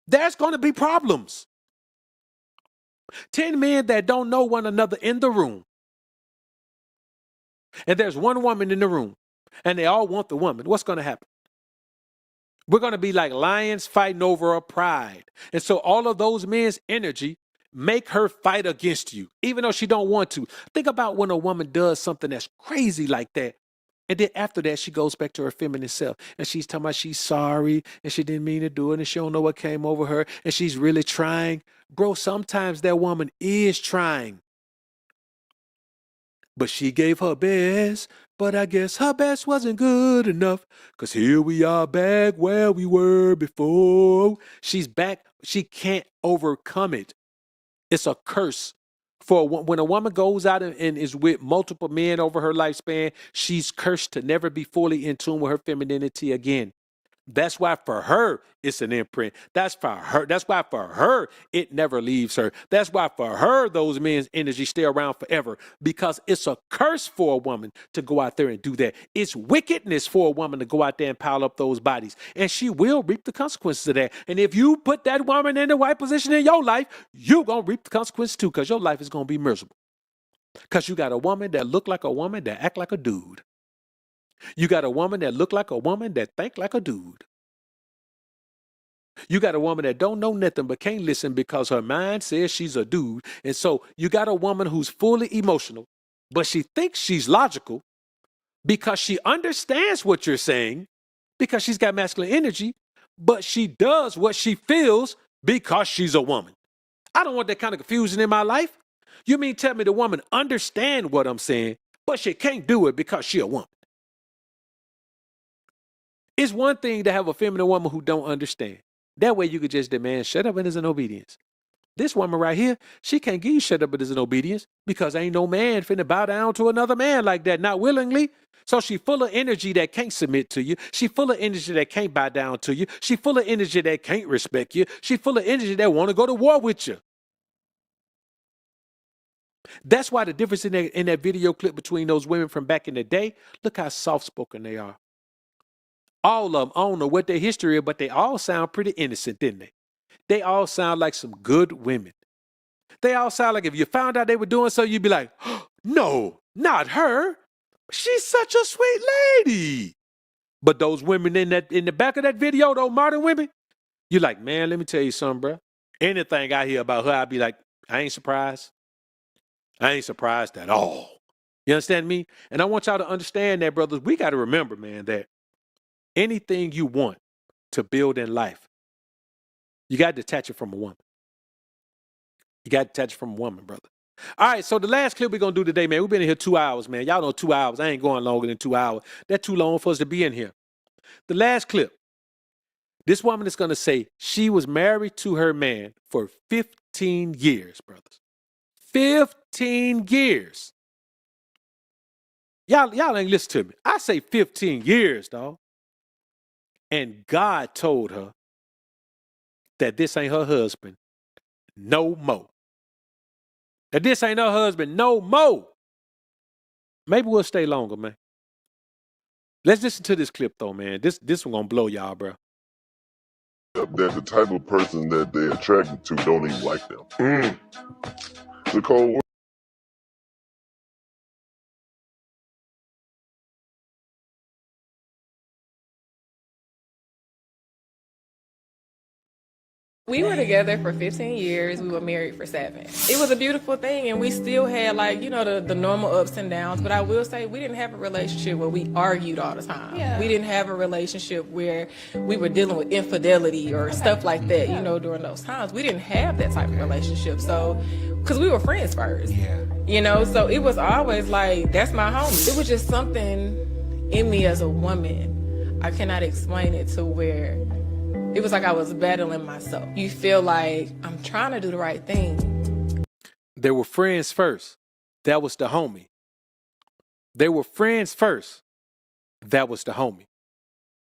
there's going to be problems. 10 men that don't know one another in the room. And there's one woman in the room, and they all want the woman. What's going to happen? We're going to be like lions fighting over a pride. And so all of those men's energy make her fight against you, even though she don't want to. Think about when a woman does something that's crazy like that. And then after that, she goes back to her feminine self. And she's talking about she's sorry and she didn't mean to do it and she don't know what came over her and she's really trying. Bro, sometimes that woman is trying. But she gave her best, but I guess her best wasn't good enough. Because here we are back where we were before. She's back. She can't overcome it. It's a curse. When a woman goes out and is with multiple men over her lifespan, she's cursed to never be fully in tune with her femininity again. That's why for her, it's an imprint. That's why for her, it never leaves her. That's why for her, those men's energy stay around forever, because it's a curse for a woman to go out there and do that. It's wickedness for a woman to go out there and pile up those bodies, and she will reap the consequences of that. And if you put that woman in the right position in your life, you're going to reap the consequences too, because your life is going to be miserable. Because you got a woman that look like a woman that act like a dude. You got a woman that look like a woman that think like a dude. You got a woman that don't know nothing but can't listen because her mind says she's a dude. And so you got a woman who's fully emotional, but she thinks she's logical because she understands what you're saying, because she's got masculine energy, but she does what she feels because she's a woman. I don't want that kind of confusion in my life. You mean tell me the woman understand what I'm saying, but she can't do it because she a woman? It's one thing to have a feminine woman who don't understand. That way you could just demand shut up and is an obedience. This woman right here, she can't give you shut up and is an obedience because ain't no man finna bow down to another man like that, not willingly. So she full of energy that can't submit to you. She full of energy that can't bow down to you. She full of energy that can't respect you. She full of energy that want to go to war with you. That's why the difference in that video clip between those women from back in the day, look how soft-spoken they are. All of them, I don't know what their history is, but they all sound pretty innocent, didn't they? They all sound like some good women. They all sound like if you found out they were doing so, you'd be like, oh, no, not her. She's such a sweet lady. But those women in the back of that video, those modern women, you're like, man, let me tell you something, bro. Anything I hear about her, I'd be like, I ain't surprised. I ain't surprised at all. You understand me? And I want y'all to understand that, brothers. We got to remember, man, that anything you want to build in life, you got to detach it from a woman. You got to detach it from a woman, brother. All right, so the last clip we're going to do today, man, we've been in here 2 hours, man. Y'all know 2 hours. I ain't going longer than 2 hours. That's too long for us to be in here. The last clip, this woman is going to say she was married to her man for 15 years, brothers. 15 years. Y'all ain't listen to me. I say 15 years, dog. And God told her that this ain't her husband no more. That this ain't her husband no more. Maybe we'll stay longer, man. Let's listen to this clip, though, man. This one gonna blow y'all, bro. That the type of person that they're attracted to don't even like them. It's a cold word. We were together for 15 years. We were married for 7. It was a beautiful thing, and we still had, like, you know, the normal ups and downs. But I will say we didn't have a relationship where we argued all the time. Yeah. We didn't have a relationship where we were dealing with infidelity or stuff like that, you know, during those times. We didn't have that type of relationship. So, because we were friends first. Yeah. You know, so it was always like, that's my homie. It was just something in me as a woman. I cannot explain it to where it was like I was battling myself. You feel like I'm trying to do the right thing. They were friends first. That was the homie. They were friends first. That was the homie.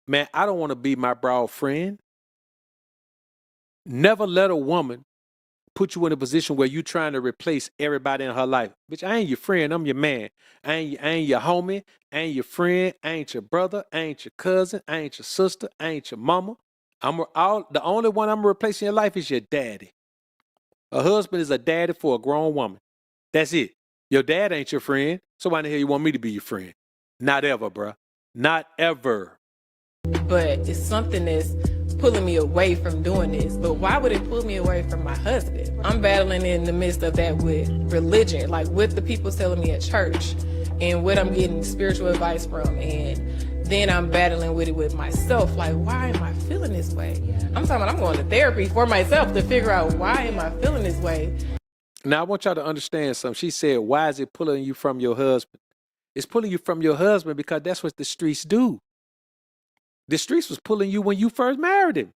Man, I don't want to be my broad friend. Never let a woman put you in a position where you're trying to replace everybody in her life. Bitch, I ain't your friend. I'm your man. I ain't your homie. I ain't your friend. I ain't your brother. I ain't your cousin. I ain't your sister. I ain't your mama. The only one I'm replacing in your life is your daddy. A husband is a daddy for a grown woman. That's it. Your dad ain't your friend. So why the hell you want me to be your friend? Not ever, bruh. Not ever. but it's something that's pulling me away from doing this. But why would it pull me away from my husband? I'm battling in the midst of that with religion, like what the people telling me at church and what I'm getting spiritual advice from. And then I'm battling with it with myself. Like, why am I feeling this way? I'm talking about I'm going to therapy for myself to figure out why am I feeling this way. Now, I want y'all to understand something. She said, why is it pulling you from your husband? It's pulling you from your husband because that's what the streets do. The streets was pulling you when you first married him.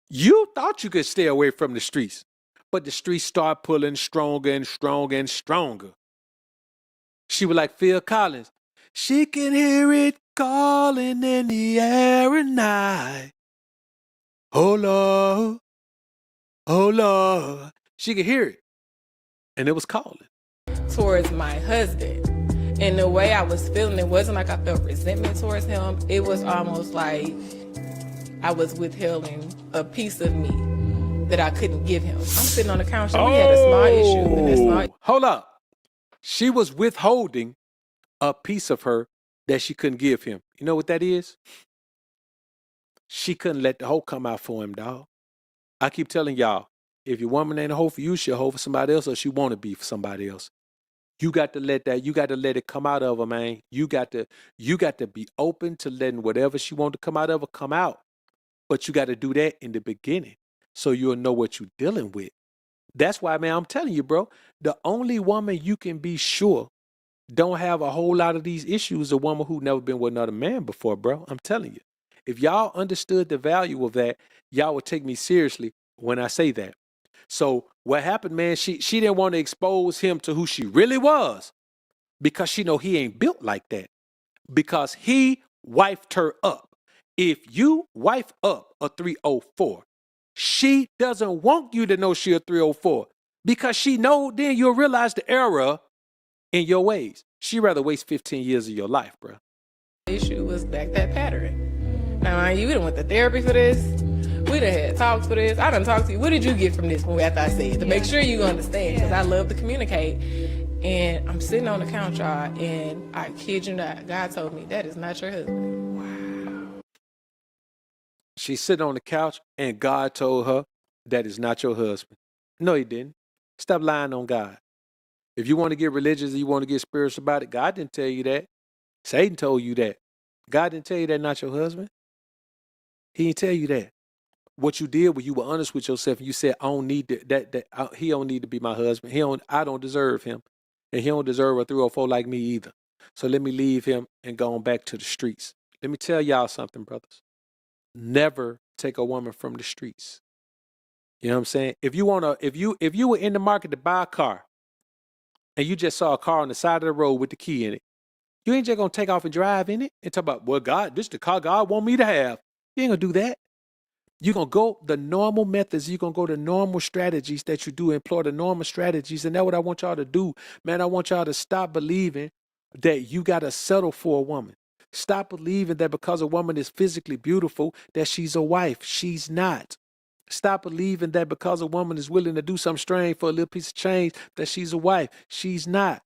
You thought you could stay away from the streets, but the streets start pulling stronger and stronger and stronger. She was like Phil Collins. She can hear it calling in the air at night. Oh, Lord. Oh, Lord. She could hear it. And it was calling. Towards my husband. And the way I was feeling, it wasn't like I felt resentment towards him. It was almost like I was withholding a piece of me that I couldn't give him. I'm sitting on the couch and we had a small issue. And that small... Hold up. She was withholding a piece of her that she couldn't give him. You know what that is? She couldn't let the hoe come out for him, dog. I keep telling y'all, if your woman ain't a hoe for you, she'll hoe for somebody else or she want to be for somebody else. You got to let it come out of her, man. You got to be open to letting whatever she want to come out of her come out. But you got to do that in the beginning so you'll know what you're dealing with. That's why, man, I'm telling you, bro, the only woman you can be sure don't have a whole lot of these issues is a woman who never been with another man before, bro. I'm telling you. If y'all understood the value of that, y'all would take me seriously when I say that. So what happened, man, she didn't want to expose him to who she really was because she know he ain't built like that because he wifed her up. If you wife up a 304, she doesn't want you to know she a 304 because she know then you'll realize the error in your ways. She'd rather waste 15 years of your life, bro. The issue was back that pattern. Now, you done went to therapy for this. We done had talks for this. I done talked to you. What did you get from this after I said? To make sure you understand, because I love to communicate. And I'm sitting on the couch, y'all, and I kid you not, God told me, that is not your husband. Wow. She's sitting on the couch, and God told her, that is not your husband. No, he didn't. Stop lying on God. If you want to get religious and you want to get spiritual about it, God didn't tell you that. Satan told you that. God didn't tell you that not your husband. He didn't tell you that. What you did was you were honest with yourself and you said, I don't need he don't need to be my husband. I don't deserve him. And he don't deserve a 304 like me either. So let me leave him and go on back to the streets. Let me tell y'all something, brothers. Never take a woman from the streets. You know what I'm saying? If you were in the market to buy a car and you just saw a car on the side of the road with the key in it, you ain't just gonna take off and drive in it and talk about, well, God, this is the car God want me to have. You ain't gonna do that. You're going to go the normal methods. You're going to go the normal strategies that you do, employ the normal strategies. And that's what I want y'all to do. Man, I want y'all to stop believing that you got to settle for a woman. Stop believing that because a woman is physically beautiful, that she's a wife. She's not. Stop believing that because a woman is willing to do something strange for a little piece of change, that she's a wife. She's not.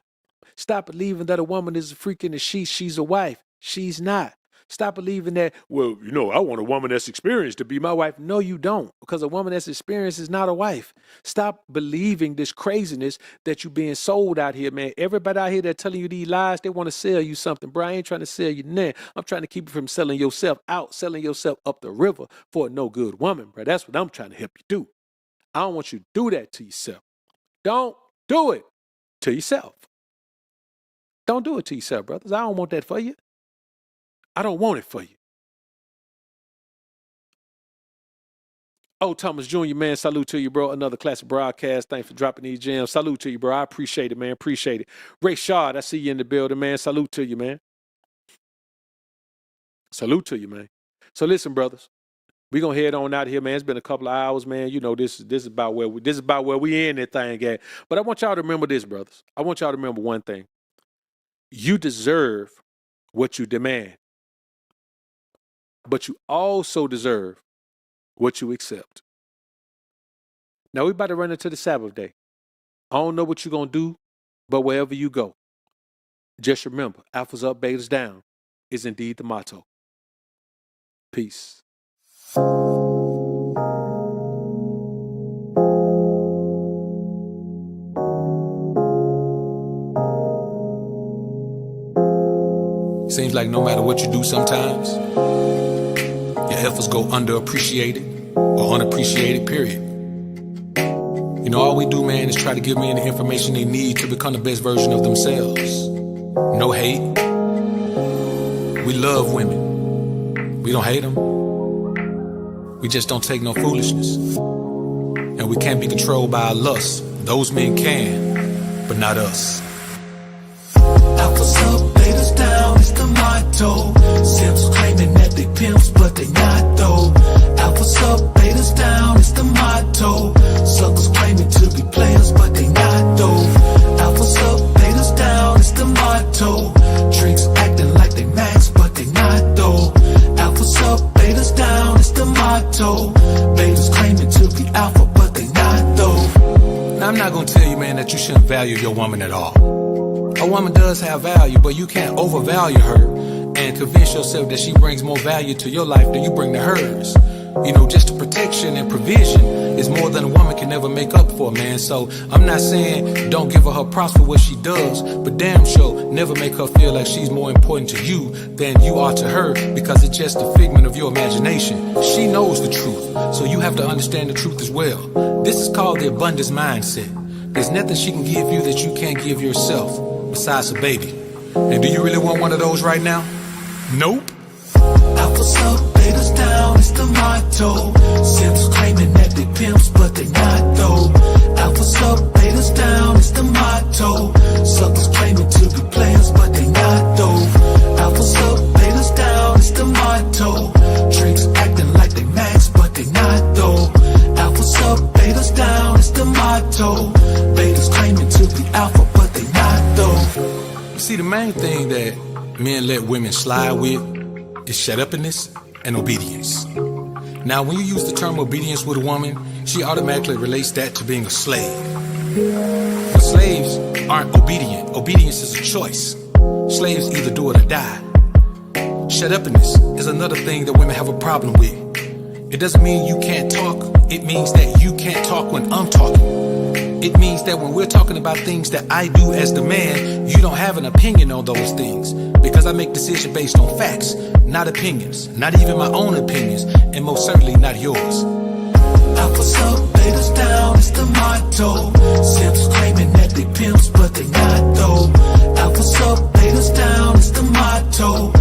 Stop believing that a woman is a freak in the sheets. She's a wife. She's not. Stop believing that, well, I want a woman that's experienced to be my wife. No, you don't, because a woman that's experienced is not a wife. Stop believing this craziness that you're being sold out here, man. Everybody out here that telling you these lies, they want to sell you something. Bro, I ain't trying to sell you nothing. I'm trying to keep you from selling yourself out, selling yourself up the river for a no good woman, bro. That's what I'm trying to help you do. I don't want you to do that to yourself. Don't do it to yourself. Don't do it to yourself, brothers. I don't want that for you. I don't want it for you. Oh, Thomas Jr., man, salute to you, bro. Another classic broadcast. Thanks for dropping these gems. Salute to you, bro. I appreciate it, man. Appreciate it. Ray Shard, I see you in the building, man. Salute to you, man. Salute to you, man. So listen, brothers. We're gonna head on out here, man. It's been a couple of hours, man. This is about where we in that thing at. But I want y'all to remember this, brothers. I want y'all to remember one thing. You deserve what you demand. But you also deserve what you accept. Now we about to run into the Sabbath day. I don't know what you're going to do, but wherever you go, just remember, alphas up, betas down is indeed the motto. Peace. Seems like no matter what you do sometimes, your efforts go underappreciated or unappreciated, period. You know, all we do, man, is try to give men the information they need to become the best version of themselves. No hate. We love women. We don't hate them. We just don't take no foolishness. And we can't be controlled by our lust. Those men can, but not us. Alphas up, betas down, it's the motto. Simps claiming that they pimps, but they not though. Alphas up, betas down, it's the motto. Suckers claiming to be players, but they not though. Alphas up, betas down, it's the motto. Tricks acting like they max, but they not though. Alphas up, betas down, it's the motto. Betas claiming to be alpha, but they not though. Now, I'm not gonna tell you, man, that you shouldn't value your woman at all. A woman does have value, but you can't overvalue her and convince yourself that she brings more value to your life than you bring to hers. You know, just the protection and provision is more than a woman can ever make up for, man. So I'm not saying don't give her props for what she does, but damn sure never make her feel like she's more important to you than you are to her, because it's just a figment of your imagination. She knows the truth, so you have to understand the truth as well. This is called the abundance mindset. There's nothing she can give you that you can't give yourself, besides a baby. And do you really want one of those right now? Nope. Alphas up, betas down, it's the motto. Simps claiming that they pimps, but they not though. Alphas up, betas down, it's the motto. Suckers claiming to be players, but they not though. Alphas up, betas down, it's the motto. Tricks acting like they max, but they not though. Alphas up, betas down, it's the motto. Betas claiming to be alpha, but they not though. See, the main thing that men let women slide with is shut-uppiness and obedience. Now, when you use the term obedience with a woman, she automatically relates that to being a slave. But slaves aren't obedient. Obedience is a choice. Slaves either do it or die. Shut-uppiness is another thing that women have a problem with. It doesn't mean you can't talk. It means that you can't talk when I'm talking. It means that when we're talking about things that I do as the man, you don't have an opinion on those things, because I make decisions based on facts, not opinions, not even my own opinions, and most certainly not yours. Alphas up, betas down, it's the motto. Simps claiming that they pimps, but they not though. Alphas up, betas down, it's the motto.